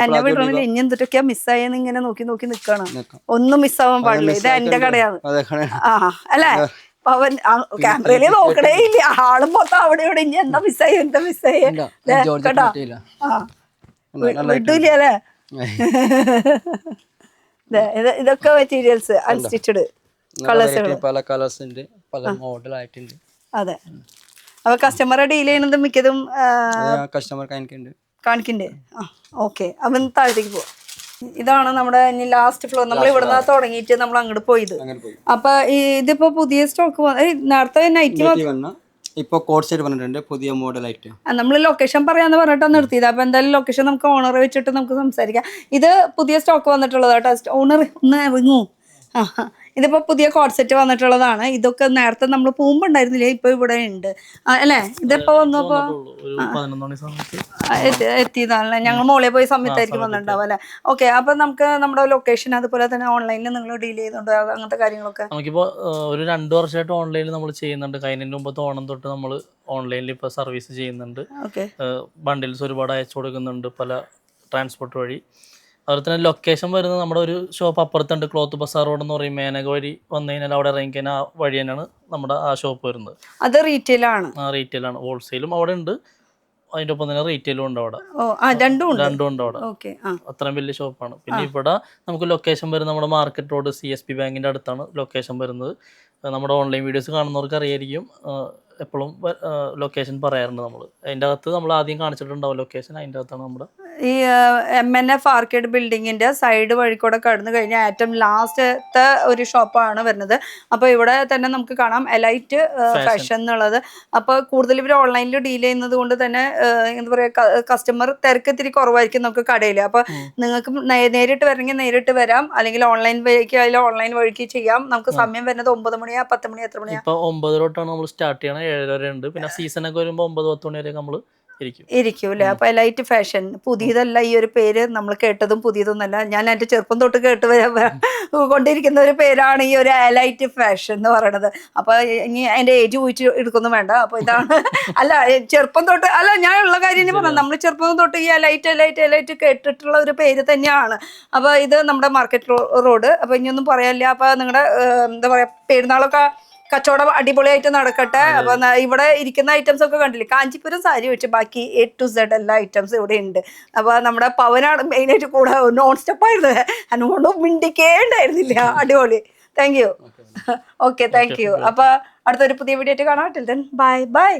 എന്നെ വീട്ടിൽ ഇനി എന്തൊക്കെയാ മിസ്സായെന്ന് ഇങ്ങനെ നോക്കി നിക്കണം. ഒന്നും മിസ്സാവാൻ പാടില്ല. ഇത് എന്റെ കടയാണ്. അല്ലേ? അവൻ ക്യാമറയില് നോക്കണേ ഇല്ല. ആളും മൊത്തം അവിടെ ഇവിടെ ഇനി എന്താ മിസ്സായി കേട്ടോ. വിട്ടൂല അല്ലേ? ഇതൊക്കെ മെറ്റീരിയൽസ് അൺസ്റ്റിച്ചഡ് കളേഴ്സ്, പല കളേഴ്സ് ഉണ്ട്, പല മോഡൽ ആയിട്ടുണ്ട്. അതെ. അപ്പൊ കസ്റ്റമറെ ഡീൽ ചെയ്യുന്നത് മിക്കതും കസ്റ്റമർ കാണിക്കണ്ടേ? ഓക്കെ, അവൻ താഴത്തേക്ക് പോവാം. ഇതാണ് നമ്മുടെ ഇനി ലാസ്റ്റ് ഫ്ലോർ. നമ്മൾ ഇവിടുന്ന് തുടങ്ങിയിട്ട് നമ്മൾ അങ്ങോട്ട് പോയത്. അപ്പൊ ഇതിപ്പോ പുതിയ സ്റ്റോക്ക് നേരത്തെ നൈറ്റ് ഇപ്പൊ കോഡ് സെറ്റ് വന്നിട്ടുണ്ട് പുതിയ മോഡൽ ആയിട്ട്. നമ്മൾ ലൊക്കേഷൻ പറയാന്ന് പറഞ്ഞിട്ടാണ് നിർത്തിയത്. അപ്പൊ എന്തായാലും ലൊക്കേഷൻ നമുക്ക് ഓണറെ വെച്ചിട്ട് നമുക്ക് സംസാരിക്കാം. ഇത് പുതിയ സ്റ്റോക്ക് വന്നിട്ടുള്ളത് കേട്ടോ. ഓണർ ഒന്ന് ഇറങ്ങൂ. ഇതിപ്പോ പുതിയ കോഡ് സെറ്റ് വന്നിട്ടുള്ളതാണ്. ഇതൊക്കെ നേരത്തെ നമ്മൾ പോകുമ്പോ ഉണ്ടായിരുന്നില്ല, ഇപ്പൊ ഇവിടെ ഉണ്ട് അല്ലേ? ഇതിപ്പോ വന്നപ്പോ എത്തിയതാണല്ലേ? ഞങ്ങൾ മോളെ പോയ സമയത്തായിരിക്കും വന്നിട്ടുണ്ടാവും അല്ലെ? ഓക്കെ, അപ്പൊ നമുക്ക് നമ്മുടെ ലൊക്കേഷൻ അതുപോലെ തന്നെ ഓൺലൈനിൽ നിങ്ങൾ ഡീൽ ചെയ്യുന്നുണ്ട് അങ്ങനത്തെ കാര്യങ്ങളൊക്കെ? നമുക്കിപ്പോ ഒരു 2 വർഷമായിട്ട് ഓൺലൈനിൽ നമ്മൾ ചെയ്യുന്നുണ്ട്. കഴിഞ്ഞതിന് മുമ്പ് ഓണം തൊട്ട് നമ്മൾ ഓൺലൈനിൽ ഇപ്പൊ സർവീസ് ചെയ്യുന്നുണ്ട്. ബണ്ടിൽസ് ഒരുപാട് അയച്ചു കൊടുക്കുന്നുണ്ട് പല ട്രാൻസ്പോർട്ട് വഴി. അതുപോലെ തന്നെ ലൊക്കേഷൻ വരുന്നത് നമ്മുടെ ഒരു ഷോപ്പ് അപ്പുറത്തുണ്ട്, ക്ലോത്ത് ബസാർ റോഡ് എന്ന് പറയും. മേനക വഴി വന്നു കഴിഞ്ഞാൽ അവിടെ ഇറങ്ങി കഴിഞ്ഞാൽ ആ വഴി തന്നെയാണ് നമ്മുടെ ആ ഷോപ്പ് വരുന്നത്. അത് റീറ്റെയിൽ ആണ്? റീറ്റെയിൽ ആണ്. ഹോൾസെയിലും അവിടെ ഉണ്ട്, അതിന്റെ ഒപ്പം തന്നെ റീറ്റെയിലും ഉണ്ട് അവിടെ. രണ്ടും ഉണ്ട് അവിടെ. അത്രയും വലിയ ഷോപ്പാണ്. പിന്നെ ഇവിടെ നമുക്ക് ലൊക്കേഷൻ വരുന്നത് നമ്മുടെ മാർക്കറ്റ് റോഡ് CSB ബാങ്കിന്റെ അടുത്താണ് ലൊക്കേഷൻ വരുന്നത്. നമ്മുടെ ഓൺലൈൻ വീഡിയോസ് കാണുന്നവർക്ക് അറിയായിരിക്കും. എപ്പോഴും ലൊക്കേഷൻ പറയാറുണ്ട് നമ്മൾ. അതിൻ്റെ അകത്ത് നമ്മൾ ആദ്യം കാണിച്ചിട്ടുണ്ടാവും ലൊക്കേഷൻ, അതിൻ്റെ അകത്താണ് നമ്മുടെ ഈ MNF ആർക്കേഡ് ബിൽഡിങ്ങിന്റെ സൈഡ് വഴിക്കൂടെ കടന്നു കഴിഞ്ഞാൽ ഏറ്റവും ലാസ്റ്റത്തെ ഒരു ഷോപ്പാണ് വരുന്നത്. അപ്പോൾ ഇവിടെ തന്നെ നമുക്ക് കാണാം എലൈറ്റ് ഫാഷൻ എന്നുള്ളത്. അപ്പോൾ കൂടുതൽ ഇവർ ഓൺലൈനിൽ ഡീൽ ചെയ്യുന്നത് കൊണ്ട് തന്നെ എന്താ പറയുക, കസ്റ്റമർ തിരക്ക് ഇത്തിരി കുറവായിരിക്കും നമുക്ക് കടയിൽ. അപ്പോൾ നിങ്ങൾക്ക് നേരിട്ട് വരണമെങ്കിൽ നേരിട്ട് വരാം, അല്ലെങ്കിൽ ഓൺലൈൻ വഴിക്ക് അതിൽ ഓൺലൈൻ വഴിക്ക് ചെയ്യാം. നമുക്ക് സമയം വരുന്നത് 9 മണിയാ 10 മണി എത്ര മണിയാ? ഇപ്പോൾ 9 തൊട്ടാണ് നമ്മൾ സ്റ്റാർട്ട് ചെയ്യണം, 7 വരെ ഉണ്ട്. പിന്നെ സീസണൊക്കെ വരുമ്പോൾ 9-10 മണി വരെ നമ്മൾ ഇരിക്കും അല്ലേ? അപ്പൊ എലൈറ്റ് ഫാഷൻ പുതിയതല്ല, ഈ ഒരു പേര് നമ്മൾ കേട്ടതും പുതിയതൊന്നല്ല. ഞാൻ എൻ്റെ ചെറുപ്പം തൊട്ട് കൊണ്ടിരിക്കുന്ന ഒരു പേരാണ് ഈ ഒരു എലൈറ്റ് ഫാഷൻ എന്ന് പറയുന്നത്. അപ്പൊ ഇനി അതിന്റെ ഏജ് ചോദിച്ച് എടുക്കൊന്നും വേണ്ട. അപ്പൊ ഇതാണ് അല്ല, ചെറുപ്പം തൊട്ട് അല്ല, ഞാൻ ഉള്ള കാര്യം പറഞ്ഞു, നമ്മൾ ചെറുപ്പം തൊട്ട് ഈ എലൈറ്റ് കേട്ടിട്ടുള്ള ഒരു പേര് തന്നെയാണ്. അപ്പൊ ഇത് നമ്മുടെ മാർക്കറ്റ് റോഡ്. അപ്പൊ ഇനിയൊന്നും പറയാനില്ല. അപ്പൊ നിങ്ങളുടെ എന്താ പറയാ, പെരുന്നാളൊക്കെ കച്ചവടം അടിപൊളിയായിട്ട് നടക്കട്ടെ. അപ്പൊ ഇവിടെ ഇരിക്കുന്ന ഐറ്റംസ് ഒക്കെ കണ്ടില്ലേ, കാഞ്ചിപുരം സാരി വെച്ച് ബാക്കി A to Z എല്ലാ ഐറ്റംസും ഇവിടെ ഉണ്ട്. അപ്പൊ നമ്മുടെ പവനാണ് മെയിനായിട്ട് കൂടെ നോൺ സ്റ്റോപ്പ് ആയിരുന്നു, അതുകൊണ്ട് മിണ്ടിക്കേണ്ടായിരുന്നില്ല. അടിപൊളി. Thank you. Okay, thank U. അപ്പൊ അടുത്തൊരു പുതിയ വീഡിയോ ആയിട്ട് കാണാം. Till then bye bye.